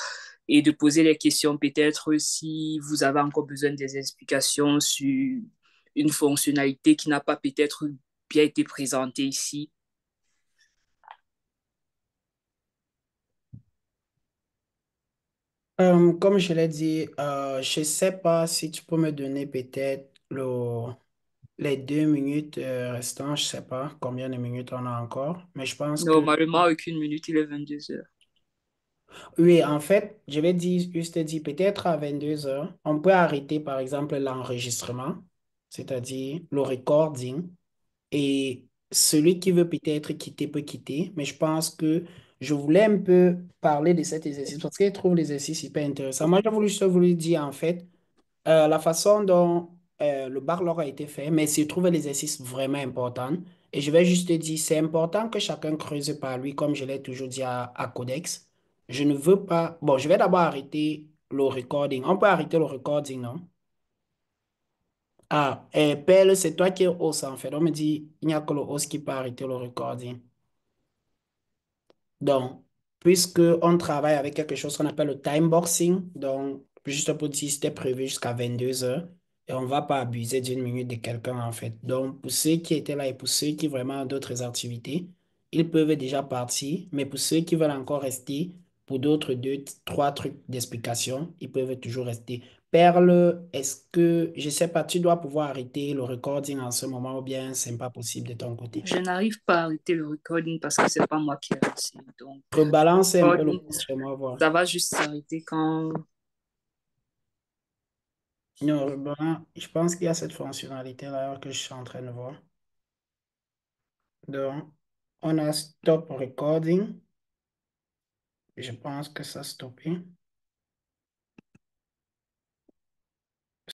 et de poser des questions, peut-être si vous avez encore besoin des explications sur une fonctionnalité qui n'a pas peut-être bien été présentée ici. Comme je l'ai dit, je ne sais pas si tu peux me donner peut-être les 2 minutes restantes. Je ne sais pas combien de minutes on a encore, mais je pense que Normalement, aucune minute, il est 22 heures. oui, en fait, je vais dire, juste dire peut-être à 22 heures, on peut arrêter par exemple l'enregistrement, c'est-à-dire le recording, et celui qui veut peut-être quitter peut quitter, mais je pense que je voulais un peu parler de cet exercice parce que je trouve l'exercice hyper intéressant. Moi, j'ai voulu juste vous dire en fait la façon dont le backlog a été fait, mais je trouve l'exercice vraiment important. Et je vais juste te dire, c'est important que chacun creuse par lui, comme je l'ai toujours dit à Codex. Je ne veux pas. Bon, je vais d'abord arrêter le recording. On peut arrêter le recording, non? Ah, Pelle, c'est toi qui es host en fait. On me dit, il n'y a que le host qui peut arrêter le recording. Donc, puisque on travaille avec quelque chose qu'on appelle le time boxing, donc, juste pour dire, c'était prévu jusqu'à 22 heures, et on ne va pas abuser d'une minute de quelqu'un, en fait. Donc, pour ceux qui étaient là et pour ceux qui vraiment ont d'autres activités, ils peuvent déjà partir, mais pour ceux qui veulent encore rester, pour d'autres 2, 3 trucs d'explication, ils peuvent toujours rester. Perle, est-ce que, je ne sais pas, tu dois pouvoir arrêter le recording en ce moment ou bien c'est pas possible de ton côté? Je n'arrive pas à arrêter le recording parce que c'est pas moi qui ai lancé. Donc, Rebalance un peu le recording, post chez moi, voir. ça va juste s'arrêter quand. Non, ben, je pense qu'il y a cette fonctionnalité-là que je suis en train de voir. Donc, on a stop recording. Je pense que ça a stoppé.